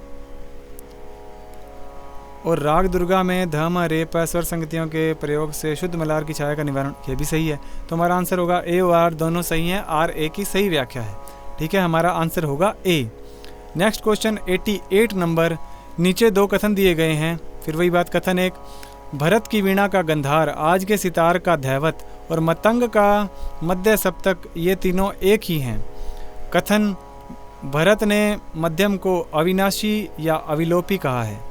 और राग दुर्गा में धम रे प स्वर संगतियों के प्रयोग से शुद्ध मल्हार की छाया का निवारण, ये भी सही है। तो हमारा आंसर होगा ए और आर दोनों सही हैं, आर ए की सही व्याख्या है, ठीक है, हमारा आंसर होगा ए। Next question 88 number. नीचे दो कथन दिए गए हैं, फिर वही बात। कथन एक, भरत की वीणा का गंधार, आज के सितार का धैवत और मतंग का मध्य सप्तक, ये तीनों एक ही हैं। कथन, भरत ने मध्यम को अविनाशी या अविलोपी कहा है।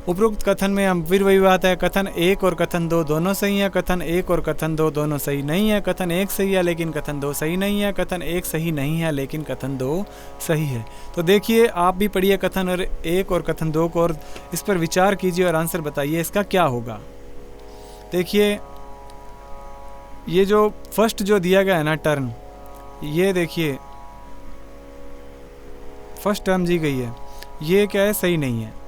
उपरोक्त कथन में हम फिर वही बात है, कथन एक और कथन दो दोनों सही है, कथन एक और कथन दो दोनों सही नहीं है, कथन एक सही है लेकिन कथन दो सही नहीं है, कथन एक सही नहीं है लेकिन कथन दो सही है। तो देखिए आप भी पढ़िए कथन और एक और कथन दो को और इस पर विचार कीजिए और आंसर बताइए इसका क्या होगा। देखिए ये जो फर्स्ट जो दिया गया है ना टर्म, ये देखिए फर्स्ट टर्म दी गई है, ये क्या है, सही नहीं है।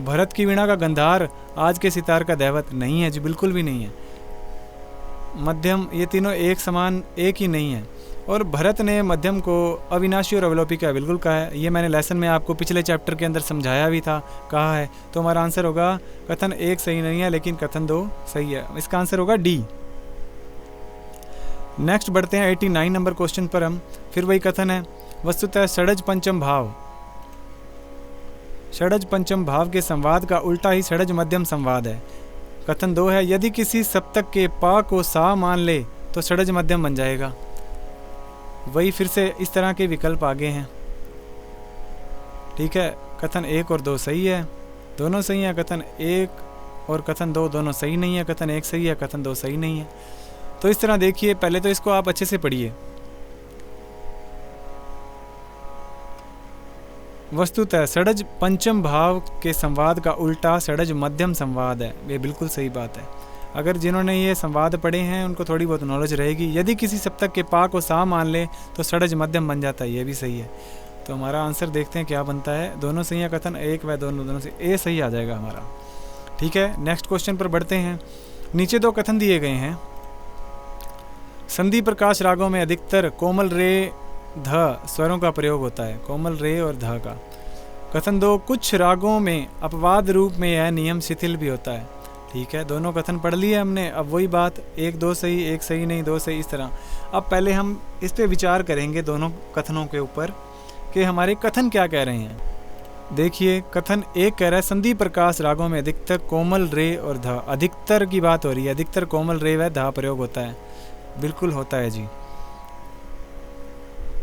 भरत की वीणा का गंधार, आज के सितार का दैवत, नहीं है जी, बिल्कुल भी नहीं है। मध्यम, ये तीनों एक समान एक ही नहीं है। और भरत ने मध्यम को अविनाशी और अवलोपी का बिल्कुल कहा है, ये मैंने लेसन में आपको पिछले चैप्टर के अंदर समझाया भी था, कहा है। तो हमारा आंसर होगा कथन एक सही नहीं है लेकिन कथन दो सही है, इसका आंसर होगा डी। नेक्स्ट बढ़ते हैं 89 नंबर क्वेश्चन पर हम। फिर वही कथन है, वस्तुतः षडज पंचम भाव, षडज पंचम भाव के संवाद का उल्टा ही षडज मध्यम संवाद है। कथन दो है, यदि किसी सप्तक के पा को सा मान ले तो षडज मध्यम बन जाएगा। वही फिर से इस तरह के विकल्प आगे हैं, ठीक है। कथन एक और दो सही है, दोनों सही है। कथन एक और कथन दो दोनों सही नहीं है, कथन एक सही है, कथन दो सही नहीं है। तो इस तरह देखिए, पहले तो इसको आप अच्छे से पढ़िए। वस्तुतः षडज पंचम भाव के संवाद का उल्टा षडज मध्यम संवाद है, ये बिल्कुल सही बात है। अगर जिन्होंने ये संवाद पढ़े हैं उनको थोड़ी बहुत नॉलेज रहेगी। यदि किसी सप्तक के पा को सा मान ले तो षडज मध्यम बन जाता है, ये भी सही है। तो हमारा आंसर देखते हैं क्या बनता है। दोनों सही है, कथन एक व दोनों से ए सही आ जाएगा हमारा, ठीक है। नेक्स्ट क्वेश्चन पर बढ़ते हैं। नीचे दो कथन दिए गए हैं। संधि प्रकाश रागों में अधिकतर कोमल रे ध स्वरों का प्रयोग होता है, कोमल रे और ध का। कथन दो, कुछ रागों में अपवाद रूप में यह नियम शिथिल भी होता है, ठीक है। दोनों कथन पढ़ लिए हमने। अब वही बात, एक दो सही, एक सही नहीं, दो सही, इस तरह। अब पहले हम इस पे विचार करेंगे दोनों कथनों के ऊपर कि हमारे कथन क्या कह रहे हैं। देखिए कथन एक कह रहा है, संधि प्रकाश रागों में अधिकतर कोमल रे और ध, अधिकतर की बात हो रही है, अधिकतर कोमल रे व ध प्रयोग होता है, बिल्कुल होता है जी।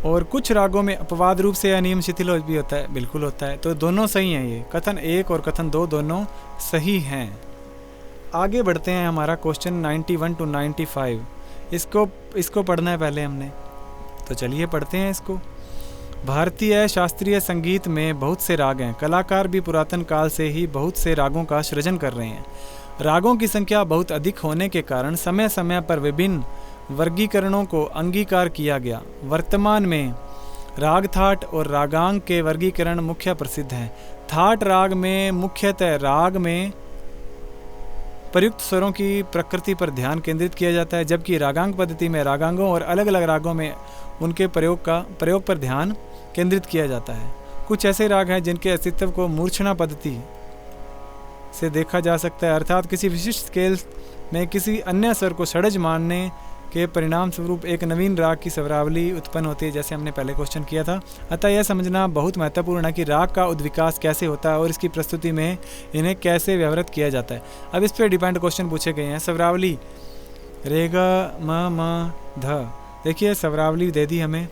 और कुछ रागों में अपवाद रूप से अनियम शिथिल भी होता है, बिल्कुल होता है। तो दोनों सही हैं, ये कथन एक और कथन दो दोनों सही हैं। आगे बढ़ते हैं, हमारा क्वेश्चन 91 to 95, इसको पढ़ना है पहले हमने, तो चलिए पढ़ते हैं इसको। भारतीय शास्त्रीय संगीत में बहुत से राग हैं। कलाकार भी पुरातन काल से ही बहुत से रागों का सृजन कर रहे हैं। रागों की संख्या बहुत अधिक होने के कारण समय समय पर विभिन्न वर्गीकरणों को अंगीकार किया गया। वर्तमान में राग थाट और रागांग के वर्गीकरण मुख्य प्रसिद्ध हैं। थाट राग में मुख्यतः राग में प्रयुक्त स्वरों की प्रकृति पर ध्यान केंद्रित किया जाता है, जबकि रागांग पद्धति में रागांगों और अलग अलग रागों में उनके प्रयोग पर ध्यान केंद्रित किया जाता है। कुछ ऐसे राग हैं जिनके अस्तित्व को मूर्छना पद्धति से देखा जा सकता है, अर्थात किसी विशिष्ट स्केल में किसी अन्य स्वर को षड्ज मानने के परिणाम स्वरूप एक नवीन राग की स्वरावली उत्पन्न होती है, जैसे हमने पहले क्वेश्चन किया था। अतः यह समझना बहुत महत्वपूर्ण है कि राग का उद्विकास कैसे होता है और इसकी प्रस्तुति में इन्हें कैसे व्यवहारित किया जाता है। अब इस पर डिपेंड क्वेश्चन पूछे गए हैं। स्वरावली रे ग म ध, देखिए स्वरावली दे दी हमें।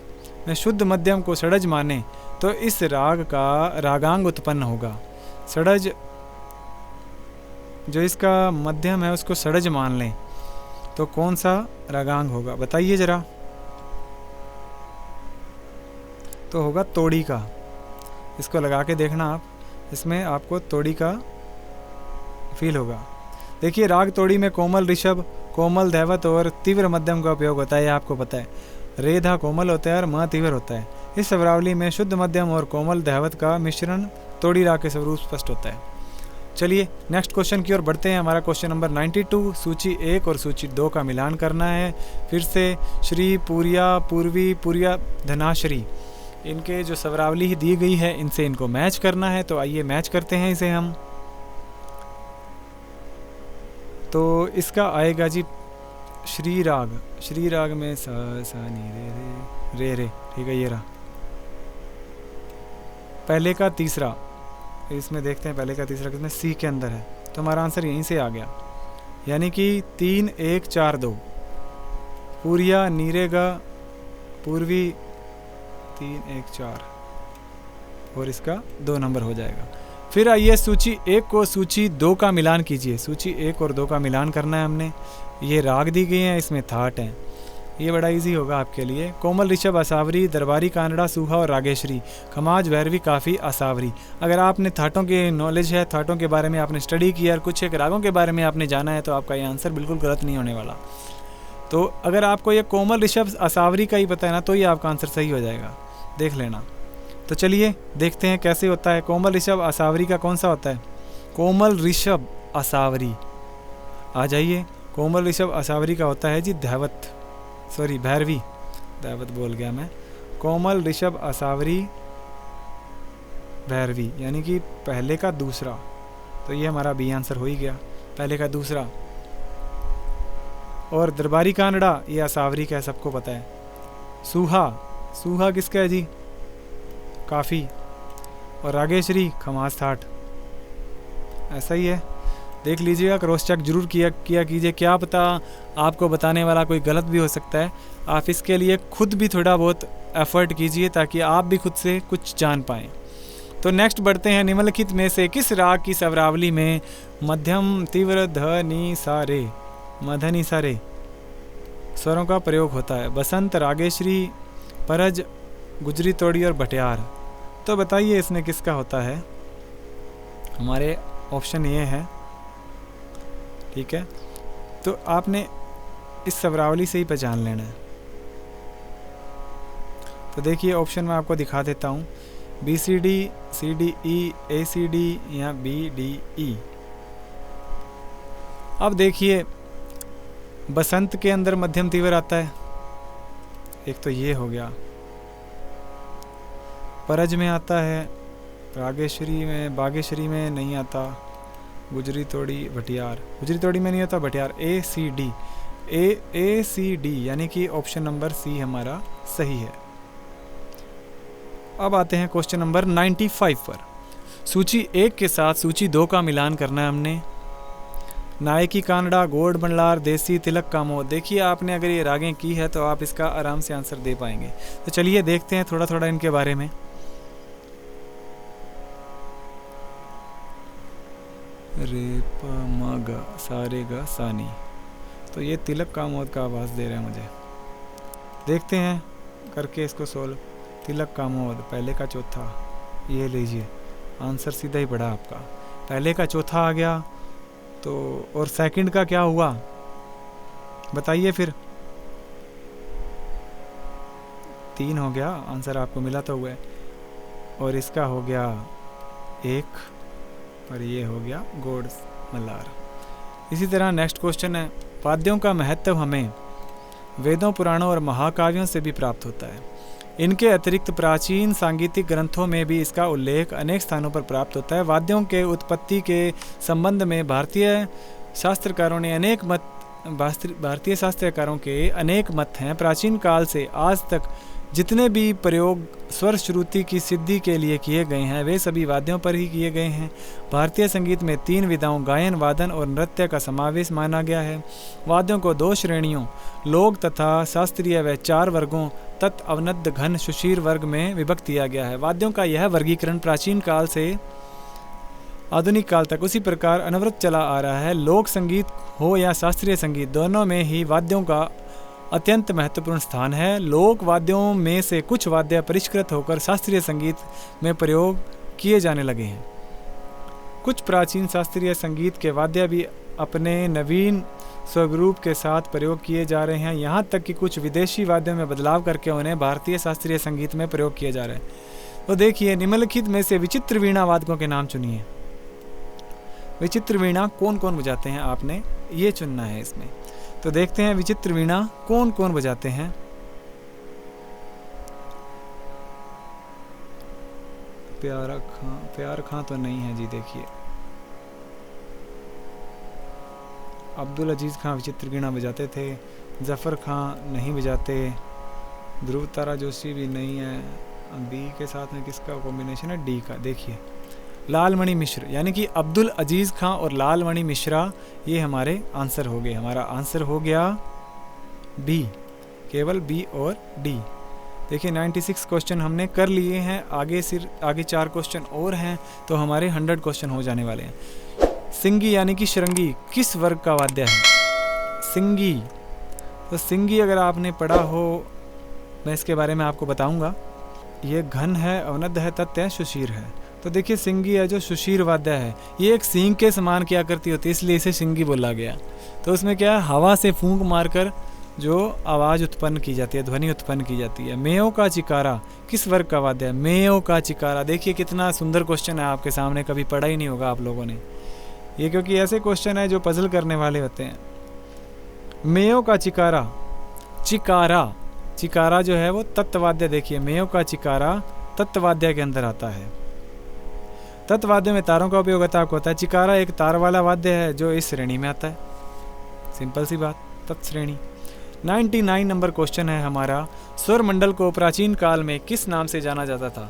मैं शुद्ध मध्यम को षड्ज माने तो इस राग का रागांग उत्पन्न होगा। षड्ज जो इसका मध्यम है उसको षड्ज मान लें तो कौन सा रागांग होगा, बताइए जरा। तो होगा तोड़ी का। इसको लगा के देखना आप, इसमें आपको तोड़ी का फील होगा। देखिए राग तोड़ी में कोमल ऋषभ, कोमल दैवत और तीव्र मध्यम का उपयोग होता है, ये आपको पता है। रे धा कोमल होता है और म तीव्र होता है। इस स्वरावली में शुद्ध मध्यम और कोमल दैवत का मिश्रण तोड़ी राग के स्वरूप स्पष्ट होता है। चलिए नेक्स्ट क्वेश्चन की ओर बढ़ते हैं। हमारा क्वेश्चन नंबर 92, सूची 1 और सूची 2 का मिलान करना है। फिर से श्री, पूर्या, पूर्वी, पूर्या, धनाश्री, इनके जो स्वरावली दी गई है इनसे इनको मैच करना है। तो आइए मैच करते हैं इसे हम। तो इसका आएगा जी श्री राग। श्री राग में सा सा नी रे रे रे, ठीक है, ये रहा पहले का तीसरा। इसमें देखते हैं पहले का तीसरा किसमें सी के अंदर है, तो हमारा आंसर यहीं से आ गया, यानी कि 3 1 4 2। पूरिया नीरेगा पूर्वी 3 1 4 और इसका 2 नंबर हो जाएगा। फिर आइए सूची 1 को सूची 2 का मिलान कीजिए। सूची 1 और 2 का मिलान करना है हमने। ये राग दी गई हैं, इसमें थाट हैं, ये बड़ा इजी होगा आपके लिए। कोमल ऋषभ असावरी, दरबारी कानड़ा सूहा और रागेश्वरी, खमाज भैरवी काफ़ी असावरी। अगर आपने थाटों के नॉलेज है, थाटों के बारे में आपने स्टडी किया और कुछ एक रागों के बारे में आपने जाना है तो आपका ये आंसर बिल्कुल गलत नहीं होने वाला। तो अगर आपको ये कोमल ऋषभ असावरी का ही पता है ना, तो ये आपका आंसर सही हो जाएगा, देख लेना। तो चलिए देखते हैं कैसे होता है। कोमल ऋषभ असावरी का कौन सा होता है? कोमल ऋषभ असावरी, आ जाइए। कोमल ऋषभ असावरी का होता है जी दैवत, सॉरी भैरवी, दैवत बोल गया मैं। कोमल ऋषभ असावरी भैरवी, यानी कि पहले का दूसरा। तो ये हमारा बी आंसर हो ही गया, पहले का दूसरा। और दरबारी कानड़ा ये असावरी का है, सबको पता है। सूहा, सूहा किसका है जी? काफ़ी। और रागेश्वरी खमास थाट, ऐसा ही है। देख लीजिएगा, क्रॉस चेक जरूर किया कीजिए, क्या पता आपको बताने वाला कोई गलत भी हो सकता है। आप इसके लिए खुद भी थोड़ा बहुत एफर्ट कीजिए ताकि आप भी खुद से कुछ जान पाएँ। तो नेक्स्ट बढ़ते हैं। निम्नलिखित में से किस राग की स्वरावली में मध्यम तीव्र ध नी सा रे, मध नी सा रे स्वरों का प्रयोग होता है? बसंत, रागेश्वरी, परज, गुजरी तोड़ी और भटियार। तो बताइए इसमें किसका होता है? हमारे ऑप्शन ये है, ठीक है। तो आपने इस स्वरावली से ही पहचान लेना है। तो देखिए ऑप्शन मैं आपको दिखा देता हूँ, BCD, CDE, ACD या BDE। अब देखिए बसंत के अंदर मध्यम तीव्र आता है, एक तो ये हो गया। परज में आता है, रागेश्वरी में, बागेश्वरी में नहीं आता, गुजरी तोड़ी भटियार, गुजरी तोड़ी में नहीं होता, भटियार। ACD, ACD यानी कि ऑप्शन नंबर सी हमारा सही है। अब आते हैं क्वेश्चन नंबर 95 पर। सूची 1 के साथ सूची 2 का मिलान करना है हमने। नायकी कानड़ा, गोड बंडलार, देसी, तिलक कामोद। देखिए आपने अगर ये रागें की है तो आप इसका आराम से आंसर दे पाएंगे। तो चलिए देखते हैं थोड़ा थोड़ा इनके बारे में। रे प म ग सा रे ग सा नी, तो ये तिलक कामोद का आवाज़ दे रहे हैं मुझे। देखते हैं करके इसको सोल्व। तिलक कामोद, पहले का चौथा, ये लीजिए आंसर सीधा ही पड़ा आपका, पहले का चौथा आ गया। तो और सेकंड का क्या हुआ बताइए फिर? 3 हो गया, आंसर आपको मिला तो हुआ है। और इसका हो गया 1 और ये हो गया गोड मल्हार। इसी तरह नेक्स्ट क्वेश्चन है, वाद्यों का महत्व हमें वेदों, पुराणों और महाकाव्यों से भी प्राप्त होता है। इनके अतिरिक्त प्राचीन सांगीतिक ग्रंथों में भी इसका उल्लेख अनेक स्थानों पर प्राप्त होता है। वाद्यों के उत्पत्ति के संबंध में भारतीय शास्त्रकारों के अनेक मत हैं। प्राचीन काल से आज तक जितने भी प्रयोग स्वर श्रुति की सिद्धि के लिए किए गए हैं वे सभी वाद्यों पर ही किए गए हैं। भारतीय संगीत में 3 विधाओं गायन, वादन और नृत्य का समावेश माना गया है। वाद्यों को 2 श्रेणियों लोक तथा शास्त्रीय व 4 वर्गों तत्, अवनद्ध, घन, सुशीर वर्ग में विभक्त किया गया है। वाद्यों का यह वर्गीकरण प्राचीन काल से आधुनिक काल तक उसी प्रकार अनवरत चला आ रहा है। लोक संगीत हो या शास्त्रीय संगीत, दोनों में ही वाद्यों का अत्यंत महत्वपूर्ण स्थान है। लोक वाद्यों में से कुछ वाद्य परिष्कृत होकर शास्त्रीय संगीत में प्रयोग किए जाने लगे हैं। कुछ प्राचीन शास्त्रीय संगीत के वाद्य भी अपने नवीन स्वरूप के साथ प्रयोग किए जा रहे हैं। यहाँ तक कि कुछ विदेशी वाद्यों में बदलाव करके उन्हें भारतीय शास्त्रीय संगीत में प्रयोग किया जा रहा है। तो देखिए, निम्नलिखित में से विचित्र वीणा वादकों के नाम चुनिए। विचित्र वीणा कौन कौन बजाते हैं, आपने ये चुनना है इसमें। तो देखते हैं विचित्र वीणा कौन कौन बजाते हैं। प्यार खां तो नहीं है जी। देखिए, अब्दुल अजीज खां विचित्र वीणा बजाते थे। जफर खां नहीं बजाते। ध्रुव तारा जोशी भी नहीं है। बी के साथ में किसका कॉम्बिनेशन है? डी का। देखिए, लालमणि मिश्र, यानी कि अब्दुल अजीज खां और लालमणि मिश्रा, ये हमारे आंसर हो गए। हमारा आंसर हो गया बी, केवल बी और डी। देखिए 96 क्वेश्चन हमने कर लिए हैं। आगे 4 क्वेश्चन और हैं तो हमारे 100 क्वेश्चन हो जाने वाले हैं। सिंगी यानी कि शृंगी किस वर्ग का वाद्य है? सिंगी, तो सिंगी अगर आपने पढ़ा हो, मैं इसके बारे में आपको बताऊंगा। ये घन है, अवनद्ध है, तत्य है, सुशीर है। तो देखिए, सिंगी है जो सुशीर वाद्य है, ये एक सींग के समान की आकृति होती है, इसलिए इसे सिंगी बोला गया। तो उसमें क्या है, हवा से फूंक मारकर जो आवाज़ उत्पन्न की जाती है, ध्वनि उत्पन्न की जाती है। मेयों का चिकारा किस वर्ग का वाद्य है? मेयों का चिकारा। देखिए कितना सुंदर क्वेश्चन है, आपके सामने कभी पढ़ा ही नहीं होगा आप लोगों ने ये, क्योंकि ऐसे क्वेश्चन है जो पजल करने वाले होते हैं। मेयों का चिकारा, चिकारा जो है वो तत्वाद्य। देखिए, मेयों का चिकारा तत्वाद्य के अंदर आता है। तत्वाद्य में तारों का उपयोग होता है। चिकारा एक तार वाला वाद्य है जो इस श्रेणी में आता है। सिंपल सी बात, तत्श्रेणी। 99 नंबर क्वेश्चन है हमारा, स्वर मंडल को प्राचीन काल में किस नाम से जाना जाता था?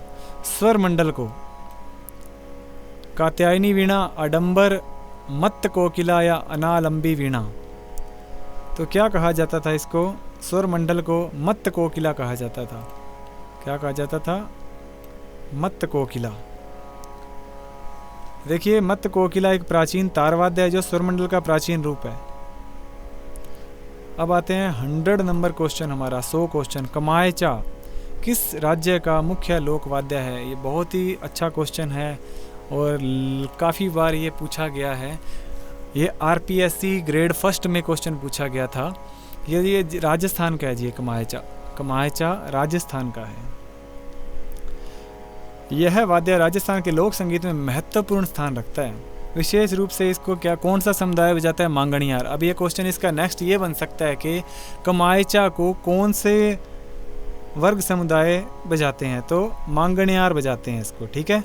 स्वर मंडल को कात्यायनी वीणा, आडंबर, मत्त कोकिला या अनालंबी वीणा। तो क्या कहा जाता था इसको? स्वर मंडल को मत्त कोकिला कहा जाता था। क्या कहा जाता था? मत्त कोकिला। देखिए, मत्त कोकिला एक प्राचीन तारवाद्य है जो स्वरमंडल का प्राचीन रूप है। अब आते हैं 100 नंबर क्वेश्चन हमारा, 100 क्वेश्चन। कमायचा किस राज्य का मुख्य लोक वाद्य है? ये बहुत ही अच्छा क्वेश्चन है और काफ़ी बार ये पूछा गया है। ये RPSC ग्रेड 1 में क्वेश्चन पूछा गया था। ये राजस्थान का है जी। कमायचा राजस्थान का है। यह वाद्य राजस्थान के लोक संगीत में महत्वपूर्ण स्थान रखता है। विशेष रूप से इसको कौन सा समुदाय बजाता है? मांगणियार। अब ये क्वेश्चन इसका नेक्स्ट ये बन सकता है कि कमायचा को कौन से वर्ग समुदाय बजाते हैं? तो मांगणियार बजाते हैं इसको, ठीक है।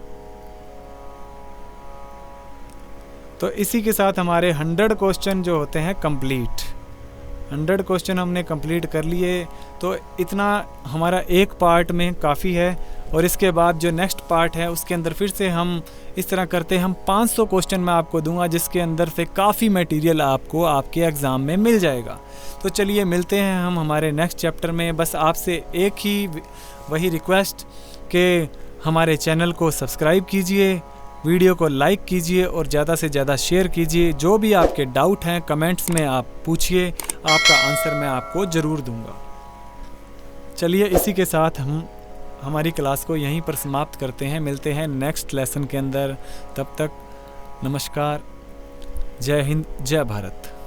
तो इसी के साथ हमारे 100 क्वेश्चन जो होते हैं कंप्लीट। 100 क्वेश्चन हमने कंप्लीट कर लिए। तो इतना हमारा एक पार्ट में काफ़ी है और इसके बाद जो नेक्स्ट पार्ट है उसके अंदर फिर से हम इस तरह करते हैं, हम 500 क्वेश्चन मैं आपको दूंगा जिसके अंदर से काफ़ी मटेरियल आपको आपके एग्ज़ाम में मिल जाएगा। तो चलिए मिलते हैं हम हमारे नेक्स्ट चैप्टर में। बस आपसे एक ही वही रिक्वेस्ट कि हमारे चैनल को सब्सक्राइब कीजिए, वीडियो को लाइक कीजिए और ज़्यादा से ज़्यादा शेयर कीजिए। जो भी आपके डाउट हैं कमेंट्स में आप पूछिए, आपका आंसर मैं आपको ज़रूर दूंगा। चलिए इसी के साथ हम हमारी क्लास को यहीं पर समाप्त करते हैं। मिलते हैं नेक्स्ट लेसन के अंदर। तब तक नमस्कार, जय हिंद, जय भारत।